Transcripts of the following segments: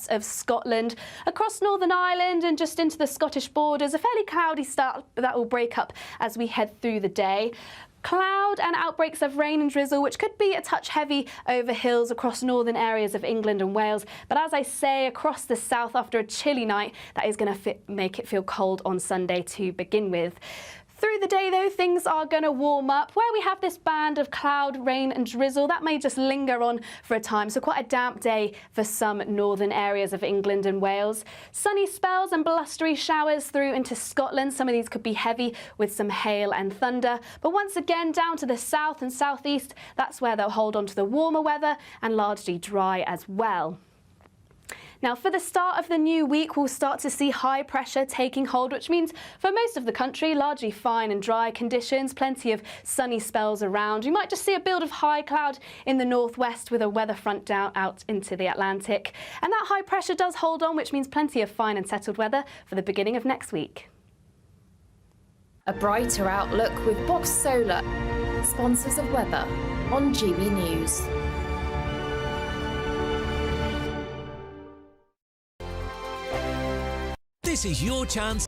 west of Scotland, across Northern Ireland and just into the Scottish borders. A fairly cloudy start that will break up as we head through the day. Cloud and outbreaks of rain and drizzle, which could be a touch heavy over hills across northern areas of England and Wales. But as I say, across the south after a chilly night, that is going to make it feel cold on Sunday to begin with. Through the day, though, things are going to warm up. Where we have this band of cloud, rain and drizzle, that may just linger on for a time, so quite a damp day for some northern areas of England and Wales. Sunny spells and blustery showers through into Scotland. Some of these could be heavy with some hail and thunder. But once again, down to the south and southeast, that's where they'll hold on to the warmer weather and largely dry as well. Now, for the start of the new week, we'll start to see high pressure taking hold, which means for most of the country, largely fine and dry conditions, plenty of sunny spells around. You might just see a build of high cloud in the northwest with a weather front down out into the Atlantic. And that high pressure does hold on, which means plenty of fine and settled weather for the beginning of next week. A brighter outlook with Box Solar, sponsors of weather on GB News. This is your chance.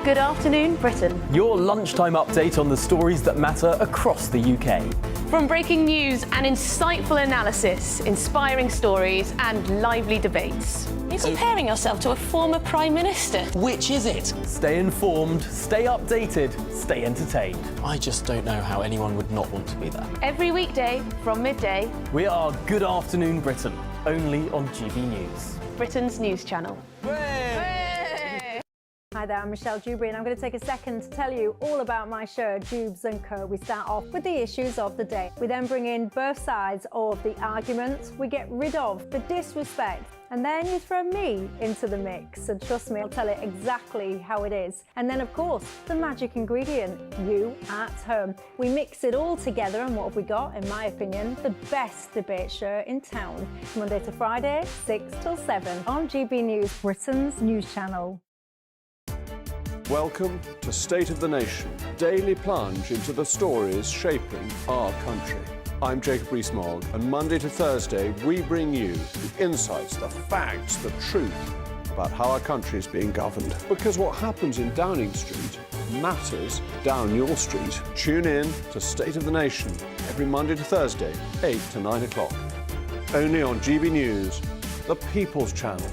Good afternoon, Britain. Your lunchtime update on the stories that matter across the UK. From breaking news and insightful analysis, inspiring stories and lively debates. You're comparing yourself to a former Prime Minister. Which is it? Stay informed, stay updated, stay entertained. I just don't know how anyone would not want to be there. Every weekday from midday, We are Good Afternoon Britain, only on GB News. Britain's news channel. Hi there, I'm Michelle Dewberry and I'm going to take a second to tell you all about my show, Dubes & Co. We start off with the issues of the day. We then bring in both sides of the arguments. We get rid of the disrespect. And then you throw me into the mix. And trust me, I'll tell it exactly how it is. And then, of course, the magic ingredient, you at home. We mix it all together and what have we got, in my opinion, the best debate show in town. Monday to Friday, 6 till 7 on GB News, Britain's news channel. Welcome to State of the Nation, daily plunge into the stories shaping our country. I'm Jacob Rees-Mogg, and Monday to Thursday we bring you the insights, the facts, the truth about how our country is being governed. Because what happens in Downing Street matters down your street. Tune in to State of the Nation every Monday to Thursday, 8 to 9 o'clock. Only on GB News, the People's Channel,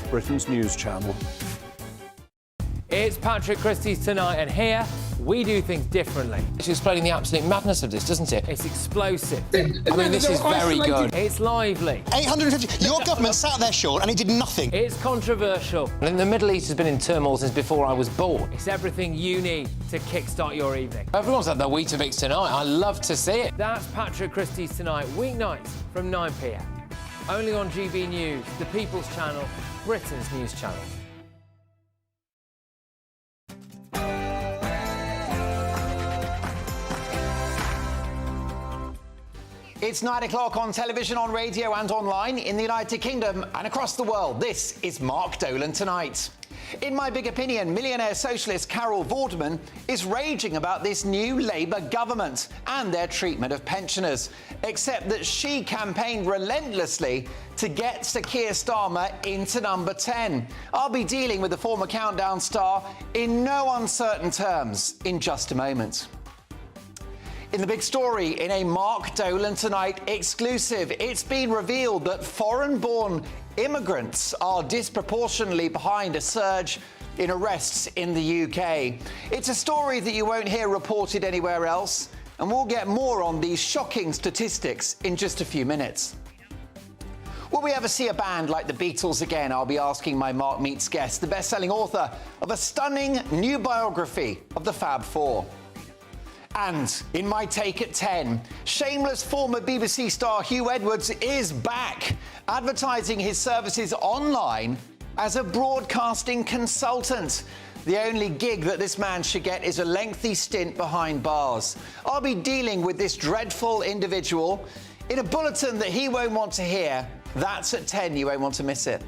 Britain's news channel. It's Patrick Christys tonight, and here we do things differently. It's explaining the absolute madness of this, doesn't it? It's explosive. I mean, this is very good. It's lively. 850. Your government sat there, Sean, and it did nothing. It's controversial. And the Middle East has been in turmoil since before I was born. It's everything you need to kickstart your evening. Everyone's had their Weetabix tonight. I love to see it. That's Patrick Christys tonight, weeknights from 9 p.m. Only on GB News, the People's Channel, Britain's news channel. It's 9 o'clock on television, on radio and online in the United Kingdom and across the world. This is Mark Dolan Tonight. In my big opinion, millionaire socialist Carol Vorderman is raging about this new Labour government and their treatment of pensioners, except that she campaigned relentlessly to get Sir Keir Starmer into number 10. I'll be dealing with the former Countdown star in no uncertain terms in just a moment. In the big story, in a Mark Dolan Tonight exclusive, it's been revealed that foreign-born immigrants are disproportionately behind a surge in arrests in the UK. It's a story that you won't hear reported anywhere else, and we'll get more on these shocking statistics in just a few minutes. Will we ever see a band like the Beatles again? I'll be asking my Mark Meets guest, the best-selling author of a stunning new biography of the Fab Four. And in my take at 10, shameless former BBC star Huw Edwards is back, advertising his services online as a broadcasting consultant. The only gig that this man should get is a lengthy stint behind bars. I'll be dealing with this dreadful individual in a bulletin that he won't want to hear. That's at 10, you won't want to miss it.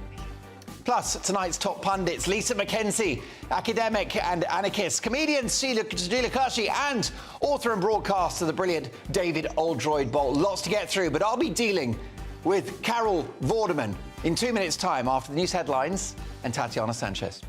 Plus, tonight's top pundits, Lisa McKenzie, academic and anarchist, comedian Sheila Kashi, and author and broadcaster, the brilliant David Oldroyd-Bolt. Lots to get through, but I'll be dealing with Carol Vorderman in 2 minutes' time after the news headlines and Tatiana Sanchez.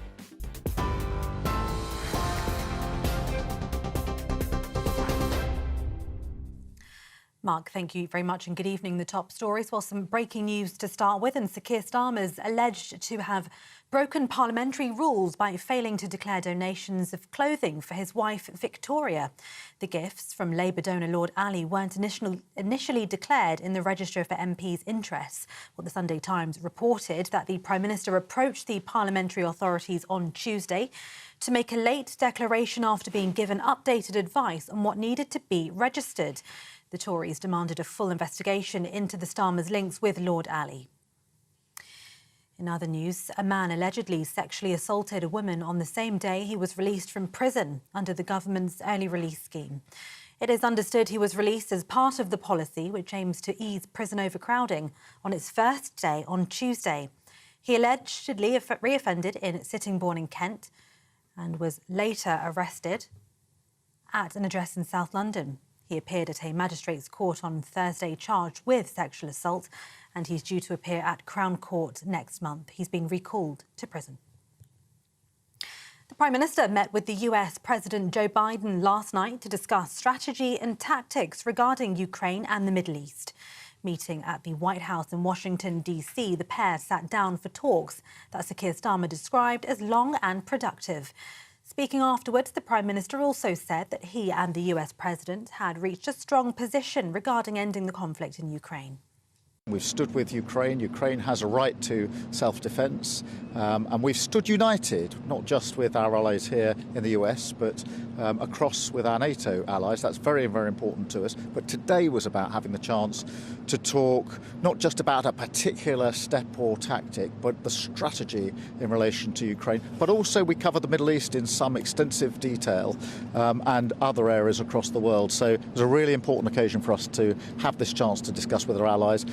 Mark, thank you very much and good evening. The top stories. Well, some breaking news to start with. And Sir Keir Starmer's alleged to have broken parliamentary rules by failing to declare donations of clothing for his wife, Victoria. The gifts from Labour donor Lord Ali weren't initially declared in the Register for MPs' interests. Well, the Sunday Times reported that the Prime Minister approached the parliamentary authorities on Tuesday to make a late declaration after being given updated advice on what needed to be registered. The Tories demanded a full investigation into the Starmer's links with Lord Ali. In other news, a man allegedly sexually assaulted a woman on the same day he was released from prison under the government's early release scheme. It is understood he was released as part of the policy which aims to ease prison overcrowding on its first day on Tuesday. He allegedly reoffended in Sittingbourne in Kent and was later arrested at an address in South London. He appeared at a magistrate's court on Thursday charged with sexual assault, and he's due to appear at Crown Court next month. He's been recalled to prison. The Prime Minister met with the US President Joe Biden last night to discuss strategy and tactics regarding Ukraine and the Middle East. Meeting at the White House in Washington, D.C., the pair sat down for talks that Sir Keir Starmer described as long and productive. Speaking afterwards, the Prime Minister also said that he and the US President had reached a strong position regarding ending the conflict in Ukraine. We've stood with Ukraine. Ukraine has a right to self-defence, and we've stood united, not just with our allies here in the US, but across with our NATO allies. That's very, very important to us. But today was about having the chance to talk not just about a particular step or tactic, but the strategy in relation to Ukraine. But also we covered the Middle East in some extensive detail and other areas across the world. So it was a really important occasion for us to have this chance to discuss with our allies.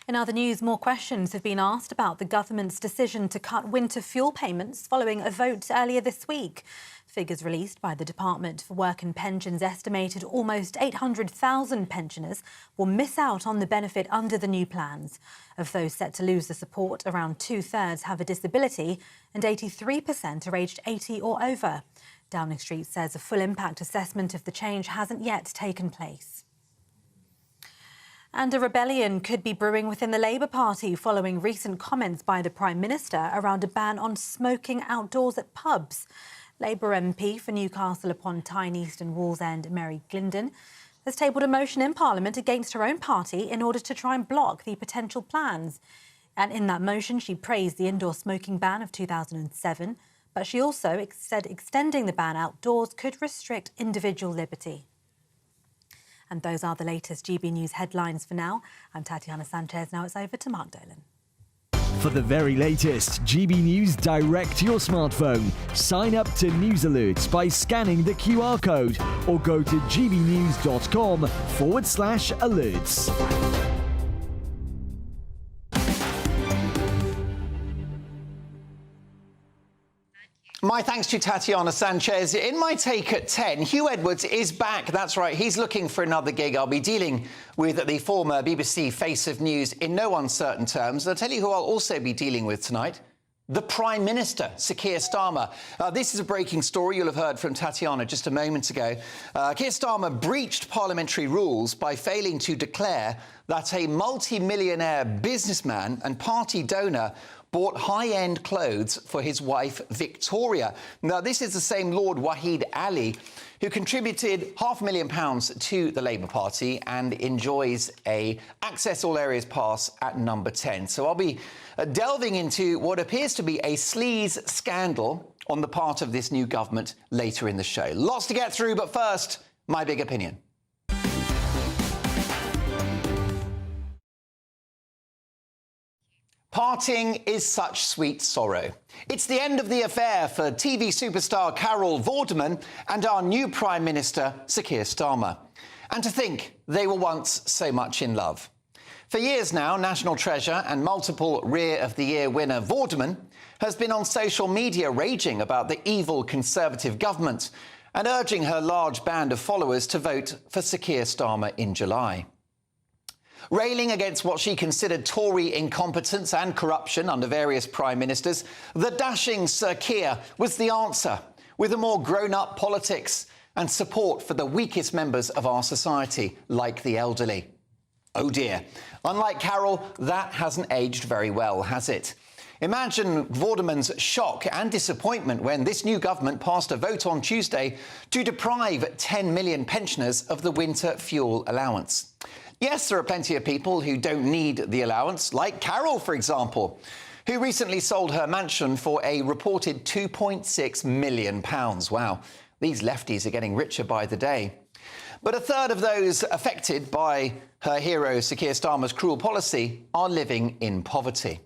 In other news, more questions have been asked about the government's decision to cut winter fuel payments following a vote earlier this week. Figures released by the Department for Work and Pensions estimated almost 800,000 pensioners will miss out on the benefit under the new plans. Of those set to lose the support, around two-thirds have a disability and 83% are aged 80 or over. Downing Street says a full impact assessment of the change hasn't yet taken place. And a rebellion could be brewing within the Labour Party following recent comments by the Prime Minister around a ban on smoking outdoors at pubs. Labour MP for Newcastle upon Tyne East and Wallsend, Mary Glindon, has tabled a motion in Parliament against her own party in order to try and block the potential plans. And in that motion, she praised the indoor smoking ban of 2007, but she also said extending the ban outdoors could restrict individual liberty. And those are the latest GB News headlines for now. I'm Tatiana Sanchez. Now it's over to Mark Dolan. For the very latest GB News direct to your smartphone, sign up to News Alerts by scanning the QR code or go to gbnews.com/alerts. My thanks to Tatiana Sanchez. In my take at 10, Huw Edwards is back. That's right, he's looking for another gig. I'll be dealing with the former BBC face of news in no uncertain terms. I'll tell you who I'll also be dealing with tonight. The Prime Minister, Sir Keir Starmer. This is a breaking story you'll have heard from Tatiana just a moment ago. Keir Starmer breached parliamentary rules by failing to declare that a multi-millionaire businessman and party donor bought high-end clothes for his wife, Victoria. Now, this is the same Lord Waheed Ali who contributed £500,000 to the Labour Party and enjoys a Access All Areas pass at number 10. So I'll be delving into what appears to be a sleaze scandal on the part of this new government later in the show. Lots to get through, but first, my big opinion. Parting is such sweet sorrow. It's the end of the affair for TV superstar Carol Vorderman and our new Prime Minister, Sir Keir Starmer. And to think they were once so much in love. For years now, National Treasure and multiple Rear of the Year winner Vorderman has been on social media raging about the evil Conservative government and urging her large band of followers to vote for Sir Keir Starmer in July. Railing against what she considered Tory incompetence and corruption under various prime ministers, the dashing Sir Keir was the answer, with a more grown-up politics and support for the weakest members of our society, like the elderly. Oh dear. Unlike Carol, that hasn't aged very well, has it? Imagine Vorderman's shock and disappointment when this new government passed a vote on Tuesday to deprive 10 million pensioners of the winter fuel allowance. Yes, there are plenty of people who don't need the allowance, like Carol, for example, who recently sold her mansion for a reported £2.6 million. Wow, these lefties are getting richer by the day. But a third of those affected by her hero Sir Keir Starmer's cruel policy are living in poverty.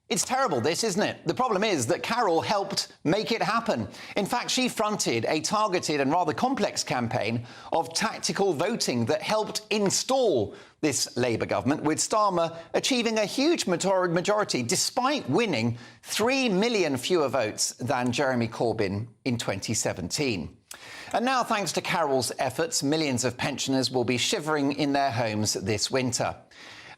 It's terrible, this, isn't it? The problem is that Carol helped make it happen. In fact, she fronted a targeted and rather complex campaign of tactical voting that helped install this Labour government, with Starmer achieving a huge majority despite winning 3 million fewer votes than Jeremy Corbyn in 2017. And now, thanks to Carol's efforts, millions of pensioners will be shivering in their homes this winter.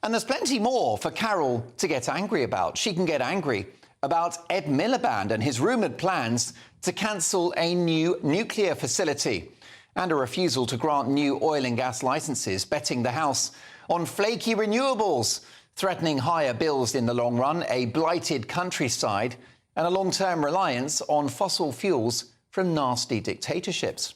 And there's plenty more for Carol to get angry about. She can get angry about Ed Miliband and his rumoured plans to cancel a new nuclear facility and a refusal to grant new oil and gas licences, betting the House on flaky renewables, threatening higher bills in the long run, a blighted countryside and a long-term reliance on fossil fuels from nasty dictatorships.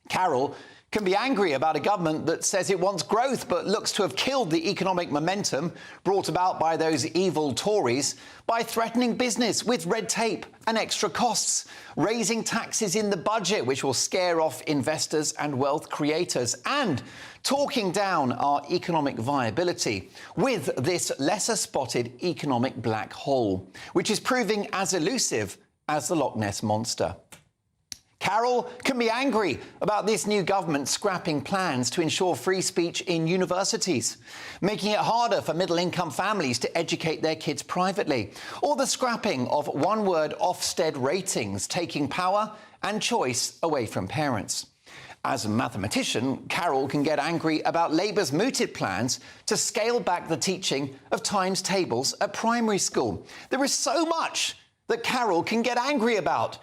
Carol can be angry about a government that says it wants growth but looks to have killed the economic momentum brought about by those evil Tories by threatening business with red tape and extra costs, raising taxes in the budget which will scare off investors and wealth creators, and talking down our economic viability with this lesser-spotted economic black hole, which is proving as elusive as the Loch Ness Monster. Carol can be angry about this new government scrapping plans to ensure free speech in universities, making it harder for middle-income families to educate their kids privately, or the scrapping of one-word Ofsted ratings, taking power and choice away from parents. As a mathematician, Carol can get angry about Labour's mooted plans to scale back the teaching of times tables at primary school. There is so much that Carol can get angry about.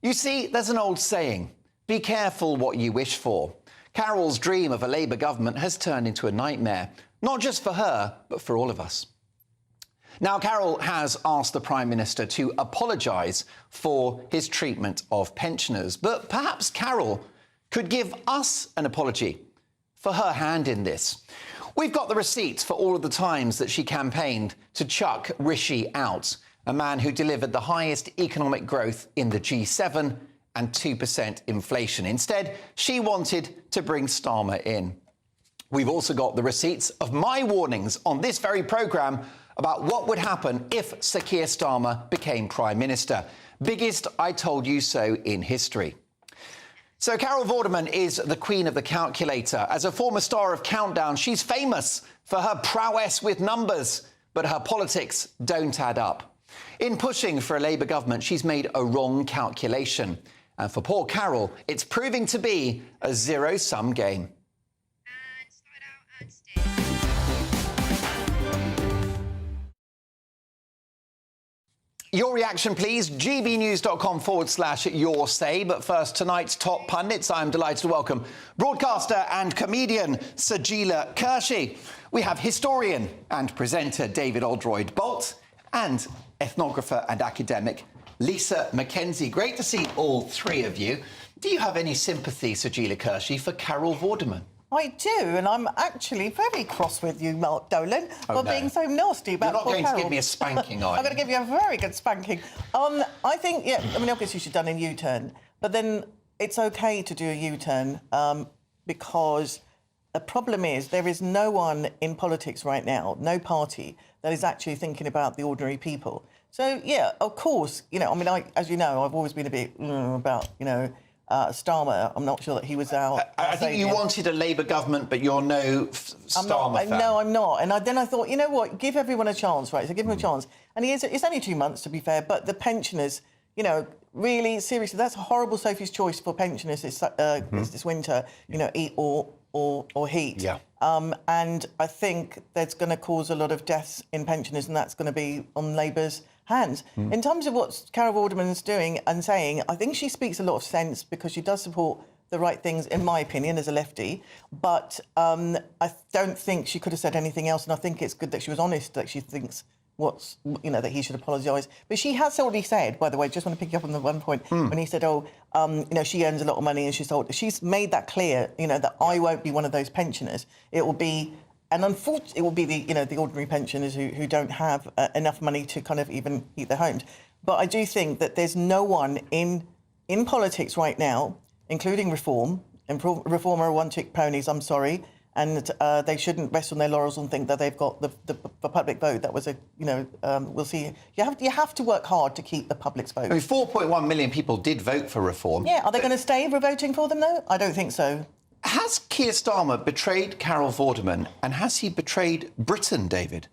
You see, there's an old saying, be careful what you wish for. Carol's dream of a Labour government has turned into a nightmare, not just for her, but for all of us. Now, Carol has asked the Prime Minister to apologise for his treatment of pensioners, but perhaps Carol could give us an apology for her hand in this. We've got the receipts for all of the times that she campaigned to chuck Rishi out, a man who delivered the highest economic growth in the G7 and 2% inflation. Instead, she wanted to bring Starmer in. We've also got the receipts of my warnings on this very programme about what would happen if Sir Keir Starmer became Prime Minister. Biggest I told you so in history. So Carol Vorderman is the queen of the calculator. As a former star of Countdown, she's famous for her prowess with numbers, but her politics don't add up. In pushing for a Labour government, she's made a wrong calculation. And for poor Carol, it's proving to be a zero-sum game. Your reaction, please. gbnews.com/your say. But first, tonight's top pundits. I'm delighted to welcome broadcaster and comedian Sajeela Kershi. We have historian and presenter David Oldroyd-Bolt and ethnographer and academic Lisa Mackenzie. Great to see all three of you. Do you have any sympathy, Sajeela Kershi, for Carol Vorderman? I do, and I'm actually very cross with you, Mark Dolan, for being so nasty about You're not going Carol. to give me a spanking, are you? I'm going to give you a very good spanking. I think, yeah, I mean, obviously she's done a U-turn, but then it's OK to do a U-turn because the problem is there is no one in politics right now, no party, that is actually thinking about the ordinary people. So, yeah, of course, you know, I mean, as you know, I've always been a bit about, you know, Starmer. I'm not sure that he was our I think you wanted a Labour government, but you're no Starmer fan. No, I'm not. And then I thought, you know what, give everyone a chance, right? So give him a chance. And it's only 2 months, to be fair, but the pensioners, you know, really, seriously, that's a horrible Sophie's choice for pensioners this winter. You know, eat or heat. Yeah. And I think that's going to cause a lot of deaths in pensioners, and that's going to be on Labour's hands. In terms of what Carol Vorderman is doing and saying, I think she speaks a lot of sense because she does support the right things, in my opinion, as a lefty. But I don't think she could have said anything else, and I think it's good that she was honest, that she thinks that he should apologise. But she has already said, by the way, just want to pick you up on the one point, when he said, she earns a lot of money, and she's made that clear, that I won't be one of those pensioners. It will be, and unfortunately, it will be the ordinary pensioners who don't have enough money to kind of even heat their homes. But I do think that there's no one in politics right now, including Reform, and Reform are one-trick ponies, I'm sorry, and they shouldn't rest on their laurels and think that they've got the public vote. That was we'll see. You have to work hard to keep the public's vote. I mean, 4.1 million people did vote for Reform. Yeah, are they going to stay voting for them, though? I don't think so. Has Keir Starmer betrayed Carol Vorderman, and has he betrayed Britain, David?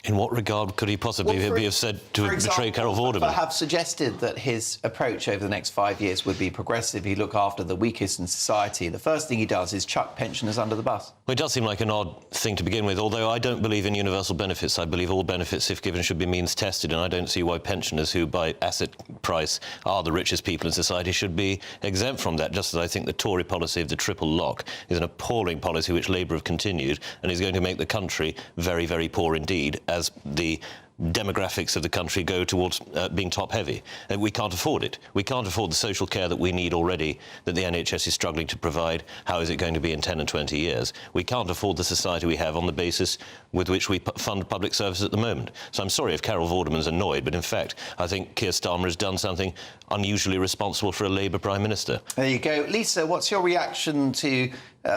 In what regard could he possibly have said to betray Carol Vorderman? But have suggested that his approach over the next 5 years would be progressive. He'd look after the weakest in society. The first thing he does is chuck pensioners under the bus. Well, it does seem like an odd thing to begin with, although I don't believe in universal benefits. I believe all benefits, if given, should be means tested, and I don't see why pensioners who, by asset price, are the richest people in society should be exempt from that, just as I think the Tory policy of the triple lock is an appalling policy which Labour have continued and is going to make the country very, very poor indeed, as the demographics of the country go towards being top-heavy. We can't afford it. We can't afford the social care that we need already, that the NHS is struggling to provide. How is it going to be in 10 and 20 years? We can't afford the society we have on the basis with which we fund public services at the moment. So I'm sorry if Carol Vorderman's annoyed, but in fact, I think Keir Starmer has done something unusually responsible for a Labour Prime Minister. There you go. Lisa, what's your reaction to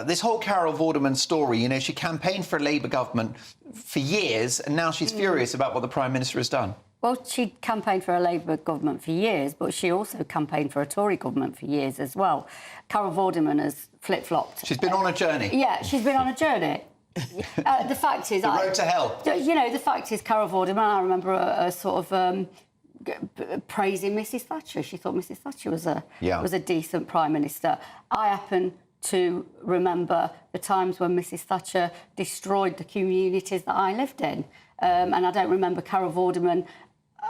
this whole Carol Vorderman story? You know, she campaigned for a Labour government for years, and now she's furious about what the Prime Minister has done. Well, she campaigned for a Labour government for years, but she also campaigned for a Tory government for years as well. Carol Vorderman has flip-flopped. She's been on a journey. Yeah, she's been on a journey. The fact is... The road to hell. The fact is, Carol Vorderman, I remember a sort of... praising Mrs Thatcher. She thought Mrs Thatcher was a decent Prime Minister. I happen to remember the times when Mrs Thatcher destroyed the communities that I lived in. And I don't remember Carol Vorderman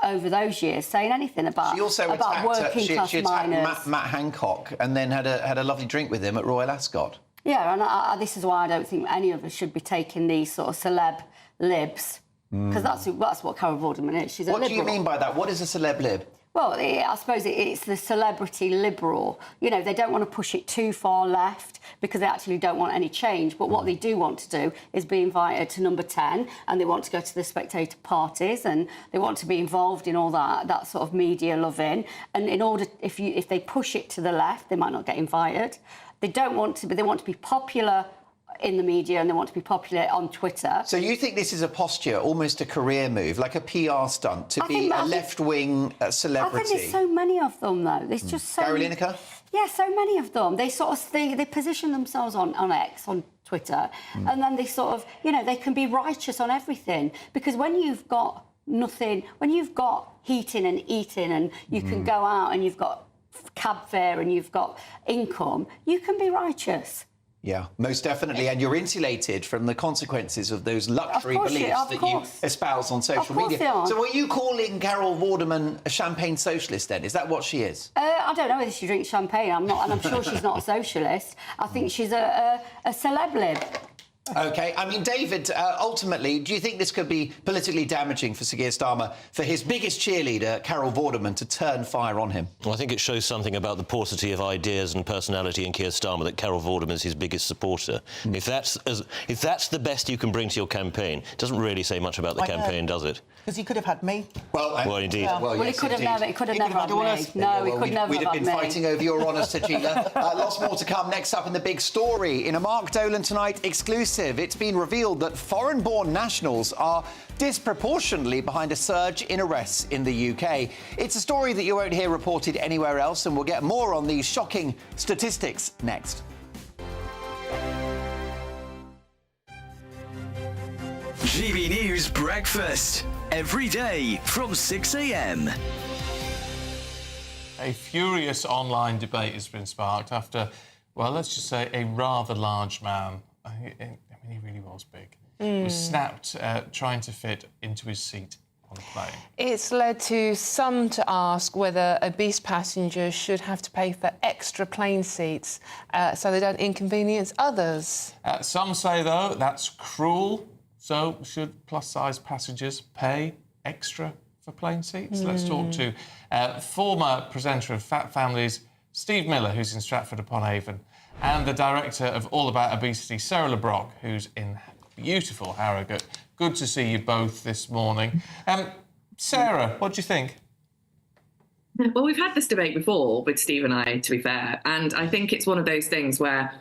over those years saying anything about, she also about working class she miners. attacked Matt Hancock and then had a lovely drink with him at Royal Ascot. Yeah, and this is why I don't think any of us should be taking these sort of celeb libs, because that's what Carol Vorderman is. She's a liberal. What do you mean by that? What is a celeb lib? Well, I suppose it's the celebrity liberal. You know, they don't want to push it too far left because they actually don't want any change. But what they do want to do is be invited to number 10, and they want to go to the spectator parties, and they want to be involved in all that sort of media loving. And in order, if they push it to the left, they might not get invited. They don't want to, but they want to be popular in the media, and they want to be popular on Twitter. So you think this is a posture, almost a career move, like a PR stunt, to be a left-wing celebrity? I think there's so many of them, though. There's just so Gary Lineker? Yeah, so many of them. They sort of they position themselves on X, on Twitter, and then they sort of, they can be righteous on everything. Because when you've got nothing, when you've got heating and eating, and you can go out and you've got cab fare and you've got income, you can be righteous. Yeah, most definitely. And you're insulated from the consequences of those luxury beliefs that you espouse on social media. So are you calling Carol Vorderman a champagne socialist then? Is that what she is? I don't know whether she drinks champagne. I'm not, and I'm sure she's not a socialist. I think she's a celeb lib. OK. I mean, David, ultimately, do you think this could be politically damaging for Sir Keir Starmer, for his biggest cheerleader, Carol Vorderman, to turn fire on him? Well, I think it shows something about the paucity of ideas and personality in Keir Starmer that Carol Vorderman is his biggest supporter. If that's the best you can bring to your campaign, it doesn't really say much about the campaign, does it? Because he could have had me. Well, indeed. Yeah. Well, yes, he could have never had me. No, he could never have had me. We'd have been fighting over your honours, Tatiana. Lots more to come next up in the big story. In a Mark Dolan Tonight exclusive, it's been revealed that foreign-born nationals are disproportionately behind a surge in arrests in the UK. It's a story that you won't hear reported anywhere else, and we'll get more on these shocking statistics next. GB News Breakfast, every day from 6 a.m. A furious online debate has been sparked after, well, let's just say a rather large man. I mean, he really was big. Was snapped trying to fit into his seat on a plane. It's led to some to ask whether obese passengers should have to pay for extra plane seats so they don't inconvenience others. Some say, though, that's cruel. So should plus-size passengers pay extra for plane seats? Let's talk to former presenter of Fat Families, Steve Miller, who's in Stratford-upon-Avon, and the director of All About Obesity, Sarah LeBrock, who's in beautiful Harrogate. Good to see you both this morning. Sarah, what do you think? Well, we've had this debate before with Steve and I, to be fair, and I think it's one of those things where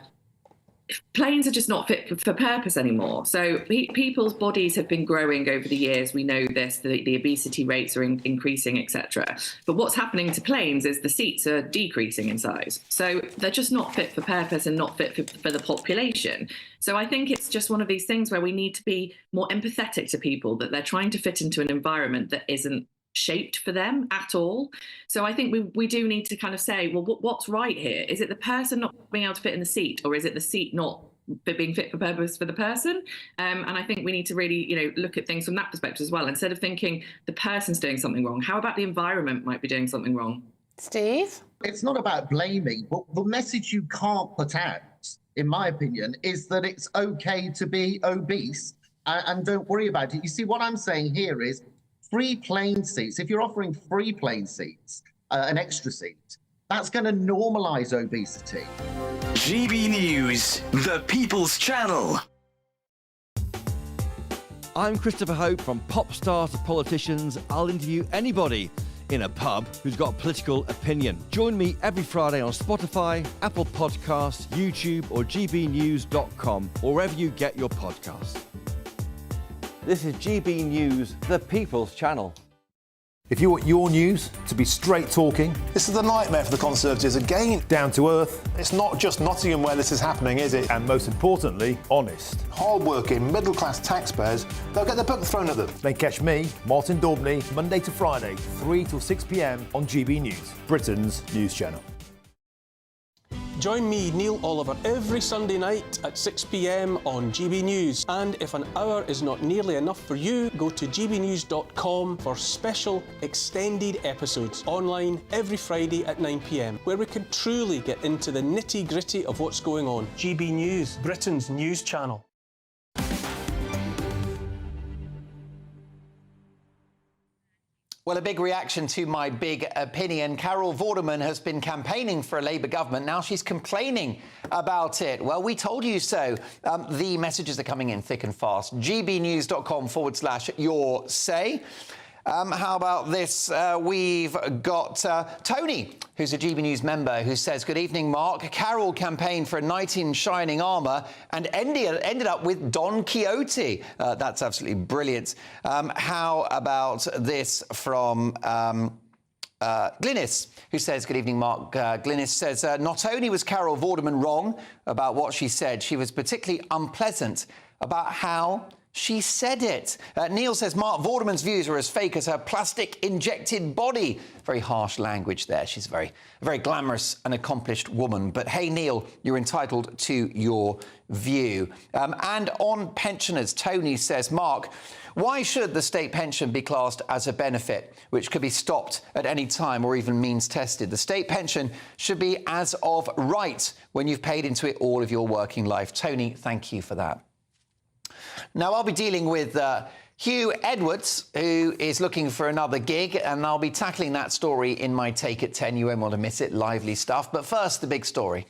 planes are just not fit for purpose anymore. So people's bodies have been growing over the years. We know this, the obesity rates are increasing, etc. But what's happening to planes is the seats are decreasing in size. So they're just not fit for purpose and not fit for the population. So I think it's just one of these things where we need to be more empathetic to people, that they're trying to fit into an environment that isn't shaped for them at all. So I think we do need to kind of say, well, what's right here? Is it the person not being able to fit in the seat, or is it the seat not being fit for purpose for the person? And I think we need to really, look at things from that perspective as well. Instead of thinking the person's doing something wrong, how about the environment might be doing something wrong? Steve? It's not about blaming, but the message you can't put out, in my opinion, is that it's okay to be obese and don't worry about it. You see, what I'm saying here is free plane seats. If you're offering free plane seats, an extra seat, that's going to normalise obesity. GB News, the People's Channel. I'm Christopher Hope. From pop stars to politicians, I'll interview anybody in a pub who's got a political opinion. Join me every Friday on Spotify, Apple Podcasts, YouTube or gbnews.com, or wherever you get your podcasts. This is GB News, the People's Channel. If you want your news to be straight talking... This is a nightmare for the Conservatives again. Down to earth. It's not just Nottingham where this is happening, is it? And most importantly, honest. Hard-working, middle-class taxpayers, they'll get the book thrown at them. Then catch me, Martin Daubney, Monday to Friday, 3 till 6 p.m. on GB News, Britain's news channel. Join me, Neil Oliver, every Sunday night at 6 p.m. on GB News. And if an hour is not nearly enough for you, go to gbnews.com for special extended episodes online every Friday at 9 p.m, where we can truly get into the nitty-gritty of what's going on. GB News, Britain's news channel. Well, a big reaction to my big opinion. Carol Vorderman has been campaigning for a Labour government. Now she's complaining about it. Well, we told you so. The messages are coming in thick and fast. gbnews.com/your say. How about this? We've got Tony, who's a GB News member, who says, good evening, Mark. Carol campaigned for a knight in shining armour and ended up with Don Quixote. That's absolutely brilliant. How about this from Glynis, who says, good evening, Mark. Glynis says, not only was Carol Vorderman wrong about what she said, she was particularly unpleasant about how she said it. Neil says, Mark Vorderman's views are as fake as her plastic-injected body. Very harsh language there. She's a very glamorous and accomplished woman. But hey, Neil, you're entitled to your view. And on pensioners, Tony says, Mark, why should the state pension be classed as a benefit, which could be stopped at any time or even means tested? The state pension should be as of right when you've paid into it all of your working life. Tony, thank you for that. Now, I'll be dealing with Huw Edwards, who is looking for another gig, and I'll be tackling that story in my Take at 10. You won't want to miss it. Lively stuff. But first, the big story.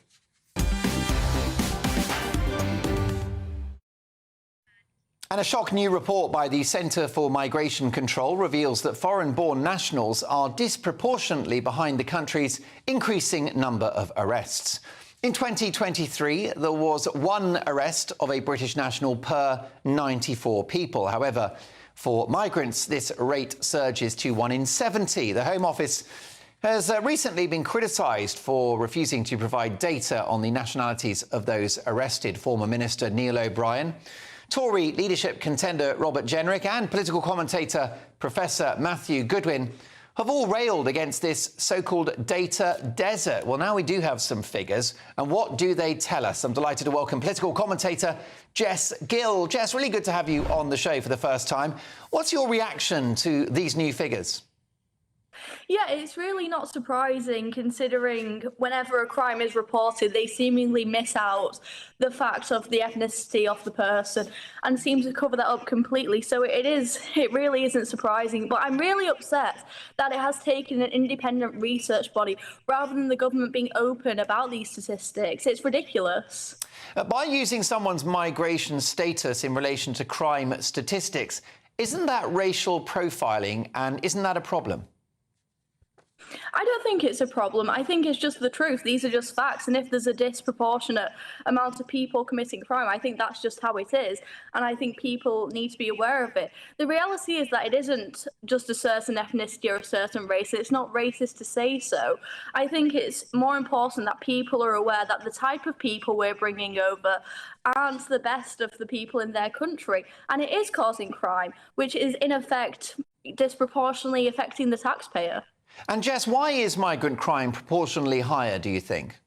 And a shock new report by the Centre for Migration Control reveals that foreign-born nationals are disproportionately behind the country's increasing number of arrests. In 2023, there was one arrest of a British national per 94 people. However, for migrants, this rate surges to 1 in 70. The Home Office has recently been criticised for refusing to provide data on the nationalities of those arrested. Former Minister Neil O'Brien, Tory leadership contender Robert Jenrick and political commentator Professor Matthew Goodwin have all railed against this so-called data desert. Well, now we do have some figures. And what do they tell us? I'm delighted to welcome political commentator Jess Gill. Jess, really good to have you on the show for the first time. What's your reaction to these new figures? Yeah, it's really not surprising considering whenever a crime is reported, they seemingly miss out the fact of the ethnicity of the person and seem to cover that up completely. So it really isn't surprising. But I'm really upset that it has taken an independent research body rather than the government being open about these statistics. It's ridiculous. By using someone's migration status in relation to crime statistics, isn't that racial profiling and isn't that a problem? I don't think it's a problem. I think it's just the truth. These are just facts. And if there's a disproportionate amount of people committing crime, I think that's just how it is. And I think people need to be aware of it. The reality is that it isn't just a certain ethnicity or a certain race. It's not racist to say so. I think it's more important that people are aware that the type of people we're bringing over aren't the best of the people in their country. And it is causing crime, which is in effect disproportionately affecting the taxpayer. And Jess, why is migrant crime proportionally higher, do you think?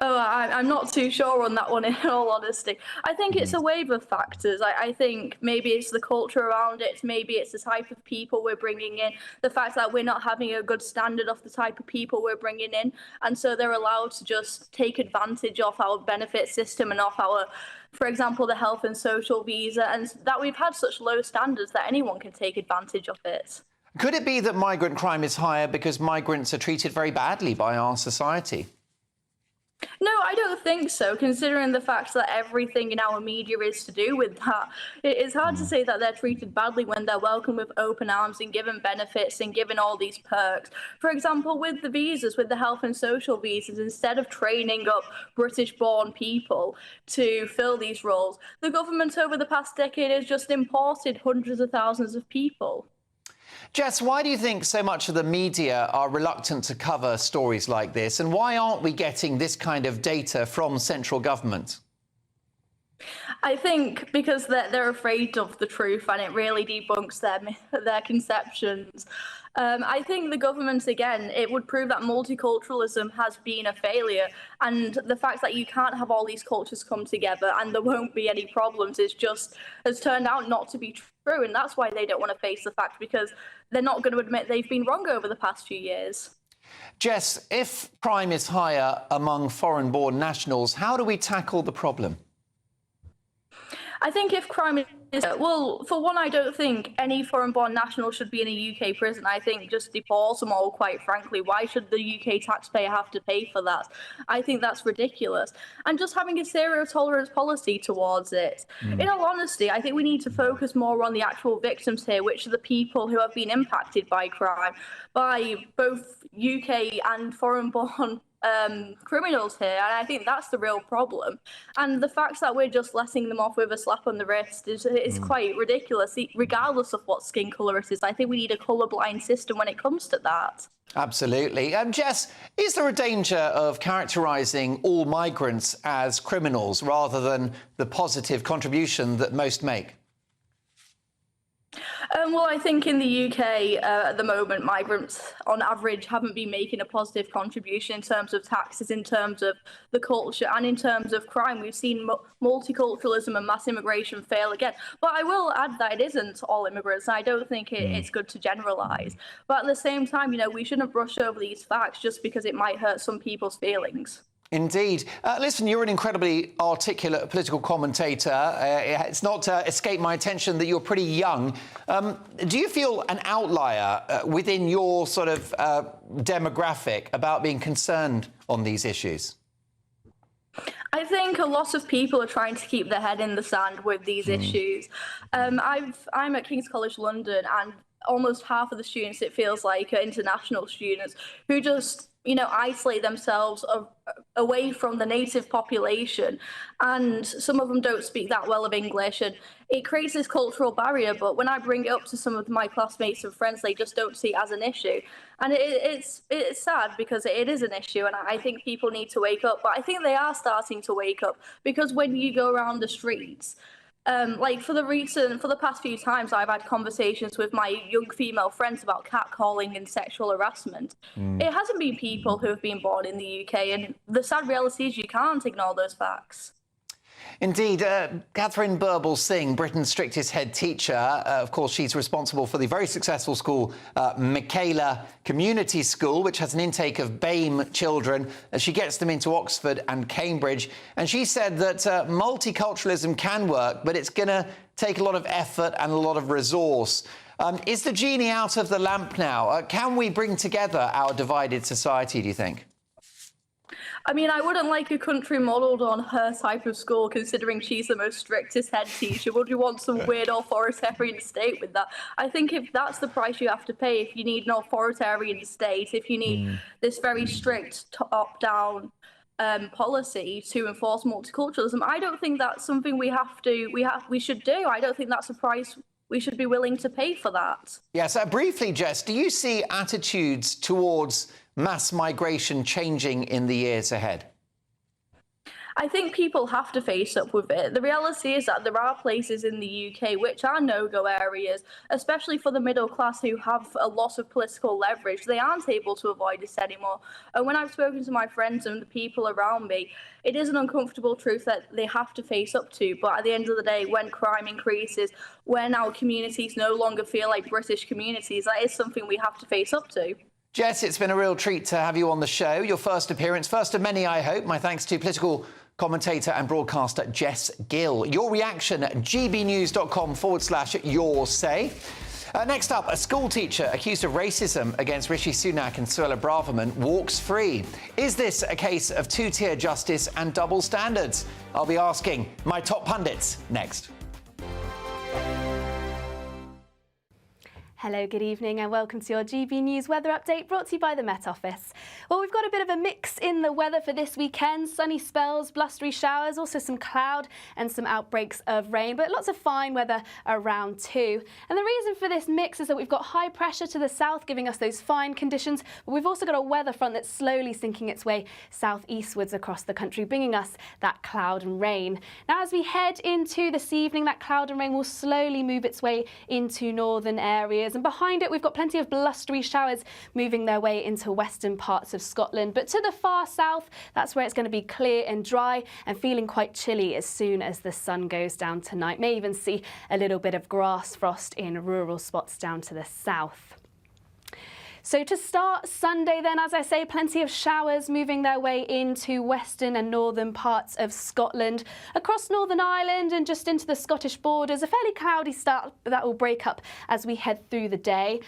Oh, I'm not too sure on that one, in all honesty. I think it's a wave of factors. I think maybe it's the culture around it, maybe it's the type of people we're bringing in, the fact that we're not having a good standard of the type of people we're bringing in, and so they're allowed to just take advantage of our benefit system and off our, for example, the health and social visa, and that we've had such low standards that anyone can take advantage of it. Could it be that migrant crime is higher because migrants are treated very badly by our society? No, I don't think so, considering the fact that everything in our media is to do with that. It's hard to say that they're treated badly when they're welcomed with open arms and given benefits and given all these perks. For example, with the visas, with the health and social visas, instead of training up British-born people to fill these roles, the government over the past decade has just imported hundreds of thousands of people. Jess, why do you think so much of the media are reluctant to cover stories like this? And why aren't we getting this kind of data from central government? I think because they're afraid of the truth and it really debunks their conceptions. I think the government, again, it would prove that multiculturalism has been a failure, and the fact that you can't have all these cultures come together and there won't be any problems has turned out not to be true, and that's why they don't want to face the fact, because they're not going to admit they've been wrong over the past few years. Jess, if crime is higher among foreign-born nationals, how do we tackle the problem? I think if crime is... Well, for one, I don't think any foreign-born national should be in a UK prison. I think just deport them all, quite frankly. Why should the UK taxpayer have to pay for that? I think that's ridiculous. And just having a zero-tolerance policy towards it. In all honesty, I think we need to focus more on the actual victims here, which are the people who have been impacted by crime, by both UK and foreign-born criminals here, and I think that's the real problem. And the fact that we're just letting them off with a slap on the wrist is quite ridiculous, regardless of what skin colour it is. I think we need a colourblind system when it comes to that. Absolutely. Jess, is there a danger of characterising all migrants as criminals rather than the positive contribution that most make? Well, I think in the UK at the moment, migrants on average haven't been making a positive contribution in terms of taxes, in terms of the culture and in terms of crime. We've seen multiculturalism and mass immigration fail again. But I will add that it isn't all immigrants. I don't think it's good to generalise. But at the same time, you know, we shouldn't brush over these facts just because it might hurt some people's feelings. Indeed. Listen, you're an incredibly articulate political commentator. It's not escaped my attention that you're pretty young. Do you feel an outlier within your sort of demographic about being concerned on these issues? I think a lot of people are trying to keep their head in the sand with these issues. I'm at King's College London, and almost half of the students, it feels like, are international students who just, you know, isolate themselves away from the native population, and some of them don't speak that well of English, and it creates this cultural barrier. But when I bring it up to some of my classmates and friends, they just don't see it as an issue, and it's sad because it is an issue, and I think people need to wake up. But I think they are starting to wake up, because when you go around the streets, Like for the past few times I've had conversations with my young female friends about catcalling and sexual harassment. It hasn't been people who have been born in the UK, and the sad reality is you can't ignore those facts. Indeed. Catherine Burble-Singh, Britain's strictest head teacher, of course, she's responsible for the very successful school, Michaela Community School, which has an intake of BAME children. She gets them into Oxford and Cambridge. And she said that multiculturalism can work, but it's going to take a lot of effort and a lot of resource. Is the genie out of the lamp now? Can we bring together our divided society, do you think? I mean, I wouldn't like a country modelled on her type of school, considering she's the most strictest head teacher. Would you want some weird authoritarian state with that? I think if that's the price you have to pay, if you need an authoritarian state, if you need this very strict top-down policy to enforce multiculturalism, I don't think that's something we should do. I don't think that's a price we should be willing to pay for that. Yes, briefly, Jess, do you see attitudes towards mass migration changing in the years ahead? I think people have to face up with it. The reality is that there are places in the UK which are no-go areas, especially for the middle class who have a lot of political leverage. They aren't able to avoid this anymore. And when I've spoken to my friends and the people around me, it is an uncomfortable truth that they have to face up to. But at the end of the day, when crime increases, when our communities no longer feel like British communities, that is something we have to face up to. Jess, it's been a real treat to have you on the show. Your first appearance, first of many, I hope. My thanks to political commentator and broadcaster Jess Gill. Your reaction at gbnews.com/your say. Next up, a school teacher accused of racism against Rishi Sunak and Suella Braverman walks free. Is this a case of two-tier justice and double standards? I'll be asking my top pundits next. Hello, good evening and welcome to your GB News weather update brought to you by the Met Office. Well, we've got a bit of a mix in the weather for this weekend. Sunny spells, blustery showers, also some cloud and some outbreaks of rain, but lots of fine weather around too. And the reason for this mix is that we've got high pressure to the south giving us those fine conditions, but we've also got a weather front that's slowly sinking its way southeastwards across the country, bringing us that cloud and rain. Now, as we head into this evening, that cloud and rain will slowly move its way into northern areas. And behind it, we've got plenty of blustery showers moving their way into western parts of Scotland. But to the far south, that's where it's going to be clear and dry and feeling quite chilly as soon as the sun goes down tonight. May even see a little bit of grass frost in rural spots down to the south. So to start Sunday then, as I say, plenty of showers moving their way into western and northern parts of Scotland. Across Northern Ireland and just into the Scottish borders, a fairly cloudy start that will break up as we head through the day.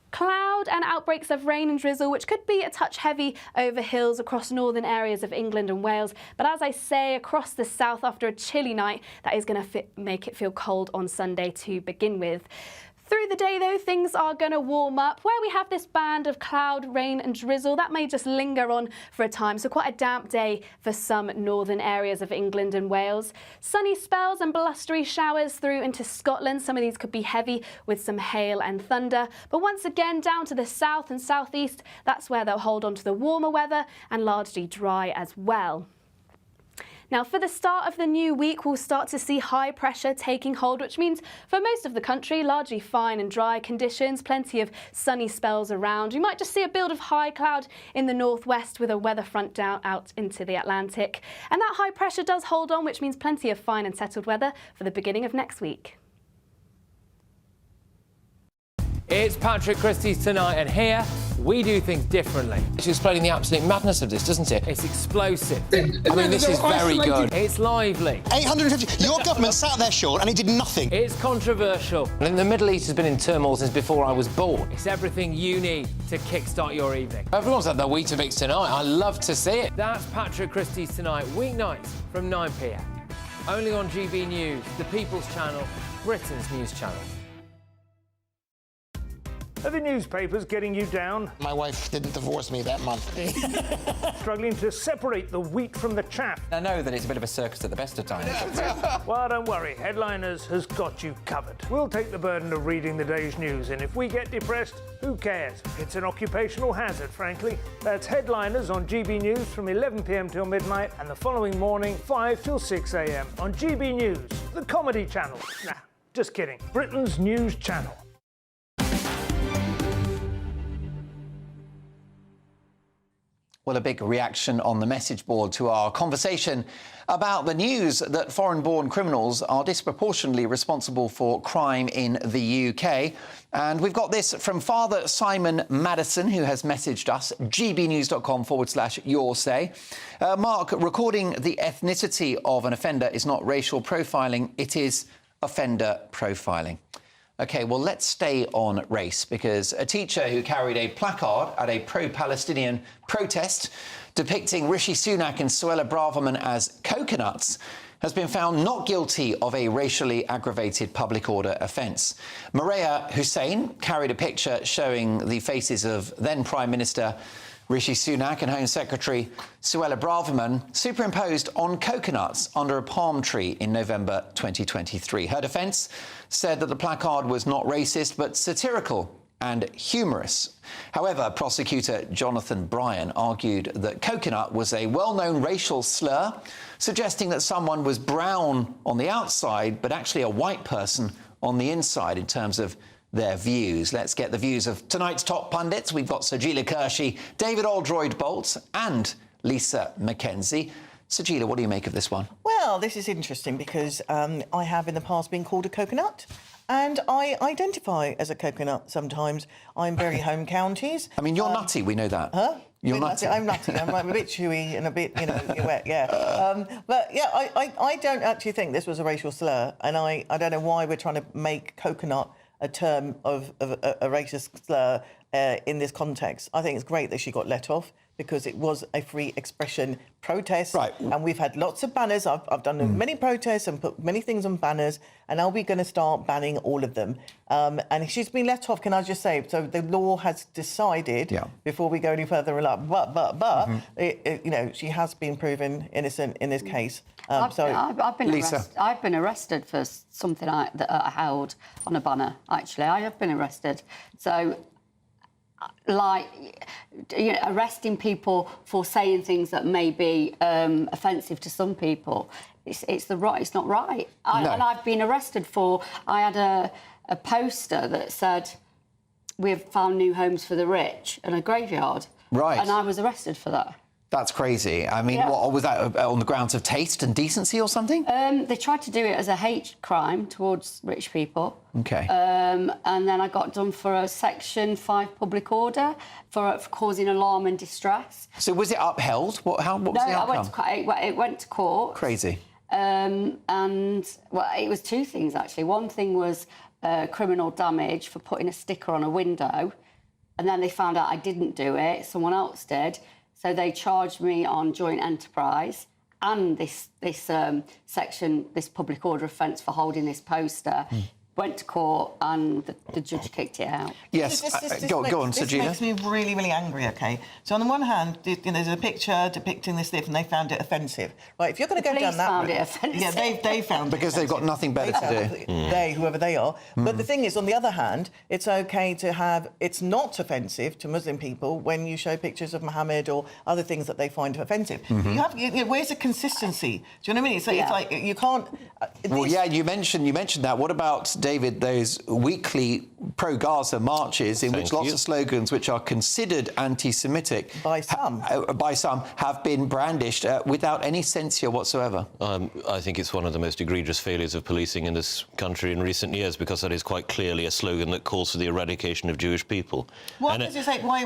Cloud and outbreaks of rain and drizzle, which could be a touch heavy over hills across northern areas of England and Wales. But as I say, across the south after a chilly night, that is going to make it feel cold on Sunday to begin with. Through the day, though, things are going to warm up. Where we have this band of cloud, rain and drizzle, that may just linger on for a time, so quite a damp day for some northern areas of England and Wales. Sunny spells and blustery showers through into Scotland. Some of these could be heavy with some hail and thunder. But once again, down to the south and southeast, that's where they'll hold on to the warmer weather and largely dry as well. Now, for the start of the new week, we'll start to see high pressure taking hold, which means for most of the country, largely fine and dry conditions, plenty of sunny spells around. You might just see a build of high cloud in the northwest with a weather front down out into the Atlantic. And that high pressure does hold on, which means plenty of fine and settled weather for the beginning of next week. It's Patrick Christys tonight, and here we do things differently. It's explaining the absolute madness of this, doesn't it? It's explosive. I mean, this is very good. It's lively. 850. Your government sat there, Sean, and it did nothing. It's controversial. And the Middle East has been in turmoil since before I was born. It's everything you need to kickstart your evening. Everyone's had their Weetabix tonight. I love to see it. That's Patrick Christys tonight, weeknights from 9 p.m. Only on GB News, the People's Channel, Britain's news channel. Are the newspapers getting you down? My wife didn't divorce me that month. Struggling to separate the wheat from the chaff? I know that it's a bit of a circus at the best of times. Well, don't worry, Headliners has got you covered. We'll take the burden of reading the day's news, and if we get depressed, who cares? It's an occupational hazard, frankly. That's Headliners on GB News from 11 p.m. till midnight, and the following morning, 5 till 6 a.m. on GB News, the comedy channel. Nah, just kidding. Britain's news channel. Well, a big reaction on the message board to our conversation about the news that foreign-born criminals are disproportionately responsible for crime in the UK. And we've got this from Father Simon Madison, who has messaged us, gbnews.com/your say. Mark, recording the ethnicity of an offender is not racial profiling, it is offender profiling. OK, well, let's stay on race, because a teacher who carried a placard at a pro-Palestinian protest depicting Rishi Sunak and Suella Braverman as coconuts has been found not guilty of a racially aggravated public order offence. Maria Hussein carried a picture showing the faces of then Prime Minister Rishi Sunak and Home Secretary Suella Braverman superimposed on coconuts under a palm tree in November 2023. Her defence said that the placard was not racist but satirical and humorous. However, prosecutor Jonathan Bryan argued that coconut was a well-known racial slur, suggesting that someone was brown on the outside but actually a white person on the inside in terms of their views. Let's get the views of tonight's top pundits. We've got Sajila Kershi, David Aldroyd-Bolt and Lisa McKenzie. Sajila, what do you make of this one? Well, this is interesting because I have in the past been called a coconut. And I identify as a coconut sometimes. I'm very home counties. I mean, you're nutty, we know that. Huh? You're nutty. I'm nutty. I'm a bit chewy and a bit, wet, yeah. But, yeah, I don't actually think this was a racial slur. And I don't know why we're trying to make coconut a term of a racist slur in this context. I think it's great that she got let off because it was a free expression protest. Right. And we've had lots of banners. I've done many protests and put many things on banners, and are we going to start banning all of them? And she's been let off, can I just say? So the law has decided, before we go any further along, she has been proven innocent in this case. I've been arrested for something that I held on a banner, actually. I have been arrested. So, arresting people for saying things that may be offensive to some people, it's not right. And I've been arrested for... I had a poster that said, "We've found new homes for the rich," and a graveyard. Right. And I was arrested for that. That's crazy. I mean, what was that, on the grounds of taste and decency or something? They tried to do it as a hate crime towards rich people. OK. And then I got done for a Section 5 public order for causing alarm and distress. So was it upheld? What was the outcome? It went to court. Crazy. And, well, it was two things, actually. One thing was criminal damage for putting a sticker on a window, and then they found out I didn't do it, someone else did. So they charged me on joint enterprise and this public order offence for holding this poster. Went to court and the judge kicked it out. Yes, go on, Sajila. This makes me really, really angry, OK? So on the one hand, there's a picture depicting this and they found it offensive. Right, if you're going to go down that found route... it offensive. Yeah, they found it because they've got nothing better to do. They, whoever they are. But the thing is, on the other hand, it's OK to have... It's not offensive to Muslim people when you show pictures of Muhammad or other things that they find offensive. You have, where's the consistency? Do you know what I mean? It's like you can't... Well, yeah, you mentioned that. What about, David, those weekly pro-Gaza marches in which lots of slogans which are considered anti-Semitic by some have been brandished without any censure whatsoever? I think it's one of the most egregious failures of policing in this country in recent years, because that is quite clearly a slogan that calls for the eradication of Jewish people. What does it say? Why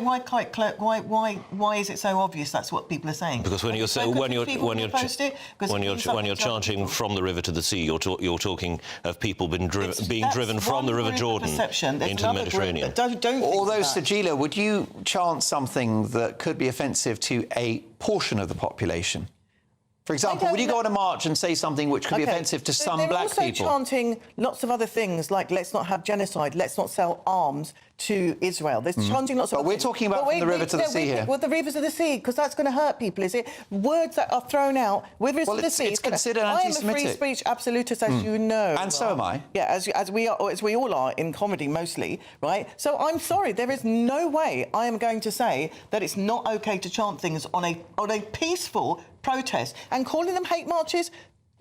is it so obvious that's what people are saying? Because when you're chanting from the river to the sea, you're talking of people being driven from the River Jordan into the Mediterranean. Although, Sajila, would you chant something that could be offensive to a portion of the population? For example, would you go on a march and say something which could be offensive to some black people? They're also chanting lots of other things, like let's not have genocide, let's not sell arms to Israel. They're chanting lots of But other we're things. talking about from the river to the sea here. Well, the rivers of the sea, because that's going to hurt people, is it? Words that are thrown out, rivers of the sea. It's considered anti-Semitic. I am a free speech absolutist, as you know. And so am I. Yeah, as we all are in comedy mostly, right? So I'm sorry, there is no way I am going to say that it's not OK to chant things on a peaceful protest, and calling them hate marches.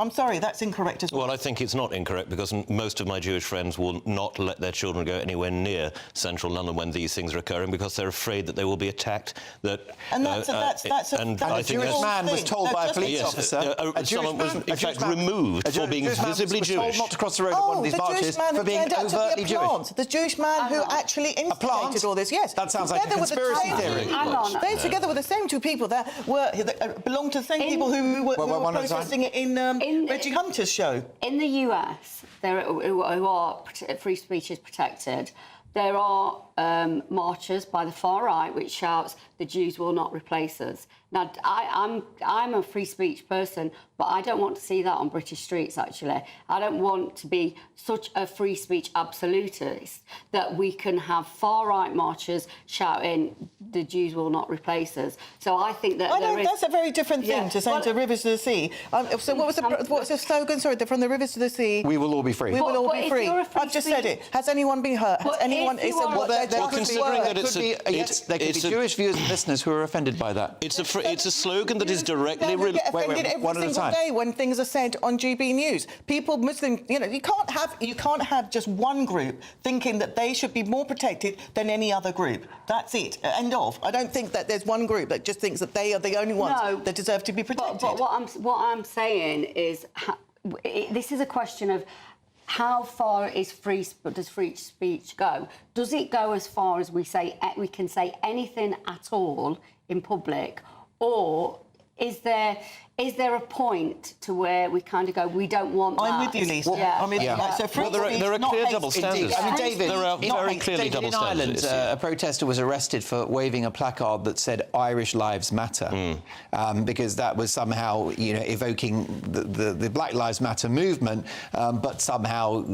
I'm sorry, that's incorrect as well. Well, I think it's not incorrect because most of my Jewish friends will not let their children go anywhere near central London when these things are occurring because they're afraid that they will be attacked. And that's a Jewish man was told by a police officer. Someone was in fact removed for being visibly Jewish. Told not to cross the road at one of these marches for being overtly Jewish. The Jewish man who actually instigated all this. Yes, that sounds like a conspiracy theory. They together with the same two people that belonged to the same people who were protesting it in Reggie Hunter's show. In the US, who are free speech is protected. There are marchers by the far right which shouts, "The Jews will not replace us." Now, I'm a free speech person, but I don't want to see that on British streets, actually. I don't want to be such a free speech absolutist that we can have far-right marchers shouting, "The Jews will not replace us." So I think that that's a very different thing to say to rivers to the sea. So what's the slogan? Sorry, from the rivers to the sea. We will all be free. We will all be free. I've just said it. Has anyone been hurt? Has anyone... Considering that it's yes, there could be Jewish viewers and listeners who are offended by that. It's a slogan that is directly... They get offended every single day when things are said on GB News. People, Muslim, you can't have just one group thinking that they should be more protected than any other group. That's it. End of. I don't think that there's one group that just thinks that they are the only ones that deserve to be protected. But what I'm saying is, this is a question of how far does free speech go? Does it go as far as we can say anything at all in public, or is there a point to where we kind of go, we don't want that? I'm with you, Lisa. I'm with you. So there are clear double standards. I mean, David, there are very clearly double standards. In Ireland, a protester was arrested for waving a placard that said "Irish Lives Matter," because that was somehow, evoking the Black Lives Matter movement, but somehow,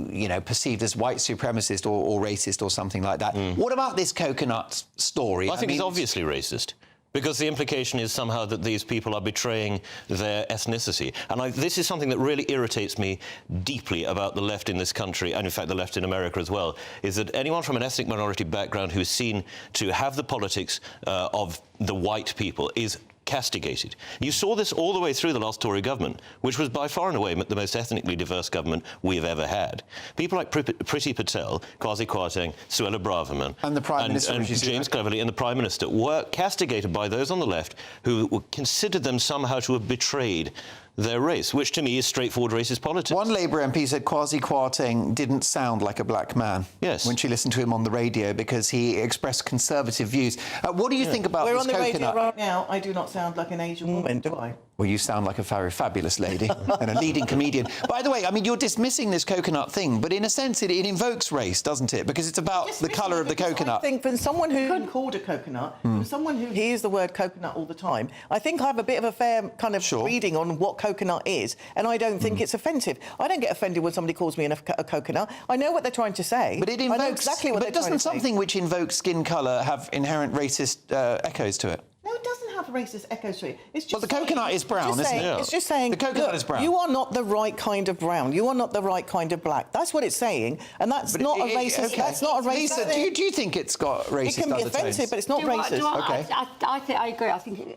perceived as white supremacist or racist or something like that. What about this coconut story? I think it's obviously racist. Because the implication is somehow that these people are betraying their ethnicity. And this is something that really irritates me deeply about the left in this country, and in fact the left in America as well, is that anyone from an ethnic minority background who is seen to have the politics of the white people is castigated. You saw this all the way through the last Tory government, which was by far and away the most ethnically diverse government we've ever had. People like Priti Patel, Kwasi Kwarteng, Suella Braverman, and the Prime Minister, and James Cleverly, and the Prime Minister were castigated by those on the left who considered them somehow to have betrayed their race, which to me is straightforward racist politics. One Labour MP said Kwasi Kwarteng didn't sound like a black man when she listened to him on the radio because he expressed conservative views. What do you think about this coconut? We're on the radio right now. I do not sound like an Asian woman, do I? Well, you sound like a very fabulous lady and a leading comedian. By the way, I mean, you're dismissing this coconut thing, but in a sense it invokes race, doesn't it? Because it's about the colour of the coconut. I think from someone who's called a coconut, from someone who hears the word coconut all the time, I think I have a bit of a fair kind of reading on what coconut is, and I don't think it's offensive. I don't get offended when somebody calls me a coconut. I know what they're trying to say. But it invokes... I know exactly what they're trying to say. But doesn't something which invokes skin colour have inherent racist echoes to it? No, it doesn't have racist echoes to it. It's just the coconut is brown, isn't it? It's just saying, the coconut is brown. You are not the right kind of brown. You are not the right kind of black. That's what it's saying, and that's not a racist. Okay. That's not a racist. Lisa, do you think it's got racist? It can be offensive, but it's not racist. I agree.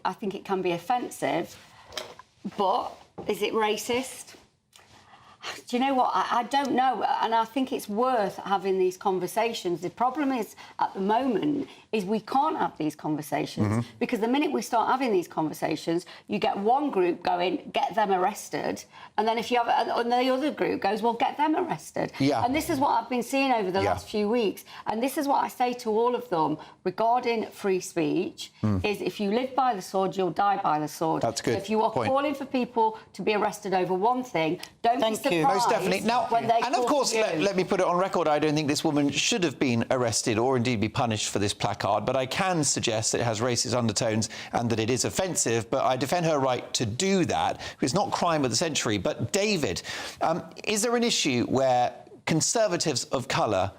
I think it can be offensive, but is it racist? Do you know what? I don't know, and I think it's worth having these conversations. The problem is, at the moment, is we can't have these conversations because the minute we start having these conversations, you get one group going, get them arrested, and then if you have, and the other group goes, well, get them arrested. Yeah. And this is what I've been seeing over the last few weeks, and this is what I say to all of them regarding free speech: is if you live by the sword, you'll die by the sword. That's good. So if you are calling for people to be arrested over one thing, don't be Most definitely. Now, and of course, let me put it on record, I don't think this woman should have been arrested or indeed be punished for this placard, but I can suggest that it has racist undertones and that it is offensive, but I defend her right to do that. It's not crime of the century. But David, is there an issue where Conservatives of colour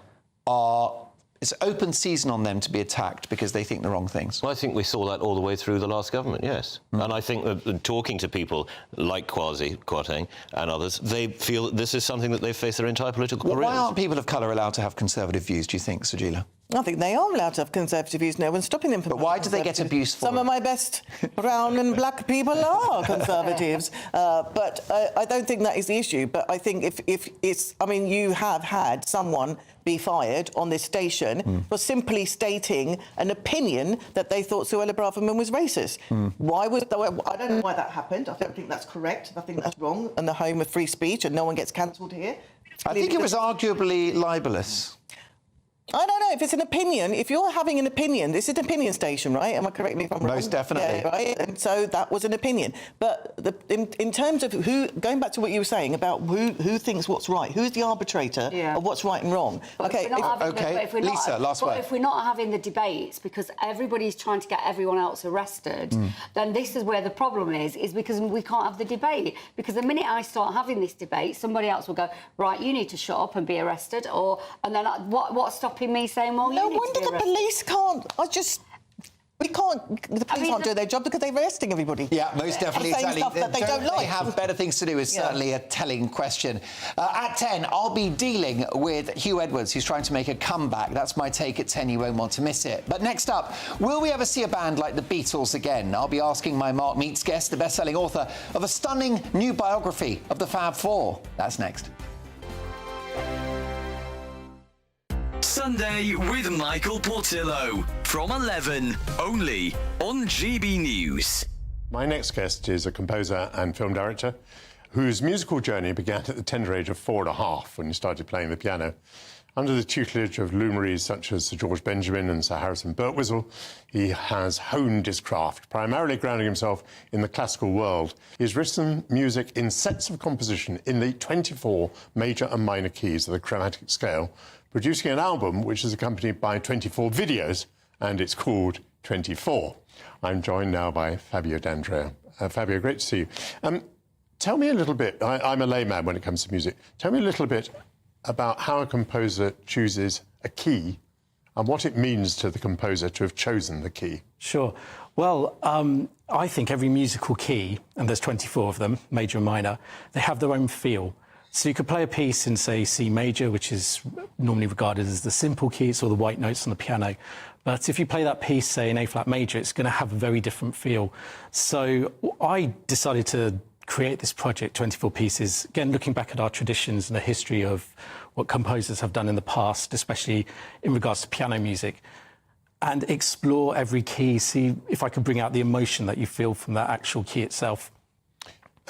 it's open season on them to be attacked because they think the wrong things? Well, I think we saw that all the way through the last government, yes. And I think that talking to people like Kwarteng and others, they feel that this is something that they've faced their entire political careers. Why aren't people of colour allowed to have conservative views, do you think, Sajila? I think they are allowed to have conservative views. No one's stopping them from. But why do they get abuse for Some of my best brown and black people are conservatives, but I don't think that is the issue. But I think if it's, I mean, you have had someone be fired on this station for simply stating an opinion that they thought Suella Braverman was racist. Why was I don't know why that happened. I don't think that's correct. I think that's wrong. And the home of free speech, and no one gets cancelled here. I think it was arguably libellous. I don't know if it's an opinion. If you're having an opinion, this is an opinion station, right? Am I correct me if I'm wrong? Most definitely. Yeah, right. And so that was an opinion. But in terms of going back to what you were saying about who thinks what's right, who's the arbitrator of what's right and wrong? But Lisa, last word. If we're not having the debates because everybody's trying to get everyone else arrested, then this is where the problem is because we can't have the debate. Because the minute I start having this debate, somebody else will go, right, you need to shut up and be arrested, and then what's stopping me saying, well, no wonder the police can't. The police aren't doing their job because they're arresting everybody. Yeah, most definitely. Saying stuff that they don't like. They have better things to do is certainly a telling question. At 10, I'll be dealing with Huw Edwards, who's trying to make a comeback. That's my take at 10. You won't want to miss it. But next up, will we ever see a band like the Beatles again? I'll be asking my Mark Meets guest, the best-selling author of a stunning new biography of the Fab Four. That's next. Sunday with Michael Portillo from 11, only on GB News. My next guest is a composer and film director whose musical journey began at the tender age of 4.5 when he started playing the piano. Under the tutelage of luminaries such as Sir George Benjamin and Sir Harrison Birtwistle, he has honed his craft, primarily grounding himself in the classical world. He's written music in sets of composition in the 24 major and minor keys of the chromatic scale, producing an album which is accompanied by 24 videos, and it's called 24. I'm joined now by Fabio D'Andrea. Fabio, great to see you. Tell me a little bit, I'm a layman when it comes to music, tell me a little bit about how a composer chooses a key and what it means to the composer to have chosen the key. Sure. Well, I think every musical key, and there's 24 of them, major and minor, they have their own feel. So you could play a piece in, say, C major, which is normally regarded as the simple key, it's all the white notes on the piano. But if you play that piece, say, in A-flat major, it's going to have a very different feel. So I decided to create this project, 24 pieces, again, looking back at our traditions and the history of what composers have done in the past, especially in regards to piano music, and explore every key, see if I could bring out the emotion that you feel from that actual key itself.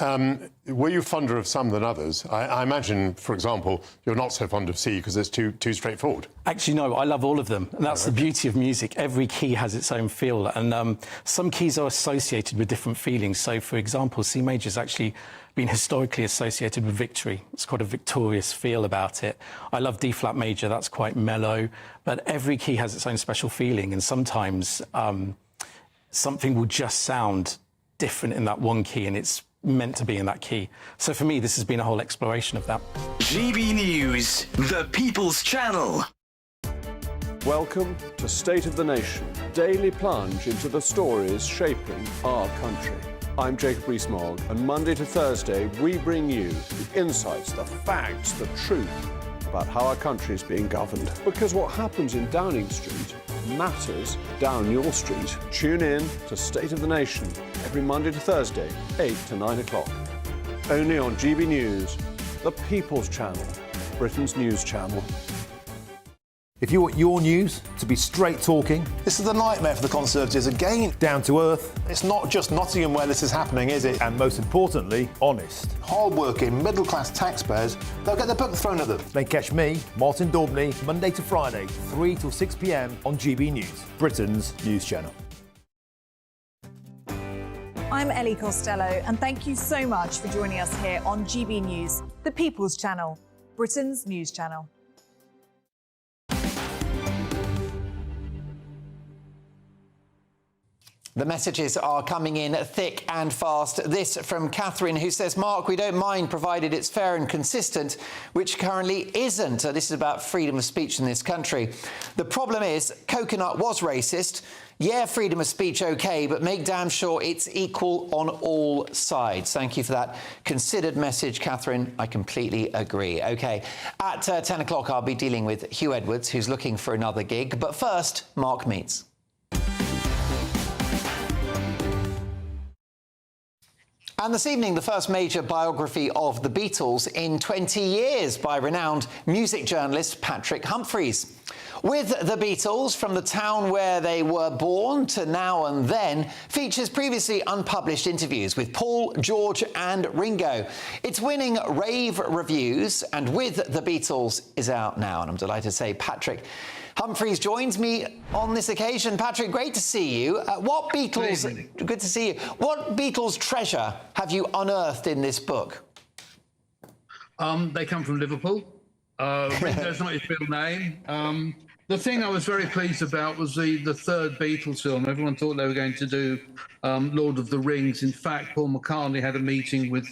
Were you fonder of some than others? I imagine, for example, you're not so fond of C because it's too straightforward. Actually, no, I love all of them. And that's the beauty of music. Every key has its own feel. And some keys are associated with different feelings. So, for example, C major has actually been historically associated with victory. It's quite a victorious feel about it. I love D-flat major. That's quite mellow. But every key has its own special feeling. And sometimes something will just sound different in that one key, and it's meant to be in that key. So for me, this has been a whole exploration of that. GB News, the People's Channel. Welcome to State of the Nation, daily plunge into the stories shaping our country. I'm Jacob Rees-Mogg, and Monday to Thursday we bring you the insights, the facts, the truth about how our country is being governed. Because what happens in Downing Street matters down your street. Tune in to State of the Nation every Monday to Thursday, 8 to 9 o'clock. Only on GB News, the People's Channel, Britain's news channel. If you want your news to be straight talking... This is a nightmare for the Conservatives again. Down to earth. It's not just Nottingham where this is happening, is it? And most importantly, honest. Hard-working, middle-class taxpayers, they'll get the book thrown at them. Then catch me, Martin Daubney, Monday to Friday, 3 till 6 p.m. on GB News, Britain's news channel. I'm Ellie Costello, and thank you so much for joining us here on GB News. the People's Channel, Britain's news channel. The messages are coming in thick and fast. This from Catherine, who says, Mark, we don't mind provided it's fair and consistent, which currently isn't. This is about freedom of speech in this country. The problem is, coconut was racist. Yeah, freedom of speech, OK, but make damn sure it's equal on all sides. Thank you for that considered message, Catherine. I completely agree. OK, at 10 o'clock, I'll be dealing with Huw Edwards, who's looking for another gig. But first, Mark Meets. And this evening, the first major biography of the Beatles in 20 years by renowned music journalist Patrick Humphreys. With the Beatles, from the town where they were born to now and then, features previously unpublished interviews with Paul, George and Ringo. It's winning rave reviews, and With the Beatles is out now. And I'm delighted to say Patrick Humphreys joins me on this occasion. Patrick, great to see you. Good to see you. What Beatles treasure have you unearthed in this book? They come from Liverpool. Ringo's not his middle name. The thing I was very pleased about was the third Beatles film. Everyone thought they were going to do Lord of the Rings. In fact, Paul McCartney had a meeting with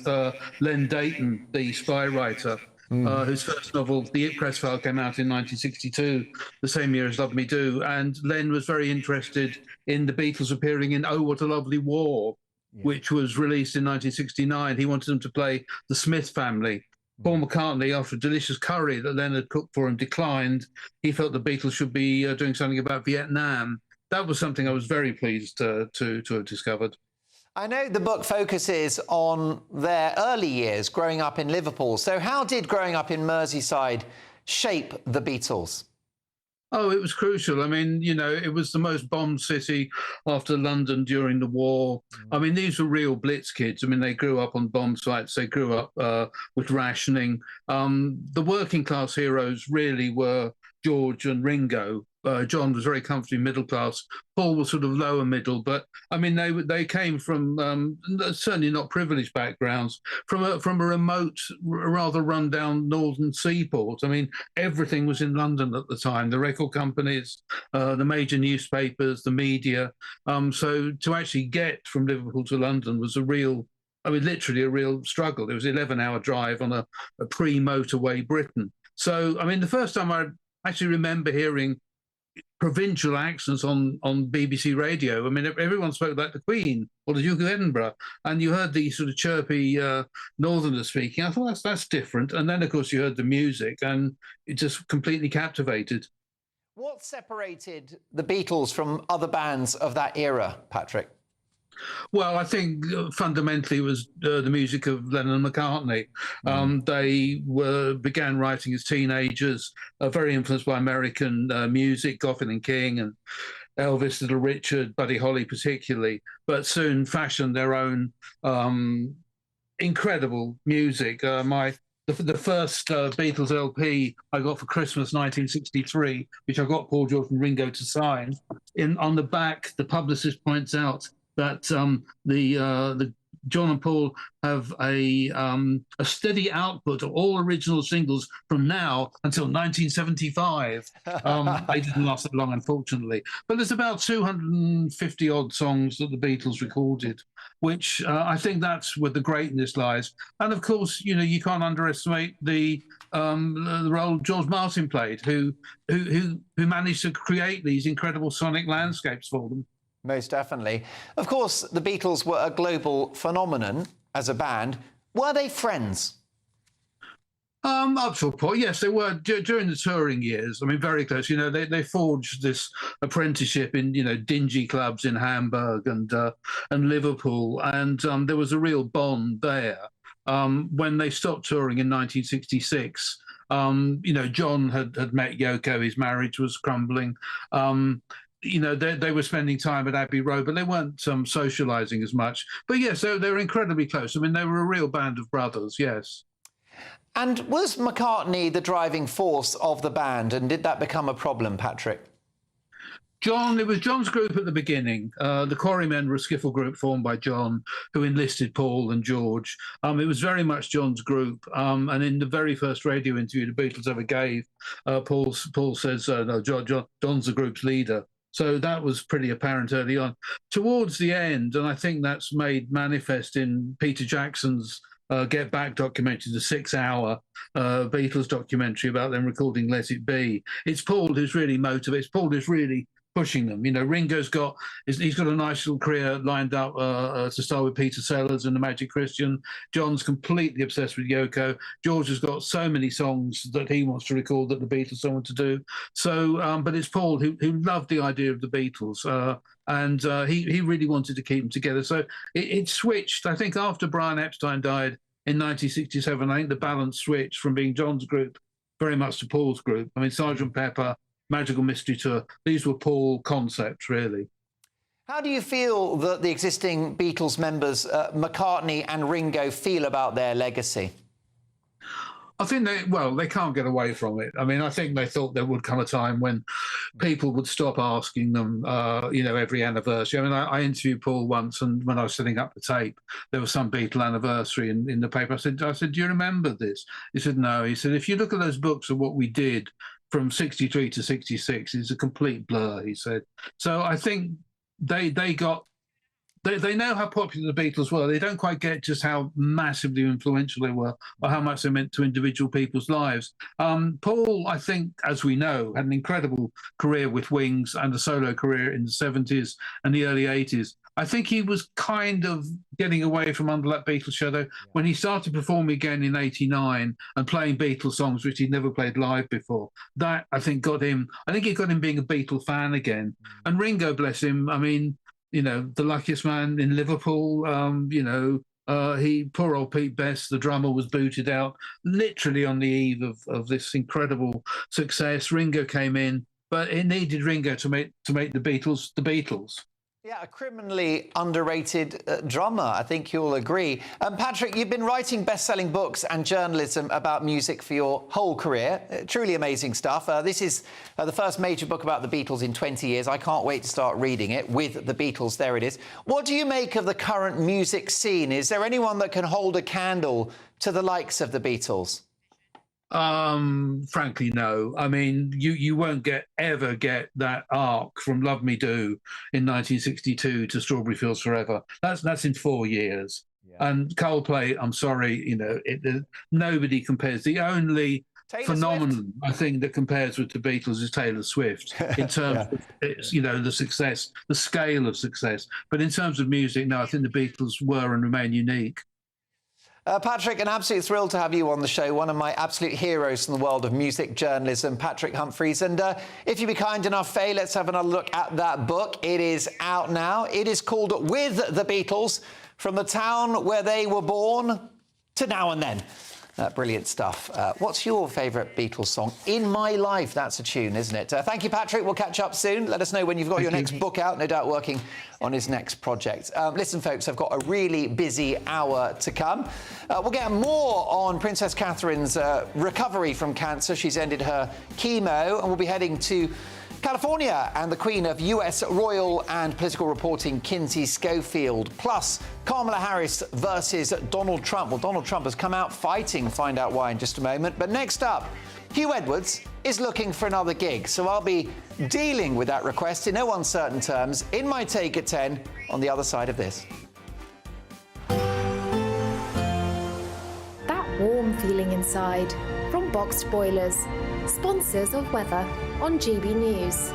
Len Deighton, the spy writer, whose first novel, The Ipcress File, came out in 1962, the same year as Love Me Do. And Len was very interested in the Beatles appearing in Oh, What a Lovely War, which was released in 1969. He wanted them to play the Smith family. Paul McCartney, after a delicious curry that Len had cooked for him, declined. He felt the Beatles should be doing something about Vietnam. That was something I was very pleased to have discovered. I know the book focuses on their early years growing up in Liverpool. So how did growing up in Merseyside shape the Beatles? Oh, it was crucial. I mean, you know, it was the most bombed city after London during the war. I mean, these were real Blitz kids. I mean, they grew up on bomb sites. They grew up with rationing. The working class heroes really were George and Ringo. John was very comfortably middle class. Paul was sort of lower middle, but I mean they came from certainly not privileged backgrounds, from a remote, rather rundown northern seaport. I mean everything was in London at the time: the record companies, the major newspapers, the media. So to actually get from Liverpool to London was literally a real struggle. It was an 11-hour drive on a pre-motorway Britain. So I mean the first time I actually remember hearing provincial accents on BBC radio. I mean, everyone spoke about the Queen or the Duke of Edinburgh, and you heard the sort of chirpy northerners speaking. I thought that's different. And then, of course, you heard the music, and it just completely captivated. What separated the Beatles from other bands of that era, Patrick? Well, I think fundamentally it was the music of Lennon and McCartney. They began writing as teenagers, very influenced by American music, Goffin and King and Elvis, Little Richard, Buddy Holly particularly, but soon fashioned their own incredible music. The first Beatles LP I got for Christmas 1963, which I got Paul, George and Ringo to sign, on the back, the publicist points out that the John and Paul have a steady output of all original singles from now until 1975. They didn't last that long, unfortunately. But there's about 250 odd songs that the Beatles recorded, which I think that's where the greatness lies. And of course, you know, you can't underestimate the role George Martin played, who managed to create these incredible sonic landscapes for them. Most definitely. Of course, the Beatles were a global phenomenon as a band. Were they friends? Up to a point, yes, they were during the touring years. I mean, very close. You know, they forged this apprenticeship in, you know, dingy clubs in Hamburg and Liverpool, and there was a real bond there. When they stopped touring in 1966, you know, John had met Yoko. His marriage was crumbling. You know, they were spending time at Abbey Road, but they weren't socialising as much. But yes, they were incredibly close. I mean, they were a real band of brothers, yes. And was McCartney the driving force of the band, and did that become a problem, Patrick? It was John's group at the beginning. The Quarrymen were a skiffle group formed by John, who enlisted Paul and George. It was very much John's group. And in the very first radio interview the Beatles ever gave, Paul says, no, John's the group's leader. So that was pretty apparent early on. Towards the end, and I think that's made manifest in Peter Jackson's Get Back documentary, the 6-hour Beatles documentary about them recording Let It Be. It's Paul who's really motivated. It's Paul who's really pushing them. You know, Ringo's he's got a nice little career lined up to start with Peter Sellers and the Magic Christian. John's completely obsessed with Yoko. George has got so many songs that he wants to record that the Beatles don't want to do. So, but it's Paul who loved the idea of the Beatles. And he really wanted to keep them together. So it switched. I think after Brian Epstein died in 1967, I think the balance switched from being John's group very much to Paul's group. I mean, Sgt. Pepper, Magical Mystery Tour, these were Paul concepts, really. How do you feel that the existing Beatles members, McCartney and Ringo, feel about their legacy? I think they can't get away from it. I mean, I think they thought there would come a time when people would stop asking them, every anniversary. I mean, I interviewed Paul once, and when I was setting up the tape, there was some Beatle anniversary in the paper. I said, do you remember this? He said, no. He said, if you look at those books of what we did from 63 to 66, it's a complete blur, he said. So I think they know how popular the Beatles were. They don't quite get just how massively influential they were or how much they meant to individual people's lives. Paul, I think, as we know, had an incredible career with Wings and a solo career in the 70s and the early 80s. I think he was kind of getting away from under that Beatles shadow when he started performing again in '89 and playing Beatles songs which he'd never played live before. That, I think, got him being a Beatle fan again. And Ringo, bless him, I mean, the luckiest man in Liverpool, poor old Pete Best, the drummer, was booted out literally on the eve of this incredible success. Ringo came in, but it needed Ringo to make the Beatles the Beatles. Yeah, a criminally underrated drummer, I think you'll agree. Patrick, you've been writing best-selling books and journalism about music for your whole career. Truly amazing stuff. This is the first major book about the Beatles in 20 years. I can't wait to start reading it. With the Beatles, there it is. What do you make of the current music scene? Is there anyone that can hold a candle to the likes of the Beatles? Frankly, no. I mean, you won't ever get that arc from Love Me Do in 1962 to Strawberry Fields Forever. That's in 4 years. Yeah. And Coldplay, I'm sorry, nobody compares. The only phenomenon I think that compares with the Beatles is Taylor Swift in terms of the success, the scale of success. But in terms of music, no, I think the Beatles were and remain unique. Patrick, an absolute thrill to have you on the show, one of my absolute heroes in the world of music journalism, Patrick Humphreys. And if you'd be kind enough, Faye, let's have another look at that book. It is out now. It is called With the Beatles, From the Town Where They Were Born to Now and Then. Brilliant stuff. What's your favourite Beatles song? In My Life, that's a tune, isn't it? Thank you, Patrick. We'll catch up soon. Let us know when you've got your next book out, no doubt working on his next project. Listen, folks, I've got a really busy hour to come. We'll get more on Princess Catherine's recovery from cancer. She's ended her chemo, and we'll be heading to California and the Queen of US royal and political reporting, Kinsey Schofield. Plus, Kamala Harris versus Donald Trump. Well, Donald Trump has come out fighting. Find out why in just a moment. But next up, Huw Edwards is looking for another gig. So I'll be dealing with that request in no uncertain terms in my take at 10 on the other side of this. That warm feeling inside from Boxed Boilers, sponsors of weather on GB News.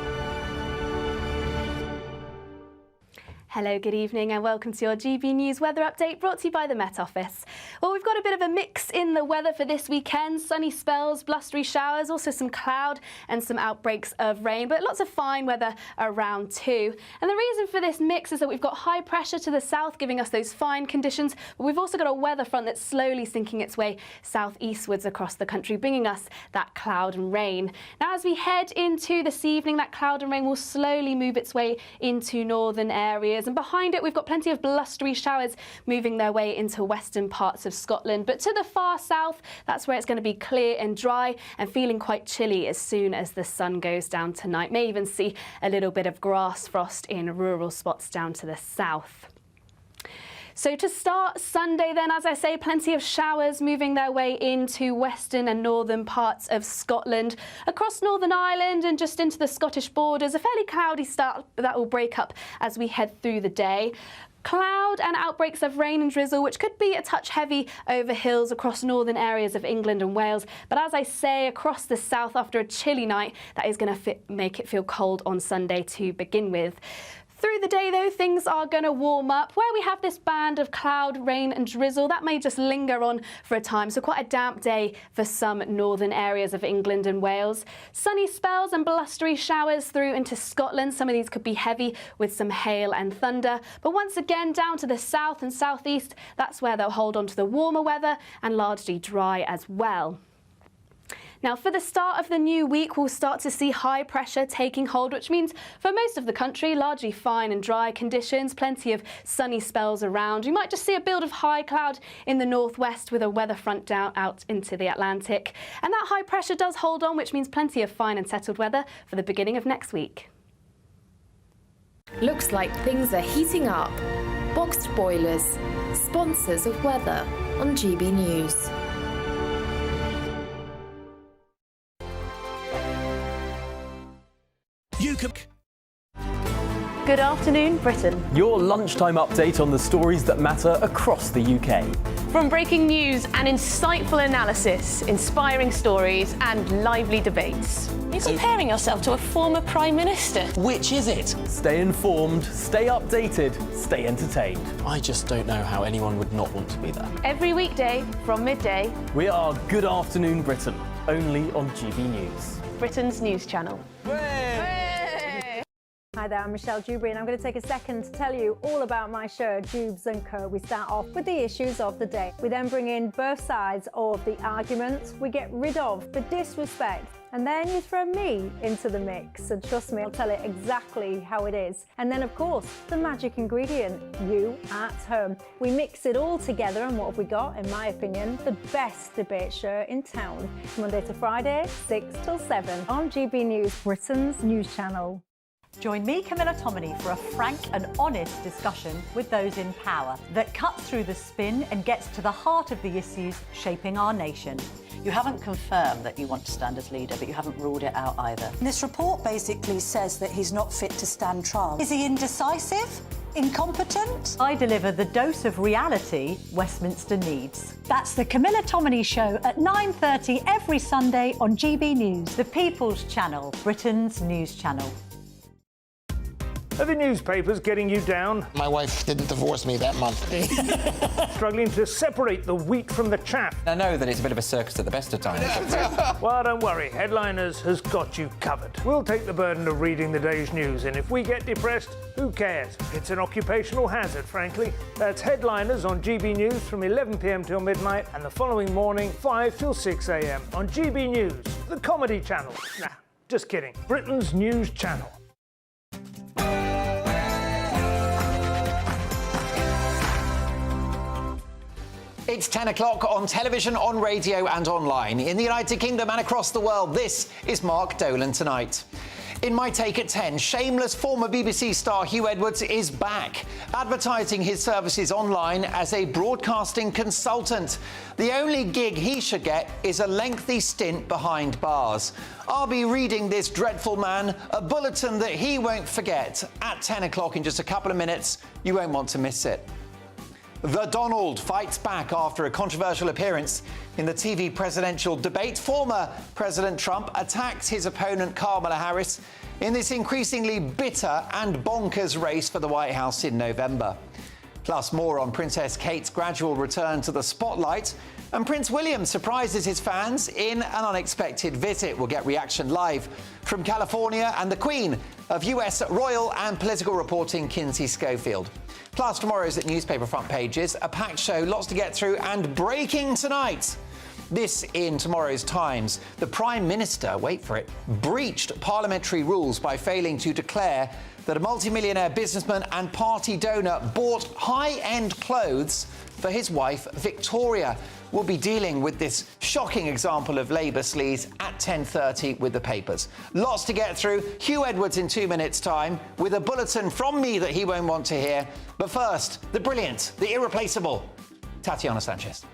Hello, good evening and welcome to your GB News weather update brought to you by the Met Office. Well, we've got a bit of a mix in the weather for this weekend. Sunny spells, blustery showers, also some cloud and some outbreaks of rain, but lots of fine weather around too. And the reason for this mix is that we've got high pressure to the south giving us those fine conditions, but we've also got a weather front that's slowly sinking its way southeastwards across the country, bringing us that cloud and rain. Now, as we head into this evening, that cloud and rain will slowly move its way into northern areas. areas, and behind it we've got plenty of blustery showers moving their way into western parts of Scotland. But to the far south, that's where it's going to be clear and dry and feeling quite chilly as soon as the sun goes down tonight. May even see a little bit of grass frost in rural spots down to the south. So to start Sunday then, as I say, plenty of showers moving their way into western and northern parts of Scotland, across Northern Ireland and just into the Scottish borders. A fairly cloudy start that will break up as we head through the day. Cloud and outbreaks of rain and drizzle, which could be a touch heavy over hills across northern areas of England and Wales. But as I say, across the south after a chilly night, that is going to make it feel cold on Sunday to begin with. Through the day, though, things are going to warm up. Where we have this band of cloud, rain and drizzle, that may just linger on for a time, so quite a damp day for some northern areas of England and Wales. Sunny spells and blustery showers through into Scotland. Some of these could be heavy with some hail and thunder. But once again, down to the south and southeast, that's where they'll hold on to the warmer weather and largely dry as well. Now, for the start of the new week, we'll start to see high pressure taking hold, which means for most of the country, largely fine and dry conditions, plenty of sunny spells around. You might just see a build of high cloud in the northwest with a weather front down out into the Atlantic. And that high pressure does hold on, which means plenty of fine and settled weather for the beginning of next week. Looks like things are heating up. Boxed boilers, sponsors of weather on GB News. Good afternoon, Britain. Your lunchtime update on the stories that matter across the UK. From breaking news and insightful analysis, inspiring stories and lively debates. You're comparing yourself to a former Prime Minister. Which is it? Stay informed, stay updated, stay entertained. I just don't know how anyone would not want to be there. Every weekday from midday. We are Good Afternoon Britain, only on GB News. Britain's news channel. Hi there, I'm Michelle Dewberry and I'm going to take a second to tell you all about my show, Dubes & Co. We start off with the issues of the day. We then bring in both sides of the argument. We get rid of the disrespect. And then you throw me into the mix. And trust me, I'll tell it exactly how it is. And then, of course, the magic ingredient, you at home. We mix it all together and what have we got, in my opinion, the best debate show in town. Monday to Friday, 6 till 7 on GB News, Britain's news channel. Join me, Camilla Tominey, for a frank and honest discussion with those in power that cuts through the spin and gets to the heart of the issues shaping our nation. You haven't confirmed that you want to stand as leader, but you haven't ruled it out either. This report basically says that he's not fit to stand trial. Is he indecisive? Incompetent? I deliver the dose of reality Westminster needs. That's the Camilla Tominey Show at 9:30 every Sunday on GB News, the People's Channel, Britain's news channel. Are the newspapers getting you down? My wife didn't divorce me that month. Struggling to separate the wheat from the chaff? I know that it's a bit of a circus at the best of times. Well, don't worry, Headliners has got you covered. We'll take the burden of reading the day's news, and if we get depressed, who cares? It's an occupational hazard, frankly. That's Headliners on GB News from 11 p.m. till midnight, and the following morning, 5 till 6 a.m. on GB News, the comedy channel. Nah, just kidding. Britain's news channel. It's 10 o'clock on television, on radio and online. In the United Kingdom and across the world, this is Mark Dolan Tonight. In my take at 10, shameless former BBC star Huw Edwards is back, advertising his services online as a broadcasting consultant. The only gig he should get is a lengthy stint behind bars. I'll be reading this dreadful man a bulletin that he won't forget at 10 o'clock in just a couple of minutes. You won't want to miss it. The Donald fights back after a controversial appearance in the TV presidential debate. Former President Trump attacks his opponent Kamala Harris in this increasingly bitter and bonkers race for the White House in November. Plus, more on Princess Kate's gradual return to the spotlight. And Prince William surprises his fans in an unexpected visit. We'll get reaction live from California and the Queen of US royal and political reporting, Kinsey Schofield. Plus, tomorrow's at newspaper front pages, a packed show, lots to get through, and breaking tonight. This in tomorrow's Times. The Prime Minister, wait for it, breached parliamentary rules by failing to declare that a multimillionaire businessman and party donor bought high-end clothes for his wife, Victoria. We'll be dealing with this shocking example of Labour sleaze at 10:30 with the papers. Lots to get through. Huw Edwards in 2 minutes' time with a bulletin from me that he won't want to hear. But first, the brilliant, the irreplaceable Tatiana Sanchez.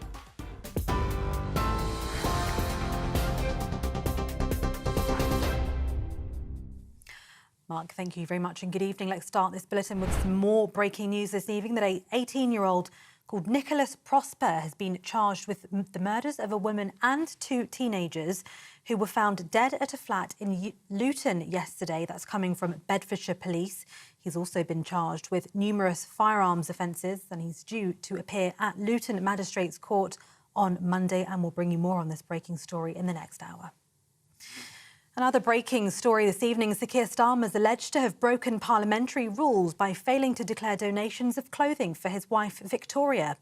Mark, thank you very much and good evening. Let's start this bulletin with some more breaking news this evening that an 18-year-old called Nicholas Prosper has been charged with the murders of a woman and 2 teenagers who were found dead at a flat in Luton yesterday. That's coming from Bedfordshire Police. He's also been charged with numerous firearms offences and he's due to appear at Luton Magistrates Court on Monday, and we'll bring you more on this breaking story in the next hour. Another breaking story this evening. Sir Keir Starmer is alleged to have broken parliamentary rules by failing to declare donations of clothing for his wife, Victoria.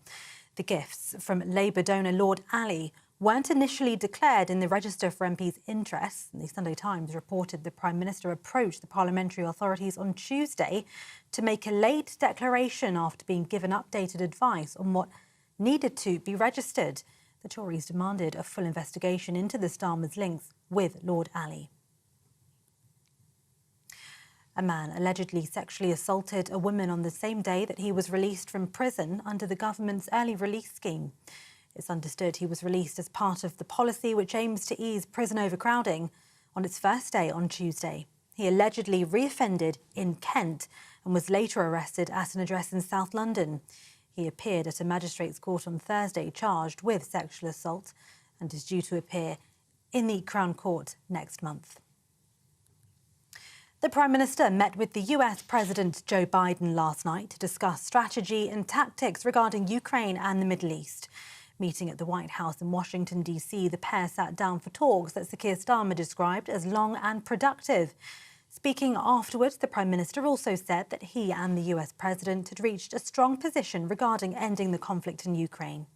The gifts from Labour donor Lord Ali weren't initially declared in the Register for MPs' interests. The Sunday Times reported the Prime Minister approached the parliamentary authorities on Tuesday to make a late declaration after being given updated advice on what needed to be registered. The Tories demanded a full investigation into the Starmer's links with Lord Ali. A man allegedly sexually assaulted a woman on the same day that he was released from prison under the government's early release scheme. It's understood he was released as part of the policy which aims to ease prison overcrowding on its first day on Tuesday. He allegedly reoffended in Kent and was later arrested at an address in South London. He appeared at a magistrate's court on Thursday charged with sexual assault and is due to appear in the Crown Court next month. The Prime Minister met with the US President Joe Biden last night to discuss strategy and tactics regarding Ukraine and the Middle East. Meeting at the White House in Washington, D.C., the pair sat down for talks that Sir Keir Starmer described as long and productive. Speaking afterwards, the Prime Minister also said that he and the US President had reached a strong position regarding ending the conflict in Ukraine.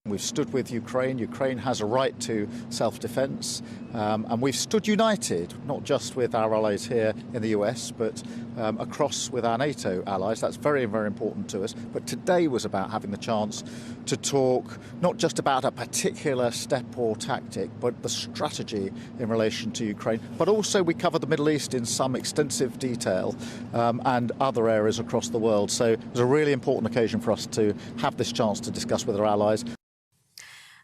We've stood with Ukraine. Ukraine has a right to self-defence, and we've stood united, not just with our allies here in the US, but across with our NATO allies. That's very, very important to us. But today was about having the chance to talk not just about a particular step or tactic, but the strategy in relation to Ukraine. But also we covered the Middle East in some extensive detail and other areas across the world. So it was a really important occasion for us to have this chance to discuss with our allies.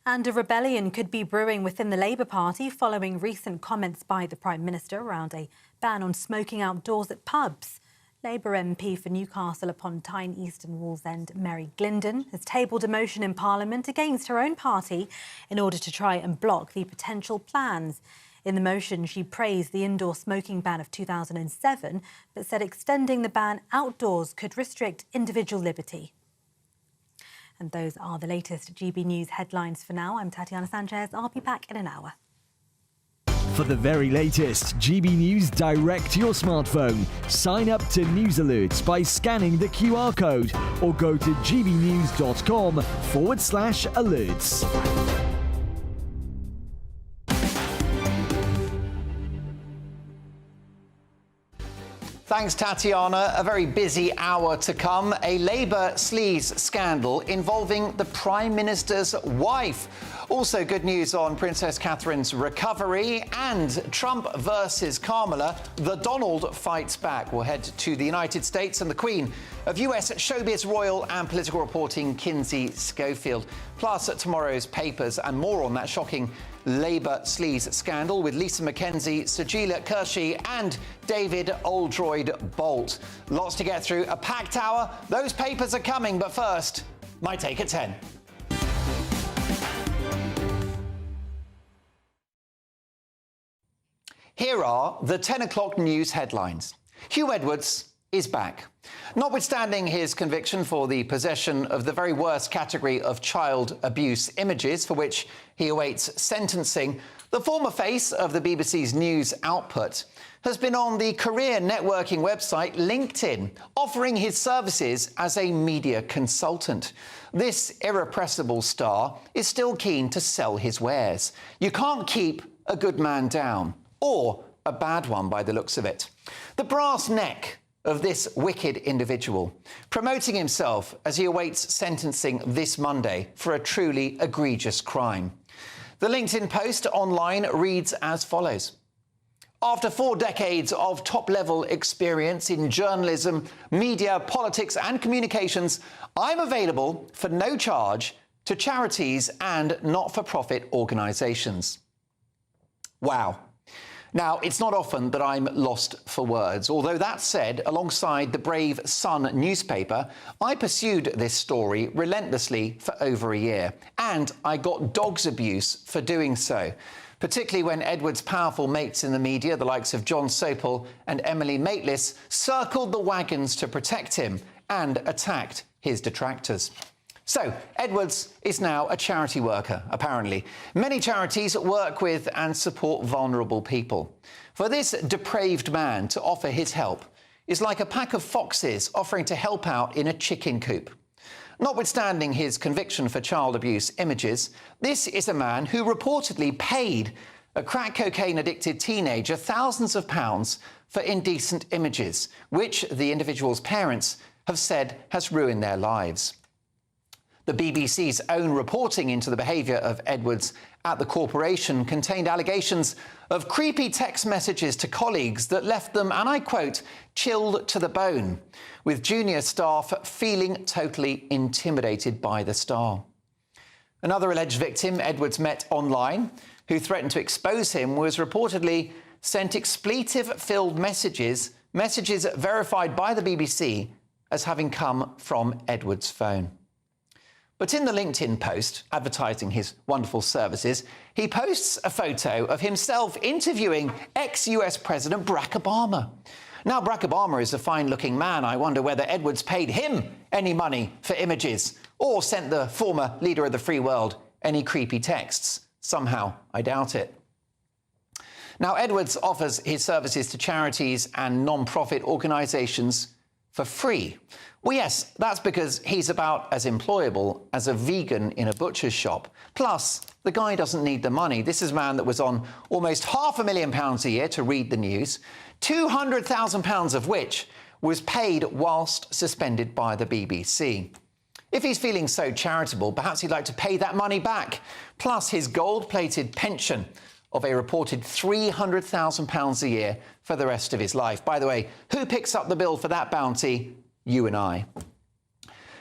And a rebellion could be brewing within the Labour Party following recent comments by the Prime Minister around a ban on smoking outdoors at pubs. Labour MP for Newcastle upon Tyne East and Wallsend, Mary Glindon, has tabled a motion in Parliament against her own party in order to try and block the potential plans. In the motion, she praised the indoor smoking ban of 2007, but said extending the ban outdoors could restrict individual liberty. And those are the latest GB News headlines for now. I'm Tatiana Sanchez. I'll be back in an hour. For the very latest GB News direct to your smartphone, sign up to News Alerts by scanning the QR code or go to gbnews.com/alerts. Thanks, Tatiana. A very busy hour to come. A Labour sleaze scandal involving the Prime Minister's wife. Also good news on Princess Catherine's recovery and Trump versus Kamala. The Donald fights back. We'll head to the United States and the Queen of US showbiz royal and political reporting Kinsey Schofield. Plus at tomorrow's papers and more on that shocking Labour sleaze scandal with Lisa McKenzie, Sajila Kershi and David Oldroyd Bolt. Lots to get through. A packed hour. Those papers are coming, but first, my take at 10. Here are the 10 o'clock news headlines. Huw Edwards is back. Notwithstanding his conviction for the possession of the very worst category of child abuse images for which he awaits sentencing, The former face of the BBC's news output has been on the career networking website LinkedIn, offering his services as a media consultant. This irrepressible star is still keen to sell his wares. You can't keep a good man down, or a bad one by the looks of it. The brass neck of this wicked individual, promoting himself as he awaits sentencing this Monday for a truly egregious crime. The LinkedIn post online reads as follows. After 4 decades of top-level experience in journalism, media, politics and communications, I'm available for no charge to charities and not-for-profit organisations. Wow. Now, it's not often that I'm lost for words. Although that said, alongside the brave Sun newspaper, I pursued this story relentlessly for over a year. And I got dog's abuse for doing so, particularly when Edwards' powerful mates in the media, the likes of John Sopel and Emily Maitlis, circled the wagons to protect him and attacked his detractors. So, Edwards is now a charity worker, apparently. Many charities work with and support vulnerable people. For this depraved man to offer his help is like a pack of foxes offering to help out in a chicken coop. Notwithstanding his conviction for child abuse images, this is a man who reportedly paid a crack cocaine-addicted teenager thousands of pounds for indecent images, which the individual's parents have said has ruined their lives. The BBC's own reporting into the behaviour of Edwards at the corporation contained allegations of creepy text messages to colleagues that left them, and I quote, chilled to the bone, with junior staff feeling totally intimidated by the star. Another alleged victim Edwards met online, who threatened to expose him, was reportedly sent expletive-filled messages verified by the BBC as having come from Edwards' phone. But in the LinkedIn post advertising his wonderful services, he posts a photo of himself interviewing ex-US President Barack Obama. Now, Barack Obama is a fine-looking man. I wonder whether Edwards paid him any money for images or sent the former leader of the free world any creepy texts. Somehow, I doubt it. Now, Edwards offers his services to charities and non-profit organisations for free. Well, yes, that's because he's about as employable as a vegan in a butcher's shop. Plus, the guy doesn't need the money. This is a man that was on almost £500,000 a year to read the news, £200,000 of which was paid whilst suspended by the BBC. If he's feeling so charitable, perhaps he'd like to pay that money back, plus his gold-plated pension of a reported £300,000 a year for the rest of his life. By the way, who picks up the bill for that bounty? You and I.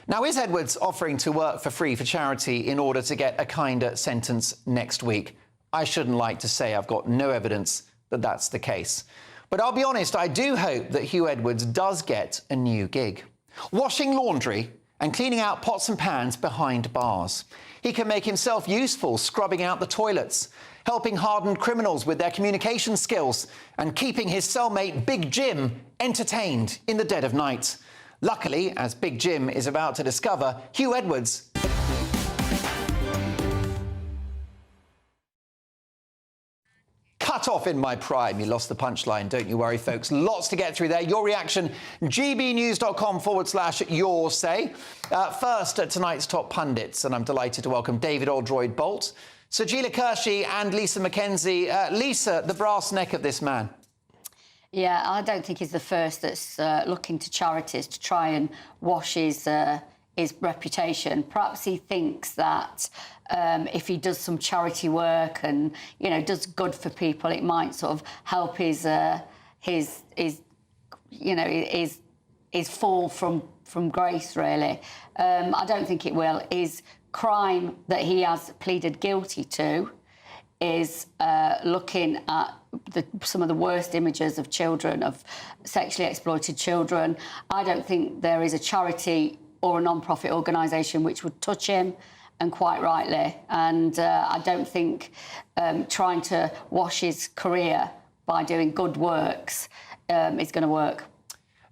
Now, is Edwards offering to work for free for charity in order to get a kinder sentence next week? I shouldn't like to say. I've got no evidence that that's the case. But I'll be honest, I do hope that Huw Edwards does get a new gig. Washing laundry and cleaning out pots and pans behind bars. He can make himself useful scrubbing out the toilets, helping hardened criminals with their communication skills, and keeping his cellmate Big Jim entertained in the dead of night. Luckily, as Big Jim is about to discover, Huw Edwards cut off in my prime. You lost the punchline, don't you worry, folks. Lots to get through there. Your reaction, gbnews.com/your say. First, at tonight's top pundits, and I'm delighted to welcome David Oldroyd-Bolt, Sajila Kershi and Lisa McKenzie. Lisa, the brass neck of this man. Yeah, I don't think he's the first that's looking to charities to try and wash his reputation. Perhaps he thinks that if he does some charity work and, you know, does good for people, it might sort of help his fall from grace, really. I don't think it will. His crime that he has pleaded guilty to is looking at some of the worst images of children, of sexually exploited children. I don't think there is a charity or a non-profit organisation which would touch him, and quite rightly. And I don't think trying to wash his career by doing good works is going to work.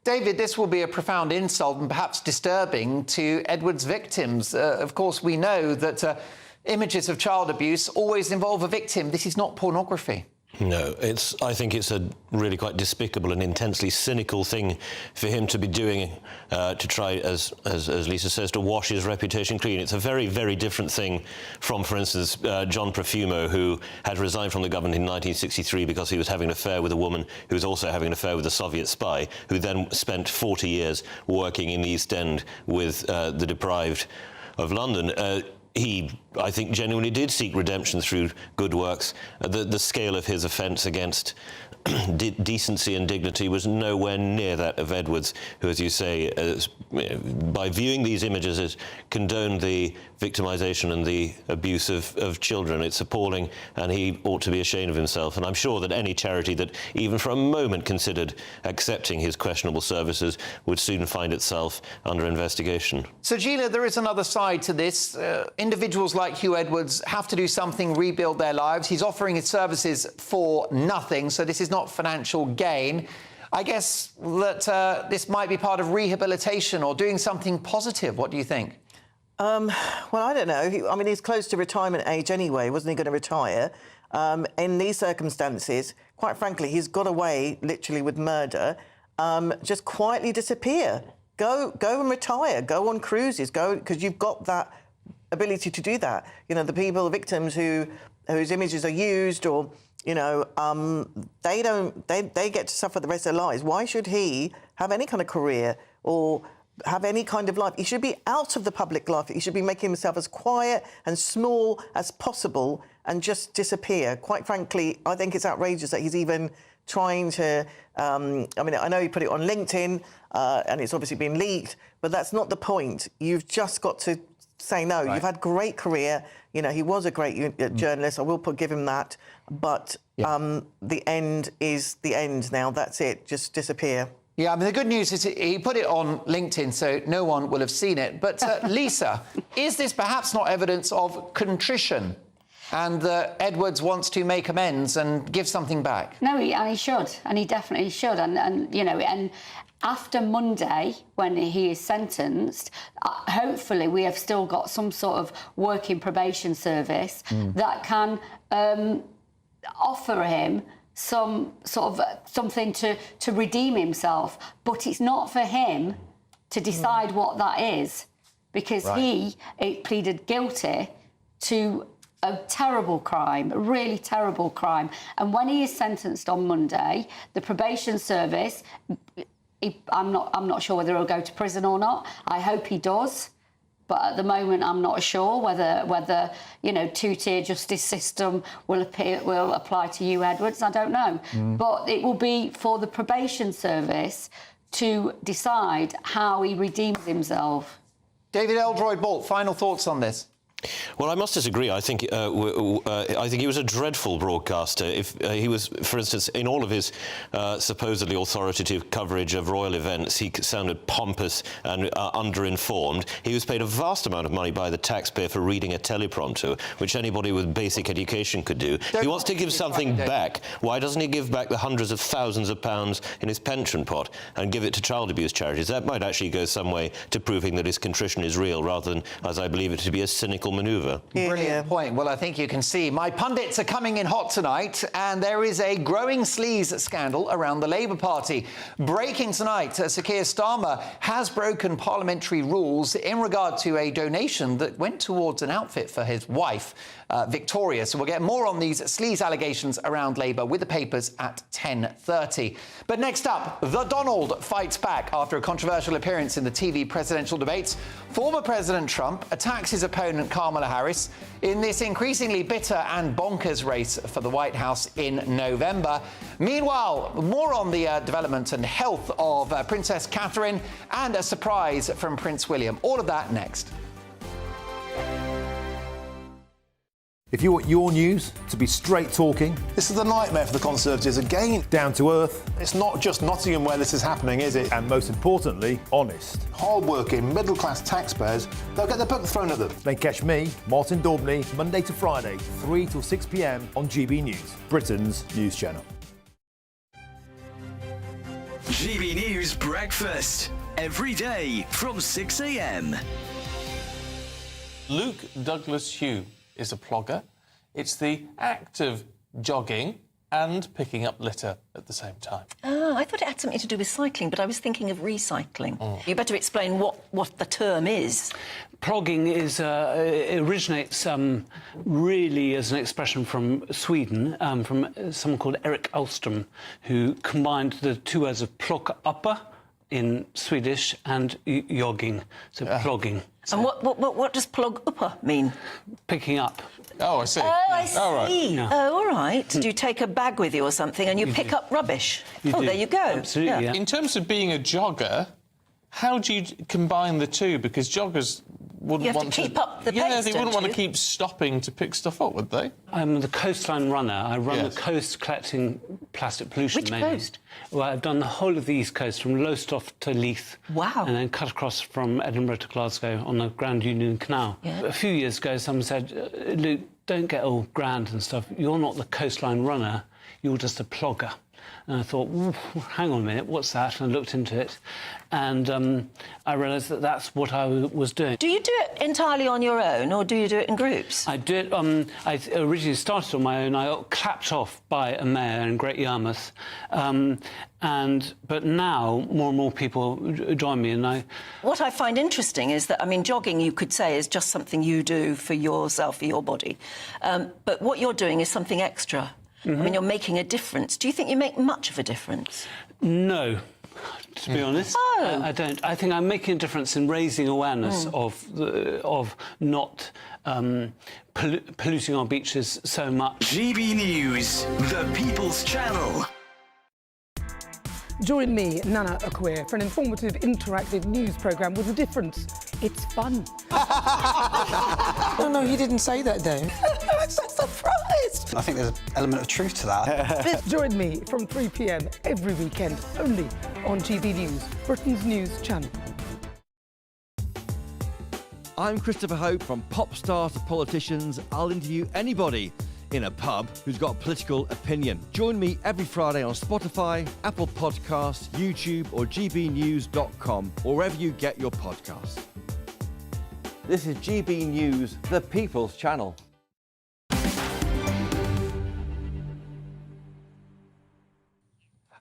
David, this will be a profound insult and perhaps disturbing to Edwards' victims. Of course, we know that Images of child abuse always involve a victim. This is not pornography. No, I think it's a really quite despicable and intensely cynical thing for him to be doing, to try, as Lisa says, to wash his reputation clean. It's a very, very different thing from, for instance, John Profumo, who had resigned from the government in 1963 because he was having an affair with a woman who was also having an affair with a Soviet spy, who then spent 40 years working in the East End with the deprived of London. He, I think, genuinely did seek redemption through good works. The scale of his offence against decency and dignity was nowhere near that of Edwards, who, as you say, by viewing these images, has condoned the victimisation and the abuse of children. It's appalling, and he ought to be ashamed of himself. And I'm sure that any charity that even for a moment considered accepting his questionable services would soon find itself under investigation. So, Gina, there is another side to this. Individuals like Huw Edwards have to do something, rebuild their lives. He's offering his services for nothing, so this is not financial gain. I guess that this might be part of rehabilitation or doing something positive. What do you think? Well, I don't know. I mean, he's close to retirement age anyway. Wasn't he going to retire? In these circumstances, quite frankly, he's got away literally with murder. Just quietly disappear. Go and retire. Go on cruises. Go, because you've got that ability to do that. You know, the people, victims whose images are used, or they get to suffer the rest of their lives. Why should he have any kind of career or have any kind of life? He should be out of the public life. He should be making himself as quiet and small as possible and just disappear. Quite frankly, I think it's outrageous that he's even trying to... I mean, I know he put it on LinkedIn and it's obviously been leaked, but that's not the point. You've just got to say no. Right. You've had great career. You know, he was a great journalist. I will give him that. But the end is the end now. That's it. Just disappear. Yeah, I mean, the good news is he put it on LinkedIn, so no one will have seen it. But, Lisa, is this perhaps not evidence of contrition and that Edwards wants to make amends and give something back? No, he should, and he definitely should. And after Monday, when he is sentenced, hopefully we have still got some sort of working probation service that can offer him some sort of something to redeem himself. But it's not for him to decide what that is, because he pleaded guilty to a terrible crime, a really terrible crime. And when he is sentenced on Monday, the probation service, I'm not sure whether he'll go to prison or not. I hope he does. But at the moment, I'm not sure whether two-tier justice system will apply to Huw Edwards. I don't know. But it will be for the probation service to decide how he redeems himself. David Eldroyd-Bolt, final thoughts on this? Well, I must disagree. I think he was a dreadful broadcaster. If he was, for instance, in all of his supposedly authoritative coverage of royal events, he sounded pompous and underinformed. He was paid a vast amount of money by the taxpayer for reading a teleprompter, which anybody with basic education could do. If he wants to give something back, why doesn't he give back the hundreds of thousands of pounds in his pension pot and give it to child abuse charities? That might actually go some way to proving that his contrition is real, rather than, as I believe it to be, a cynical manoeuvre. Brilliant point. Well, I think you can see my pundits are coming in hot tonight, and there is a growing sleaze scandal around the Labour Party. Breaking tonight, Sir Keir Starmer has broken parliamentary rules in regard to a donation that went towards an outfit for his wife, Victoria. So we'll get more on these sleaze allegations around Labour with the papers at 10:30. But next up, the Donald fights back after a controversial appearance in the TV presidential debates. Former President Trump attacks his opponent Kamala Harris in this increasingly bitter and bonkers race for the White House in November. Meanwhile, more on the development and health of Princess Catherine and a surprise from Prince William. All of that next. If you want your news to be straight talking... This is the nightmare for the Conservatives again. Down to earth. It's not just Nottingham where this is happening, is it? And most importantly, honest. Hard-working, middle-class taxpayers, they'll get the book thrown at them. Then catch me, Martin Daubney, Monday to Friday, 3 till 6 p.m. on GB News, Britain's news channel. GB News Breakfast. Every day from 6 a.m. Luke Douglas Huw is a plogger. It's the act of jogging and picking up litter at the same time. Oh, I thought it had something to do with cycling, but I was thinking of recycling. You better explain what the term is. Plogging is originates really as an expression from Sweden, from someone called Erik Alström, who combined the two words of plocka in Swedish and jogging, so plogging. And what does plog uppa mean? Picking up. Oh, I see. Oh, I see. Oh, right. Yeah. Oh, all right. Do you take a bag with you or something and you pick up rubbish? There you go. Absolutely, yeah. In terms of being a jogger, how do you combine the two? Because joggers wouldn't want to keep up the pace, Yeah, they don't wouldn't want to you? keep stopping to pick stuff up, would they? I'm the coastline runner. I run Yes. the coast collecting plastic pollution. Which mainly. coast? Well, I've done the whole of the East Coast, from Lowestoft to Leith. Wow. And then cut across from Edinburgh to Glasgow on the Grand Union Canal. Yeah. A few years ago, someone said, Luke, don't get all grand and stuff. You're not the coastline runner, you're just a plogger. And I thought, hang on a minute, what's that? And I looked into it, and I realised that that's what I was doing. Do you do it entirely on your own, or do you do it in groups? I did. I originally started on my own. I got clapped off by a mayor in Great Yarmouth, but now more and more people join me, and I. What I find interesting is that, I mean, jogging, you could say, is just something you do for yourself, for your body, but what you're doing is something extra. I mean, you're making a difference. Do you think you make much of a difference? No. To be honest, I don't. I think I'm making a difference in raising awareness of not polluting our beaches so much. GB News, the People's Channel. Join me, Nana Akwe, for an informative, interactive news programme with a difference. It's fun. No, he didn't say that, though. I'm so surprised. I think there's an element of truth to that. Join me from 3 p.m. every weekend, only on GB News, Britain's news channel. I'm Christopher Hope. From pop stars to politicians, I'll interview anybody in a pub who's got a political opinion. Join me every Friday on Spotify, Apple Podcasts, YouTube or gbnews.com, or wherever you get your podcasts. This is GB News, the People's Channel.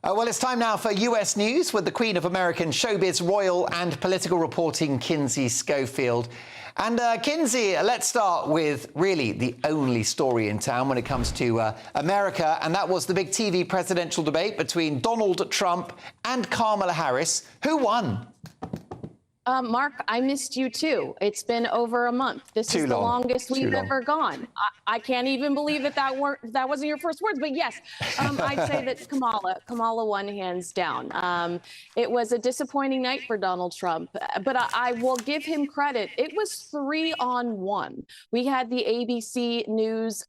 Well, it's time now for US News with the Queen of American showbiz, royal and political reporting, Kinsey Schofield. And Kinsey, let's start with really the only story in town when it comes to America, and that was the big TV presidential debate between Donald Trump and Kamala Harris. Who won? Mark, I missed you too. It's been over a month. This is the longest we've ever gone. I can't even believe that wasn't your first words, but yes, I'd say that Kamala won hands down. It was a disappointing night for Donald Trump, but I will give him credit. It was 3-on-1. We had the ABC News.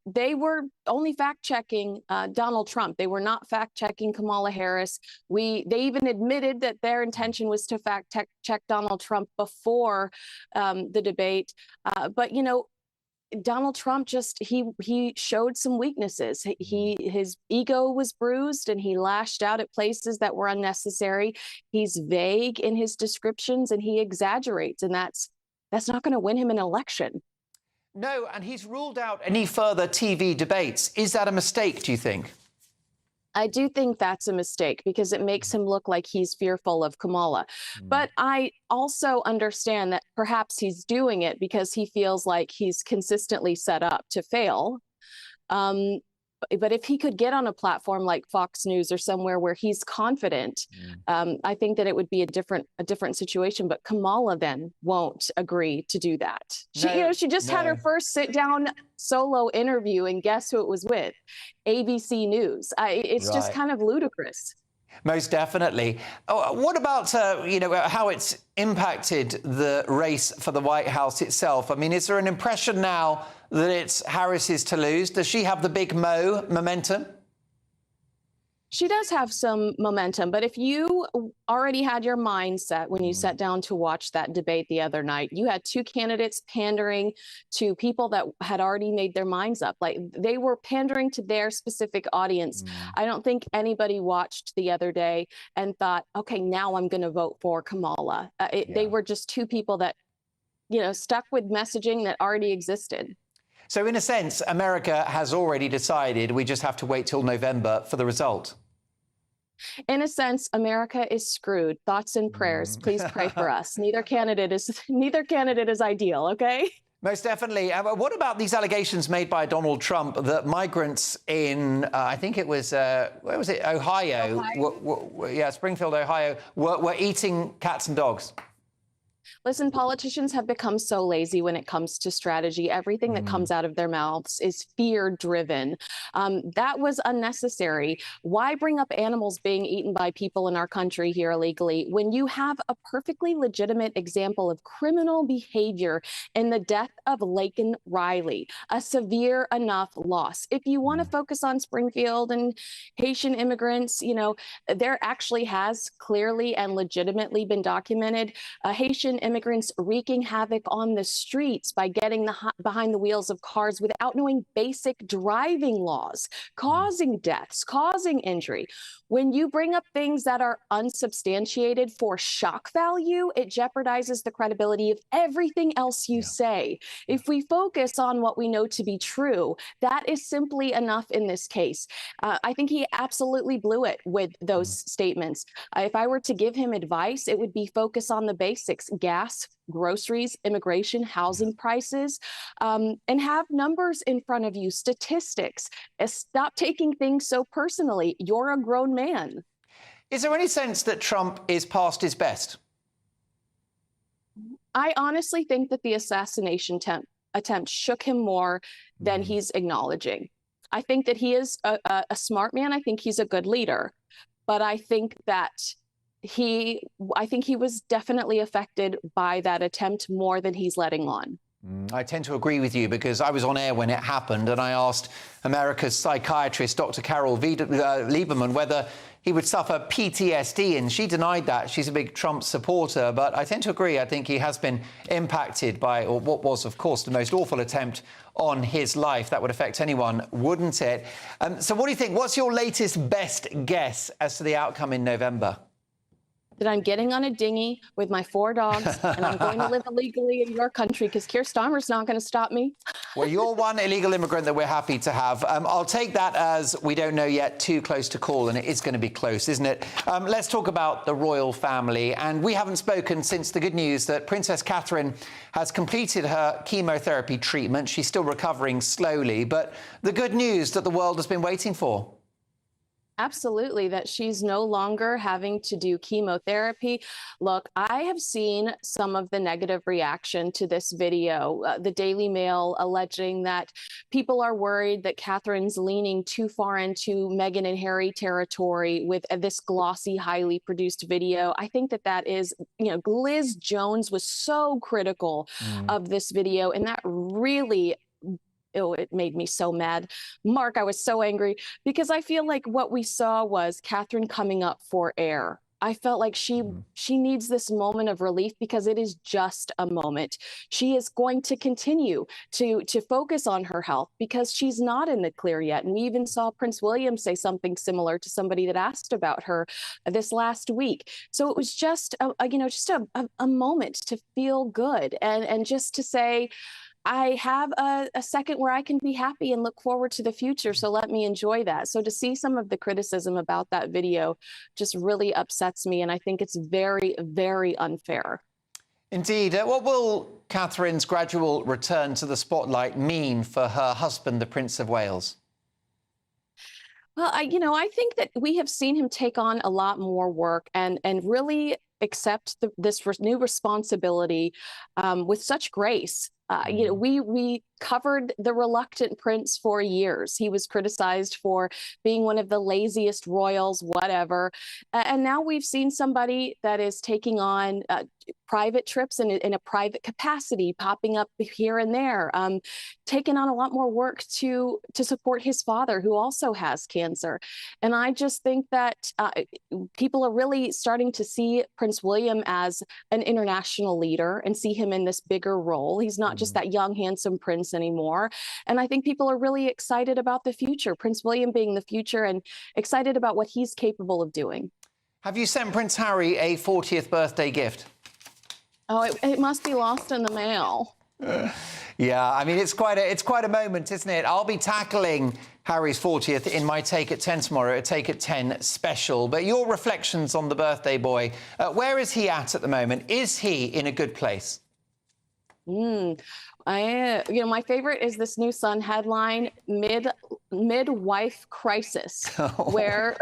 They were only fact-checking Donald Trump. They were not fact-checking Kamala Harris. They even admitted that their intention was to fact-check Donald Trump before the debate. But, you know, Donald Trump he showed some weaknesses. His ego was bruised and he lashed out at places that were unnecessary. He's vague in his descriptions and he exaggerates, and that's not going to win him an election. No, and he's ruled out any further TV debates. Is that a mistake, do you think? I do think that's a mistake because it makes him look like he's fearful of Kamala. But I also understand that perhaps he's doing it because he feels like he's consistently set up to fail. But if he could get on a platform like Fox News or somewhere where he's confident, I think that it would be a different situation. But Kamala then won't agree to do that. She just had her first sit-down solo interview, and guess who it was with? ABC News. It's just kind of ludicrous. Most definitely. What about, how it's impacted the race for the White House itself? I mean, is there an impression now that it's Harris's to lose? Does she have the big momentum? She does have some momentum, but if you already had your mind set when you sat down to watch that debate the other night, you had two candidates pandering to people that had already made their minds up. Like, they were pandering to their specific audience. I don't think anybody watched the other day and thought, okay, now I'm going to vote for Kamala. They were just two people that stuck with messaging that already existed. So in a sense, America has already decided. We just have to wait till November for the result. In a sense, America is screwed. Thoughts and prayers. Please pray for us. Neither candidate is ideal, okay? Most definitely. What about these allegations made by Donald Trump that migrants in, I think it was, where was it, Ohio. Springfield, Ohio, were eating cats and dogs? Listen, politicians have become so lazy when it comes to strategy. Everything that comes out of their mouths is fear-driven. That was unnecessary. Why bring up animals being eaten by people in our country here illegally when you have a perfectly legitimate example of criminal behavior in the death of Laken Riley, a severe enough loss? If you want to focus on Springfield and Haitian immigrants, there actually has clearly and legitimately been documented Haitian immigrants wreaking havoc on the streets by getting behind the wheels of cars without knowing basic driving laws, causing deaths, causing injury. When you bring up things that are unsubstantiated for shock value, it jeopardizes the credibility of everything else you say. If we focus on what we know to be true, that is simply enough in this case. I think he absolutely blew it with those statements. If I were to give him advice, it would be focus on the basics: gas, groceries, immigration, housing prices, and have numbers in front of you, statistics. Stop taking things so personally. You're a grown man. Is there any sense that Trump is past his best? I honestly think that the assassination attempt shook him more than he's acknowledging. I think that he is a smart man. I think he's a good leader. But I think that he was definitely affected by that attempt more than he's letting on. I tend to agree with you because I was on air when it happened and I asked America's psychiatrist, Dr. Carol Lieberman, whether he would suffer PTSD, and she denied that. She's a big Trump supporter, but I tend to agree. I think he has been impacted by what was, of course, the most awful attempt on his life. That would affect anyone, wouldn't it? So what do you think? What's your latest best guess as to the outcome in November? That I'm getting on a dinghy with my 4 dogs and I'm going to live illegally in your country because Keir Starmer's not going to stop me. Well, you're one illegal immigrant that we're happy to have. I'll take that as we don't know yet, too close to call, and it is going to be close, isn't it? Let's talk about the royal family. And we haven't spoken since the good news that Princess Catherine has completed her chemotherapy treatment. She's still recovering slowly, but the good news that the world has been waiting for. Absolutely, that she's no longer having to do chemotherapy. Look, I have seen some of the negative reaction to this video. The Daily Mail alleging that people are worried that Catherine's leaning too far into Meghan and Harry territory with this glossy, highly produced video. I think that is, Liz Jones was so critical of this video, and that really it made me so mad. Mark, I was so angry because I feel like what we saw was Catherine coming up for air. I felt like she needs this moment of relief because it is just a moment. She is going to continue to focus on her health because she's not in the clear yet. And we even saw Prince William say something similar to somebody that asked about her this last week. So it was just a moment to feel good and just to say, I have a second where I can be happy and look forward to the future, so let me enjoy that. So to see some of the criticism about that video just really upsets me, and I think it's very, very unfair. Indeed. What will Catherine's gradual return to the spotlight mean for her husband, the Prince of Wales? Well, I think that we have seen him take on a lot more work and really accept this new responsibility with such grace. We covered the reluctant prince for years. He was criticized for being one of the laziest royals, whatever. And now we've seen somebody that is taking on private trips in a private capacity, popping up here and there, taking on a lot more work to support his father, who also has cancer. And I just think that people are really starting to see Prince William as an international leader and see him in this bigger role. He's not just that young, handsome prince anymore. And I think people are really excited about the future, Prince William being the future, and excited about what he's capable of doing. Have you sent Prince Harry a 40th birthday gift? Oh, it must be lost in the mail. Yeah, I mean, it's quite a moment, isn't it? I'll be tackling Harry's 40th in my Take at 10 tomorrow, a Take at 10 special. But your reflections on the birthday boy, where is he at the moment? Is he in a good place? My favorite is this new Sun headline, midwife crisis, where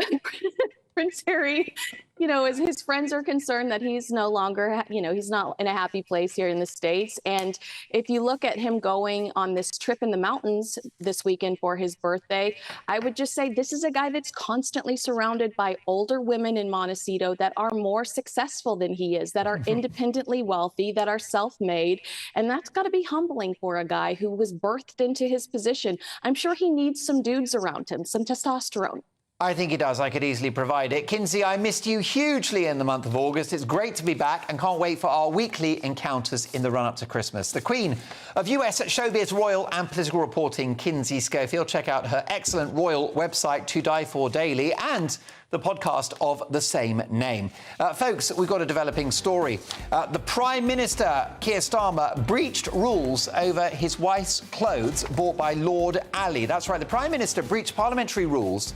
Prince Harry, as his friends are concerned that he's no longer, he's not in a happy place here in the States. And if you look at him going on this trip in the mountains this weekend for his birthday, I would just say this is a guy that's constantly surrounded by older women in Montecito that are more successful than he is, that are independently wealthy, that are self-made. And that's got to be humbling for a guy who was birthed into his position. I'm sure he needs some dudes around him, some testosterone. I think he does. I could easily provide it. Kinsey, I missed you hugely in the month of August. It's great to be back and can't wait for our weekly encounters in the run-up to Christmas. The Queen of US showbiz, royal and political reporting, Kinsey Schofield. Check out her excellent royal website, To Die For Daily, and the podcast of the same name. Folks, we've got a developing story. The Prime Minister, Keir Starmer, breached rules over his wife's clothes bought by Lord Ali. That's right, the Prime Minister breached parliamentary rules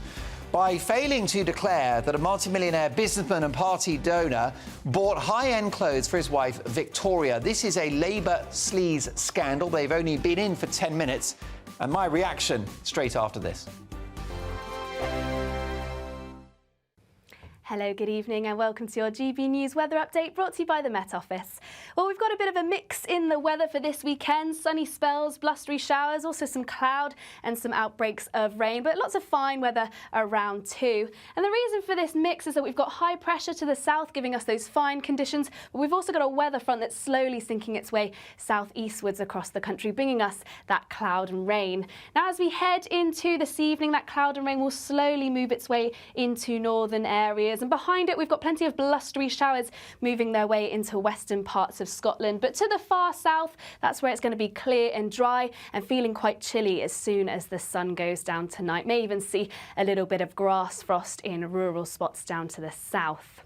by failing to declare that a multimillionaire businessman and party donor bought high-end clothes for his wife, Victoria. This is a Labour sleaze scandal. They've only been in for 10 minutes. And my reaction straight after this. Hello, good evening and welcome to your GB News weather update brought to you by the Met Office. Well, we've got a bit of a mix in the weather for this weekend. Sunny spells, blustery showers, also some cloud and some outbreaks of rain, but lots of fine weather around too. And the reason for this mix is that we've got high pressure to the south giving us those fine conditions, but we've also got a weather front that's slowly sinking its way southeastwards across the country, bringing us that cloud and rain. Now, as we head into this evening, that cloud and rain will slowly move its way into northern areas. And behind it, we've got plenty of blustery showers moving their way into western parts of Scotland. But to the far south, that's where it's going to be clear and dry and feeling quite chilly as soon as the sun goes down tonight. May even see a little bit of grass frost in rural spots down to the south.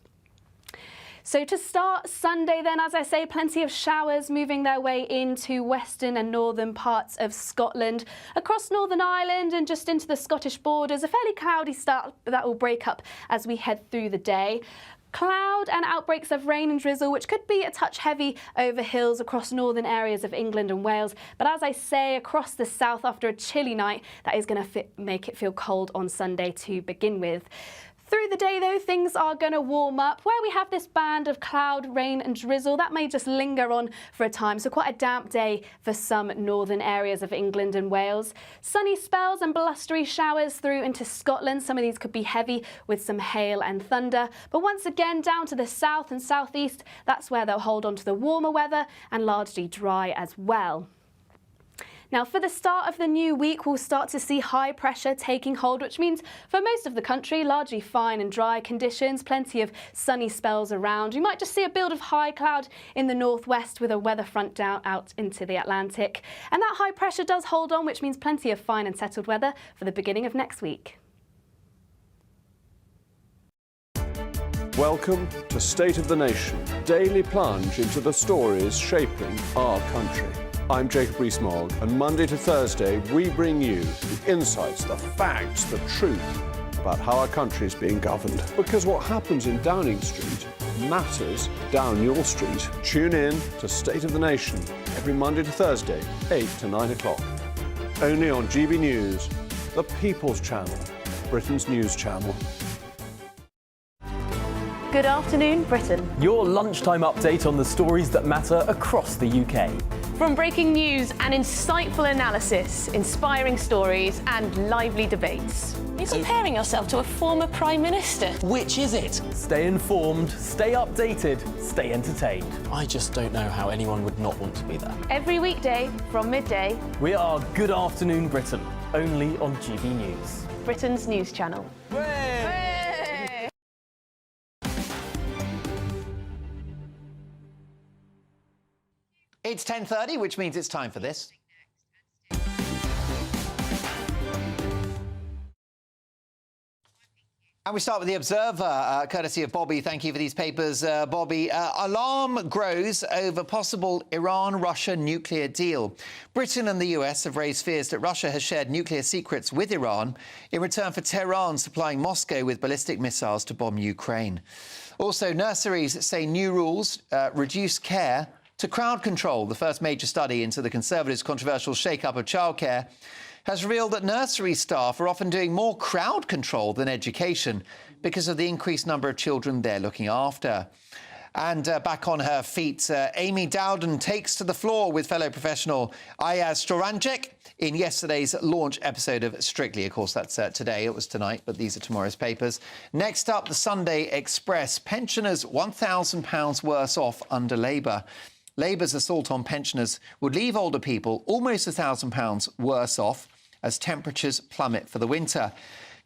So to start Sunday then, as I say, plenty of showers moving their way into western and northern parts of Scotland. Across Northern Ireland and just into the Scottish borders, a fairly cloudy start that will break up as we head through the day. Cloud and outbreaks of rain and drizzle, which could be a touch heavy over hills across northern areas of England and Wales. But as I say, across the south after a chilly night, that is going to make it feel cold on Sunday to begin with. Through the day, though, things are going to warm up. Where we have this band of cloud, rain and drizzle, that may just linger on for a time, so quite a damp day for some northern areas of England and Wales. Sunny spells and blustery showers through into Scotland. Some of these could be heavy with some hail and thunder. But once again, down to the south and southeast, that's where they'll hold on to the warmer weather and largely dry as well. Now, for the start of the new week, we'll start to see high pressure taking hold, which means for most of the country, largely fine and dry conditions, plenty of sunny spells around. You might just see a build of high cloud in the northwest with a weather front down out into the Atlantic. And that high pressure does hold on, which means plenty of fine and settled weather for the beginning of next week. Welcome to State of the Nation, daily plunge into the stories shaping our country. I'm Rees-Mogg, and Monday to Thursday we bring you the insights, the facts, the truth about how our country is being governed. Because what happens in Downing Street matters down your street. Tune in to State of the Nation every Monday to Thursday, 8 to 9 o'clock. Only on GB News, the People's Channel, Britain's news channel. Good afternoon, Britain. Your lunchtime update on the stories that matter across the UK. From breaking news and insightful analysis, inspiring stories and lively debates. You're comparing yourself to a former Prime Minister. Which is it? Stay informed, stay updated, stay entertained. I just don't know how anyone would not want to be there. Every weekday from midday. We are Good Afternoon Britain, only on GB News. Britain's news channel. It's 10:30, which means it's time for this. And we start with The Observer, courtesy of Bobby. Thank you for these papers, Bobby. Alarm grows over possible Iran-Russia nuclear deal. Britain and the US have raised fears that Russia has shared nuclear secrets with Iran in return for Tehran supplying Moscow with ballistic missiles to bomb Ukraine. Also, nurseries say new rules reduce care to crowd control. The first major study into the Conservatives' controversial shake-up of childcare has revealed that nursery staff are often doing more crowd control than education because of the increased number of children they're looking after. And back on her feet, Amy Dowden takes to the floor with fellow professional Ayaz Storancek in yesterday's launch episode of Strictly. Of course, that's today. It was tonight, but these are tomorrow's papers. Next up, the Sunday Express. Pensioners £1,000 worse off under Labour. Labour's assault on pensioners would leave older people almost £1,000 worse off as temperatures plummet for the winter.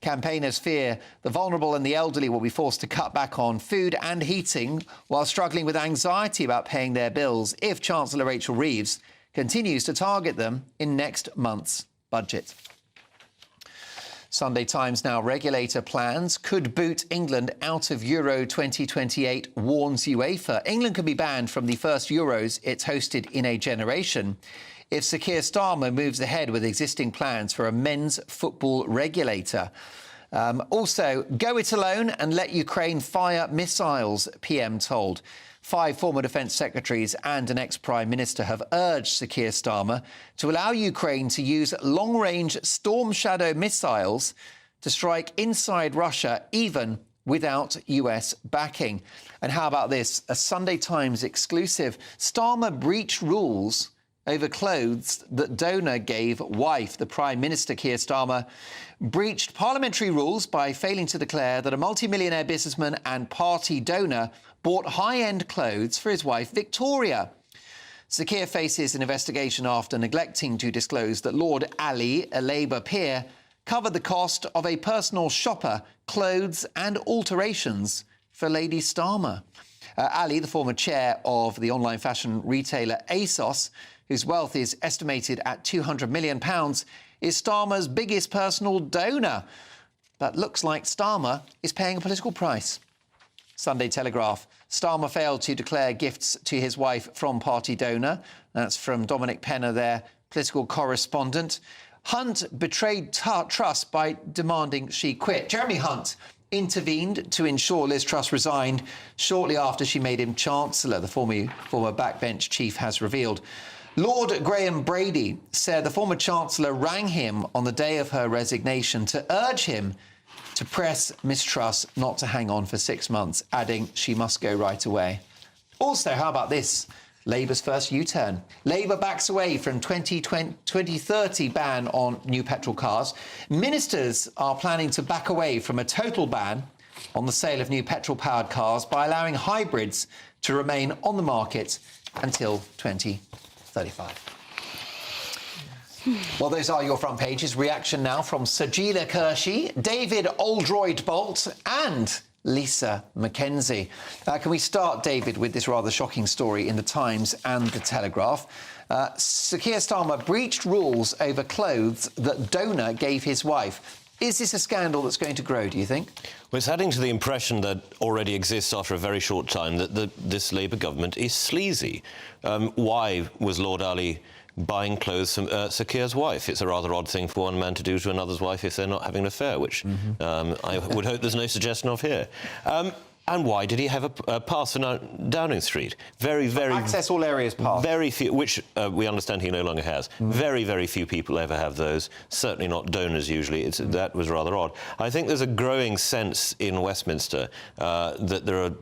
Campaigners fear the vulnerable and the elderly will be forced to cut back on food and heating while struggling with anxiety about paying their bills if Chancellor Rachel Reeves continues to target them in next month's budget. Sunday Times now. Regulator plans could boot England out of Euro 2028, warns UEFA. England could be banned from the first Euros it's hosted in a generation if Sir Keir Starmer moves ahead with existing plans for a men's football regulator. Also, go it alone and let Ukraine fire missiles, PM told. 5 former defence secretaries and an ex-prime minister have urged Sir Keir Starmer to allow Ukraine to use long-range Storm Shadow missiles to strike inside Russia, even without US backing. And how about this? A Sunday Times exclusive. Starmer breached rules over clothes that donor gave wife. The Prime Minister, Keir Starmer, breached parliamentary rules by failing to declare that a multi-millionaire businessman and party donor bought high-end clothes for his wife, Victoria. Sir Keir faces an investigation after neglecting to disclose that Lord Ali, a Labour peer, covered the cost of a personal shopper, clothes and alterations for Lady Starmer. Ali, the former chair of the online fashion retailer ASOS, whose wealth is estimated at £200 million, is Starmer's biggest personal donor. But looks like Starmer is paying a political price. Sunday Telegraph. Starmer failed to declare gifts to his wife from party donor. That's from Dominic Penner, their political correspondent. Hunt betrayed Truss by demanding she quit. Jeremy Hunt intervened to ensure Liz Truss resigned shortly after she made him Chancellor, the former backbench chief has revealed. Lord Graham Brady said the former Chancellor rang him on the day of her resignation to urge him to press Miss Truss not to hang on for 6 months, adding she must go right away. Also, how about this? Labour's first U-turn. Labour backs away from 2030 ban on new petrol cars. Ministers are planning to back away from a total ban on the sale of new petrol-powered cars by allowing hybrids to remain on the market until 2035. Well, those are your front pages. Reaction now from Sajila Kershi, David Oldroyd-Bolt and Lisa Mackenzie. Can we start, David, with this rather shocking story in the Times and the Telegraph? Sir Keir Starmer breached rules over clothes that donor gave his wife. Is this a scandal that's going to grow, do you think? Well, it's adding to the impression that already exists after a very short time that this Labour government is sleazy. Why was Lord Ali buying clothes from Sir Keir's wife? It's a rather odd thing for one man to do to another's wife if they're not having an affair, which I would hope there's no suggestion of here. And why did he have a pass for Downing Street? Very... Access all areas pass. Very few, which we understand he no longer has. Very, very few people ever have those. Certainly not donors, usually. That was rather odd. I think there's a growing sense in Westminster that there are...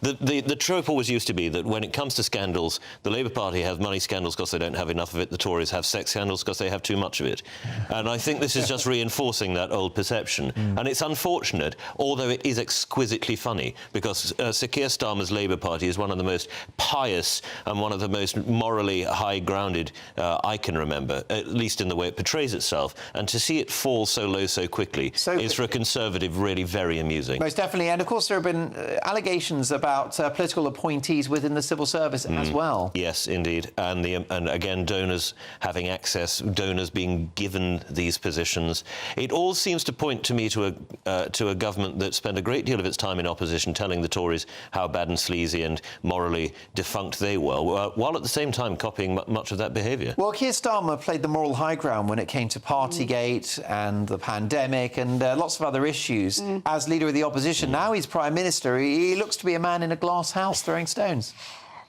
The trope always used to be that when it comes to scandals, the Labour Party have money scandals because they don't have enough of it, the Tories have sex scandals because they have too much of it. And I think this is just reinforcing that old perception. And it's unfortunate, although it is exquisitely funny, because Sir Keir Starmer's Labour Party is one of the most pious and one of the most morally high-grounded I can remember, at least in the way it portrays itself. And to see it fall so low so quickly is, for a Conservative, really very amusing. Most definitely. And, of course, there have been allegations about about political appointees within the civil service as well. Yes, indeed. And again, donors having access, donors being given these positions. It all seems to point to me to a government that spent a great deal of its time in opposition telling the Tories how bad and sleazy and morally defunct they were, while at the same time copying much of that behaviour. Well, Keir Starmer played the moral high ground when it came to Partygate and the pandemic and lots of other issues. As leader of the opposition, now he's Prime Minister, he looks to be a man in a glass house throwing stones.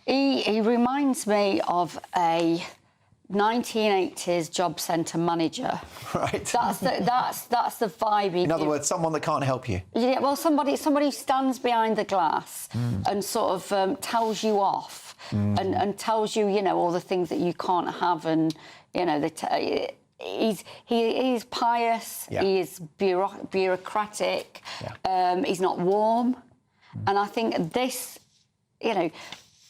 He reminds me of a 1980s job centre manager. Right. That's the vibe he In other gives. words, someone that can't help you. Yeah, well, somebody who stands behind the glass and sort of tells you off and tells you, you know, all the things that you can't have, and you know, he's pious. Yeah. He is bureaucratic. Yeah. He's not warm, and I think this, you know.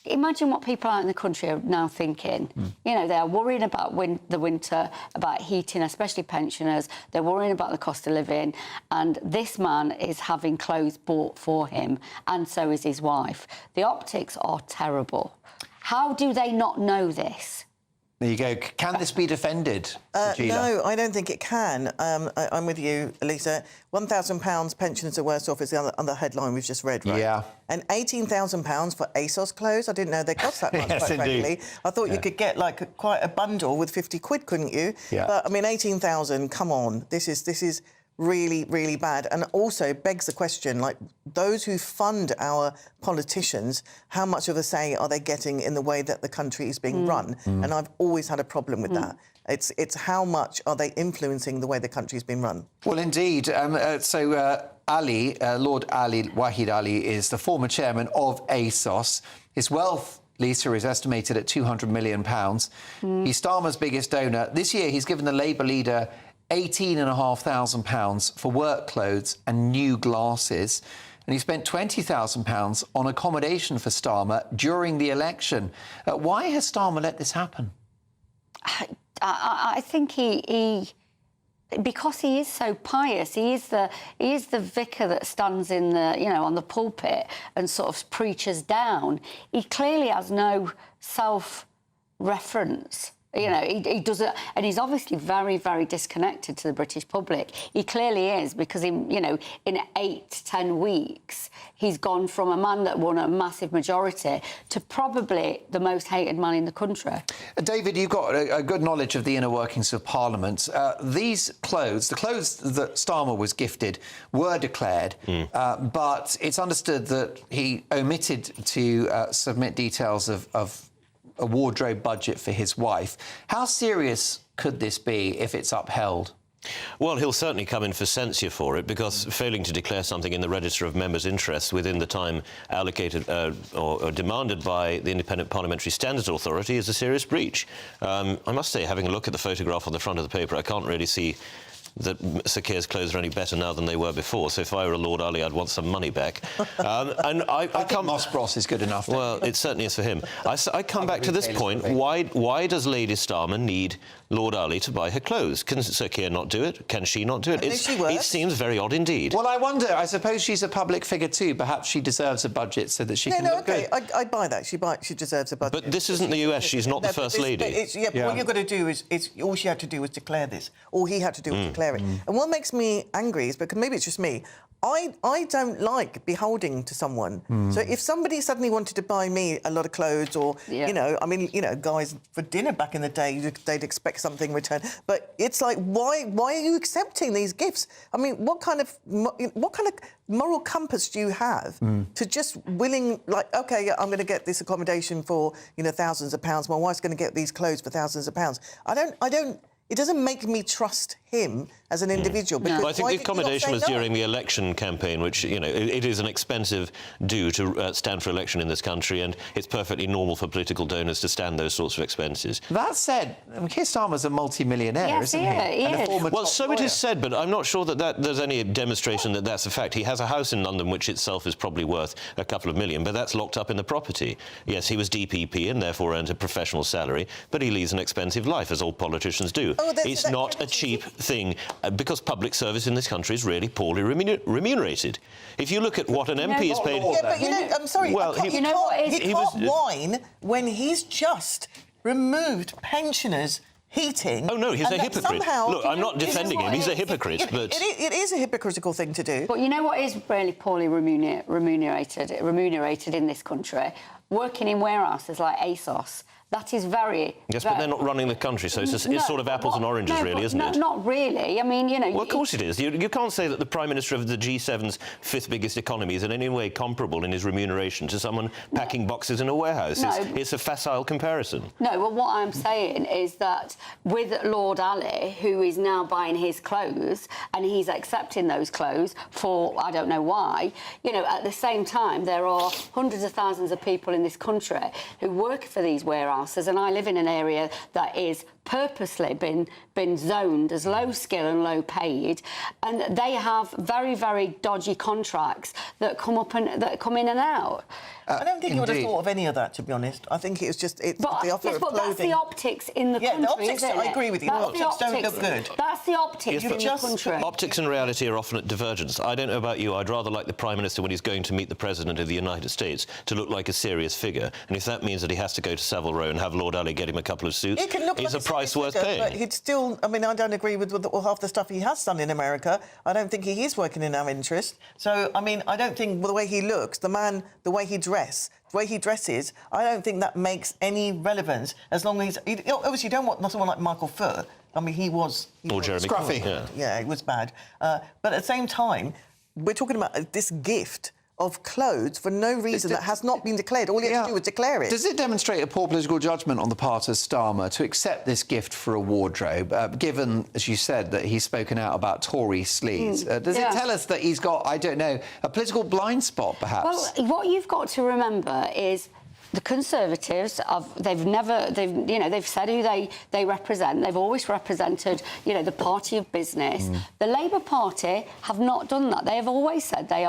Imagine what people out in the country are now thinking. You know, they're worrying about the winter, about heating, especially pensioners. They're worrying about the cost of living. And this man is having clothes bought for him, and so is his wife. The optics are terrible. How do they not know this? There you go. Can this be defended? No, I don't think it can. I'm with you, Lisa. £1,000 pensioners are worse off is the other headline we've just read, right? Yeah. And £18,000 for ASOS clothes? I didn't know they cost that much, Yes, quite indeed. frankly. I thought you could get, like, quite a bundle with 50 quid, couldn't you? Yeah. But, I mean, 18,000, come on. This is really, really bad. And also begs the question, like, those who fund our politicians, how much of a say are they getting in the way that the country is being run? And I've always had a problem with that. It's how much are they influencing the way the country's been run? Well, indeed. Ali, Lord Ali, Wahid Ali, is the former chairman of ASOS. His wealth, Lisa, is estimated at £200 million. He's Starmer's biggest donor. This year, he's given the Labour leader £18,500 for work clothes and new glasses. And he spent £20,000 on accommodation for Starmer during the election. Why has Starmer let this happen? I think he because he is so pious, he is the vicar that stands in the, you know, on the pulpit and sort of preaches down. He clearly has no self-reference. You know, he doesn't, and he's obviously very, very disconnected to the British public. He clearly is, because in 8 to 10 weeks, he's gone from a man that won a massive majority to probably the most hated man in the country. David, you've got a good knowledge of the inner workings of Parliament. These clothes, the clothes that Starmer was gifted, were declared, but it's understood that he omitted to submit details of a wardrobe budget for his wife. How serious could this be if it's upheld? Well, he'll certainly come in for censure for it, because failing to declare something in the Register of Members' Interests within the time allocated or demanded by the Independent Parliamentary Standards Authority is a serious breach. I must say, having a look at the photograph on the front of the paper, I can't really see that Sir Keir's clothes are any better now than they were before. So if I were a Lord Ali, I'd want some money back. And I think Moss Bros is good enough. Well, it certainly is for him. I come back to this point. Why does Lady Starmer need Lord Ali to buy her clothes? Can Sir Keir not do it? Can she not do it? It seems very odd indeed. Well, I wonder, I suppose she's a public figure too. Perhaps she deserves a budget so that she can look good. I buy that. She deserves a budget. But this isn't the US. She's not the First Lady. But what you've got to do is all she had to do was declare this. All he had to do was declare it. And what makes me angry is, because maybe it's just me, I don't like beholding to someone. So if somebody suddenly wanted to buy me a lot of clothes, or, you know, I mean, you know, guys, for dinner back in the day, they'd expect something in return. But it's like, why are you accepting these gifts? I mean, what kind of moral compass do you have to just like, OK, yeah, I'm going to get this accommodation for, you know, thousands of pounds. My wife's going to get these clothes for thousands of pounds. It doesn't make me trust him as an individual. Because I think the accommodation was during the election campaign, which, you know, it is an expensive do to stand for election in this country, and it's perfectly normal for political donors to stand those sorts of expenses. That said, Keir Starmer's a multi-millionaire, isn't he? And a former well, so lawyer. it is said, but I'm not sure that there's any demonstration that that's a fact. He has a house in London which itself is probably worth a couple of million, but that's locked up in the property. Yes, he was DPP and therefore earned a professional salary, but he leads an expensive life, as all politicians do. It's not a cheap thing, because public service in this country is really poorly remunerated. If you look at what an MP is paid... Yeah, but, you know, I'm sorry, well, he can't whine when he's just removed pensioners' heating. Oh, no, he's a hypocrite. Look, I'm not defending him. He's a hypocrite, but... It is a hypocritical thing to do. But you know what is really poorly remunerated in this country? Working in warehouses like ASOS. That is very... Yes, but they're not running the country, so it's sort of apples and oranges, really, isn't it? Not really. I mean, you know... Well, of course it is. You can't say that the Prime Minister of the G7's fifth biggest economy is in any way comparable in his remuneration to someone packing boxes in a warehouse. No. It's a facile comparison. No, well, what I'm saying is that with Lord Ali, who is now buying his clothes, and he's accepting those clothes for, I don't know why, you know, at the same time, there are hundreds of thousands of people in this country who work for these warehouses, and I live in an area that is purposely been zoned as low skill and low paid, and they have very, very dodgy contracts that come in and out. I don't think he would have thought of any of that, to be honest. I think it was just the offer of clothing. That's the optics in the country, the optics, isn't it? I agree with you. The optics don't look good. That's the optics in the country. Optics and reality are often at divergence. I don't know about you, I'd rather like the Prime Minister when he's going to meet the President of the United States to look like a serious figure. And if that means that he has to go to Savile Row and have Lord Ali get him a couple of suits, it's a price worth paying. But he'd still... I mean, I don't agree with half the stuff he has done in America. I don't think he is working in our interest. So, I mean, I don't think the way he looks, the way he dresses, I don't think that makes any relevance as long as he's... Obviously, you don't want not someone like Michael Foot. I mean, he was Jeremy scruffy. Corbyn, Yeah, it was bad. But at the same time, we're talking about this gift of clothes for no reason that has not been declared. All you have to do is declare it. Does it demonstrate a poor political judgment on the part of Starmer to accept this gift for a wardrobe, given, as you said, that he's spoken out about Tory sleaze? Does it tell us that he's got, I don't know, a political blind spot, perhaps? Well, what you've got to remember is the Conservatives, they've said who they represent. They've always represented, you know, the party of business. The Labour Party have not done that. They have always said they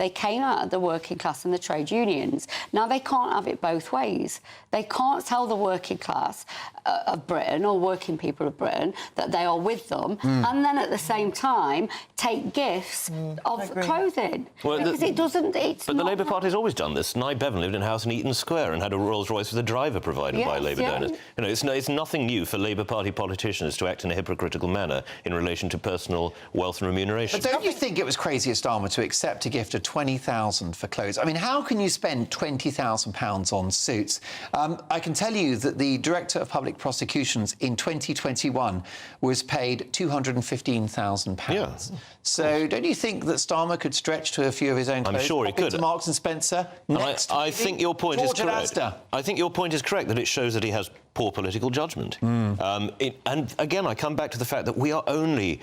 came out of the working class and the trade unions. Now, they can't have it both ways. They can't tell the working class of Britain or working people of Britain that they are with them and then at the same time take gifts of clothing. Well, because it doesn't... But the Labour Party's always done this. Nye Bevan lived in a house in Eaton Square and had a Rolls-Royce with a driver provided by Labour donors. You know, it's nothing new for Labour Party politicians to act in a hypocritical manner in relation to personal wealth and remuneration. But don't you think it was crazy of Starmer to accept a gift of $20,000 for clothes? I mean, how can you spend £20,000 on suits? I can tell you that the Director of Public Prosecutions in 2021 was paid £215,000. Yeah. So don't you think that Starmer could stretch to a few of his own clothes? I'm sure he could. To Marks and Spencer next. I think your point is correct. I think your point is correct that it shows that he has poor political judgment. And again, I come back to the fact that we are only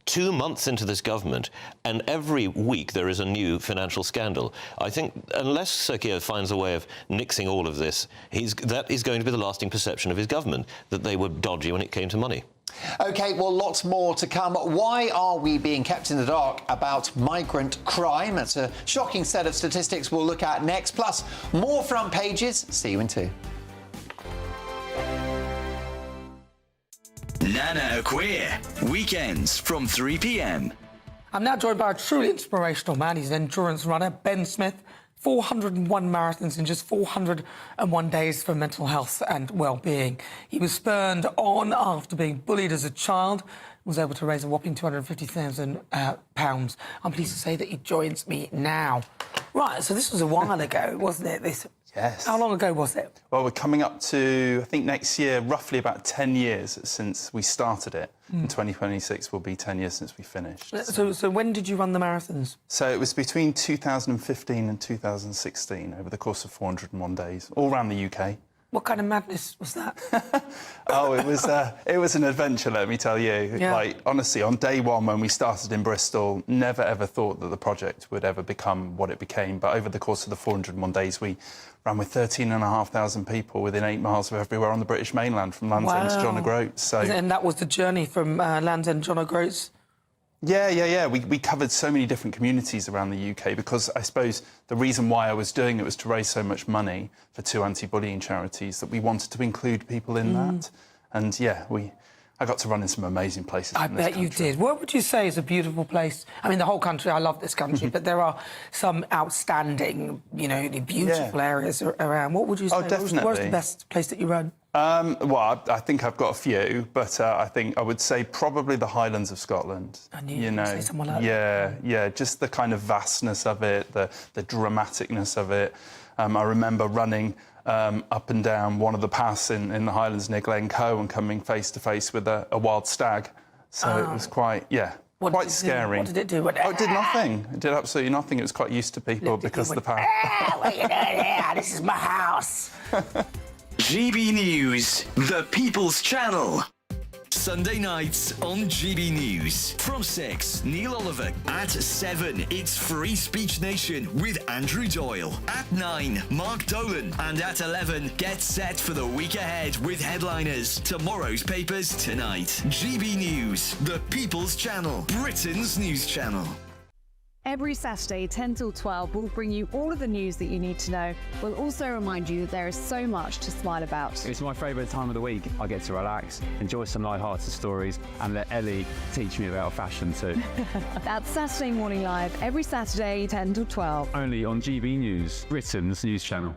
2 months into this government, and every week there is a new financial scandal. I think unless Sir Keir finds a way of nixing all of this, that is going to be the lasting perception of his government, that they were dodgy when it came to money. OK, well, lots more to come. Why are we being kept in the dark about migrant crime? That's a shocking set of statistics we'll look at next. Plus, more front pages. See you in 2. Nana Queer, weekends from 3 p.m. I'm now joined by a truly inspirational man. He's an endurance runner, Ben Smith. 401 marathons in just 401 days for mental health and well-being. He was spurned on after being bullied as a child, was able to raise a whopping £250,000. I'm pleased to say that he joins me now. Right, so this was a while ago, wasn't it? Yes. How long ago was it? Well, we're coming up to, I think, next year, roughly about 10 years since we started it. In 2026 will be 10 years since we finished. So when did you run the marathons? So it was between 2015 and 2016, over the course of 401 days, all around the UK. What kind of madness was that? Oh, it was an adventure, let me tell you. Yeah. Like, honestly, on day one when we started in Bristol, never ever thought that the project would ever become what it became. But over the course of the 401 days, we ran with 13,500 people within 8 miles of everywhere on the British mainland, from Land's End to John O'Groats. So... And that was the journey from Land's End to John O'Groats? Yeah. We covered so many different communities around the UK because I suppose the reason why I was doing it was to raise so much money for 2 anti-bullying charities that we wanted to include people in that. And, yeah, I got to run in some amazing places. I bet you did. What would you say is a beautiful place? I mean, the whole country, I love this country, but there are some outstanding, beautiful areas around. What would you say? Oh, definitely. Where's the best place that you run? Well, I think I've got a few, but I think I would say probably the Highlands of Scotland. I knew you would say someone like that. Yeah, just the kind of vastness of it, the dramaticness of it. I remember running up and down one of the paths in the Highlands near Glencoe and coming face to face with a wild stag. So it was quite scary. What did it do? It did nothing. It did absolutely nothing. It was quite used to people because of the path. What are you doing here? This is my house. GB News, the People's Channel. Sunday nights on GB News. From 6, Neil Oliver. At 7, it's Free Speech Nation with Andrew Doyle. At 9, Mark Dolan. And at 11, get set for the week ahead with headliners. Tomorrow's papers tonight. GB News, the People's Channel. Britain's news channel. Every Saturday, 10 till 12, we'll bring you all of the news that you need to know. We'll also remind you that there is so much to smile about. It's my favourite time of the week. I get to relax, enjoy some light-hearted stories, and let Ellie teach me about fashion too. That's Saturday Morning Live, every Saturday, 10 till 12. Only on GB News, Britain's news channel.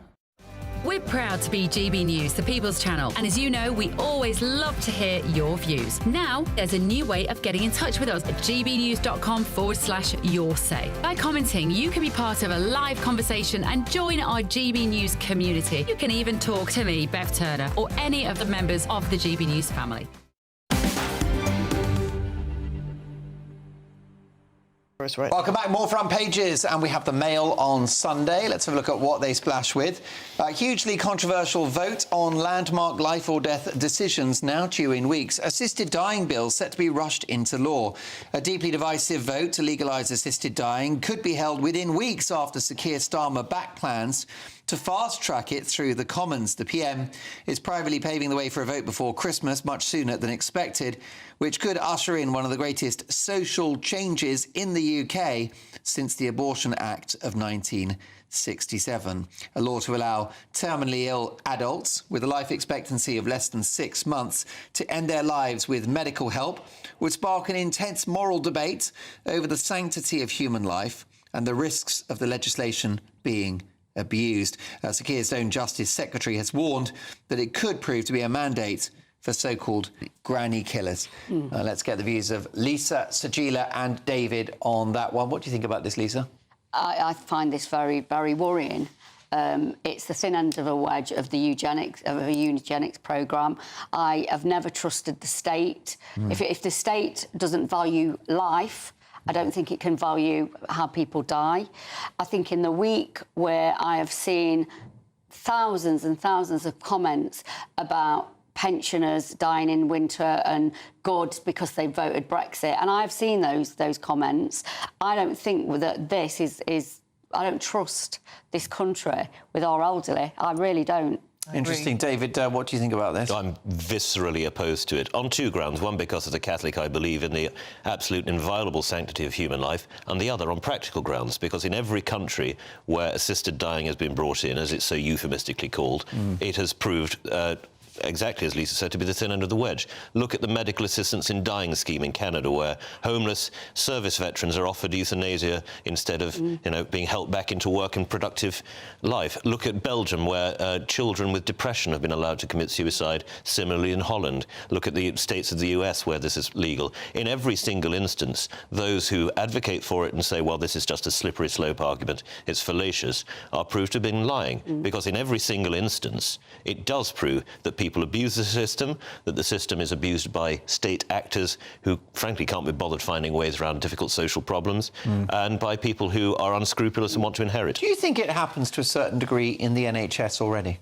We're proud to be GB News, the People's Channel, and as you know, we always love to hear your views. Now, there's a new way of getting in touch with us at gbnews.com/your say. By commenting, you can be part of a live conversation and join our GB News community. You can even talk to me, Bev Turner, or any of the members of the GB News family. Right. Welcome back. More front pages, and we have the Mail on Sunday. Let's have a look at what they splash with. A hugely controversial vote on landmark life or death decisions now due in weeks. Assisted dying bill set to be rushed into law. A deeply divisive vote to legalise assisted dying could be held within weeks after Sir Keir Starmer backed plans to fast-track it through the Commons. The PM is privately paving the way for a vote before Christmas, much sooner than expected, which could usher in one of the greatest social changes in the UK since the Abortion Act of 1967. A law to allow terminally ill adults with a life expectancy of less than 6 months to end their lives with medical help would spark an intense moral debate over the sanctity of human life and the risks of the legislation being abused. Sir Keir's own Justice Secretary has warned that it could prove to be a mandate for so-called granny killers. Let's get the views of Lisa, Sajila and David on that one. What do you think about this, Lisa? I find this very, very worrying. It's the thin end of a wedge of the eugenics programme. I have never trusted the state. If the state doesn't value life, I don't think it can value how people die. I think in the week where I have seen thousands and thousands of comments about pensioners dying in winter and goods because they voted Brexit, and I've seen those comments, I don't think that this is I don't trust this country with our elderly. I really don't. Interesting. David, what do you think about this? I'm viscerally opposed to it on two grounds. One, because as a Catholic I believe in the absolute inviolable sanctity of human life, and the other on practical grounds, because in every country where assisted dying has been brought in, as it's so euphemistically called, it has proved exactly as Lisa said, to be the thin end of the wedge. Look at the medical assistance in dying scheme in Canada, where homeless service veterans are offered euthanasia instead of, being helped back into work and productive life. Look at Belgium, where children with depression have been allowed to commit suicide. Similarly in Holland. Look at the states of the US where this is legal. In every single instance, those who advocate for it and say, well, this is just a slippery slope argument, it's fallacious, are proved to have been lying. Because in every single instance, it does prove that people abuse the system, that the system is abused by state actors who, frankly, can't be bothered finding ways around difficult social problems, and by people who are unscrupulous and want to inherit. Do you think it happens to a certain degree in the NHS already?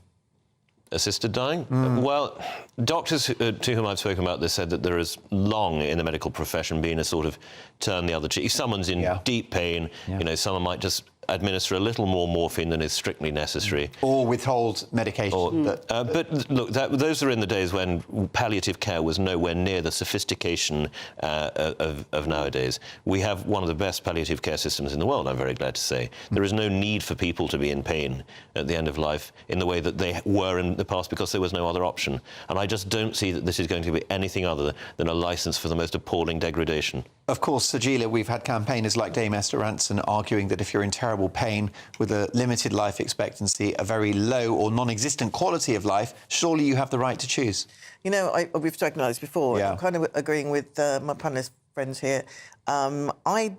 Assisted dying? Well, doctors to whom I've spoken about this said that there has long in the medical profession been a sort of turn the other cheek. If someone's in deep pain, someone might just administer a little more morphine than is strictly necessary. Or withhold medication. But look, those are in the days when palliative care was nowhere near the sophistication of nowadays. We have one of the best palliative care systems in the world, I'm very glad to say. There is no need for people to be in pain at the end of life in the way that they were in the past because there was no other option. And I just don't see that this is going to be anything other than a licence for the most appalling degradation. Of course, Sajila, we've had campaigners like Dame Esther Ranson arguing that if you're in terrible pain with a limited life expectancy, a very low or non-existent quality of life, surely you have the right to choose. You know, we've spoken about this before. Yeah. I'm kind of agreeing with my panellist friends here. I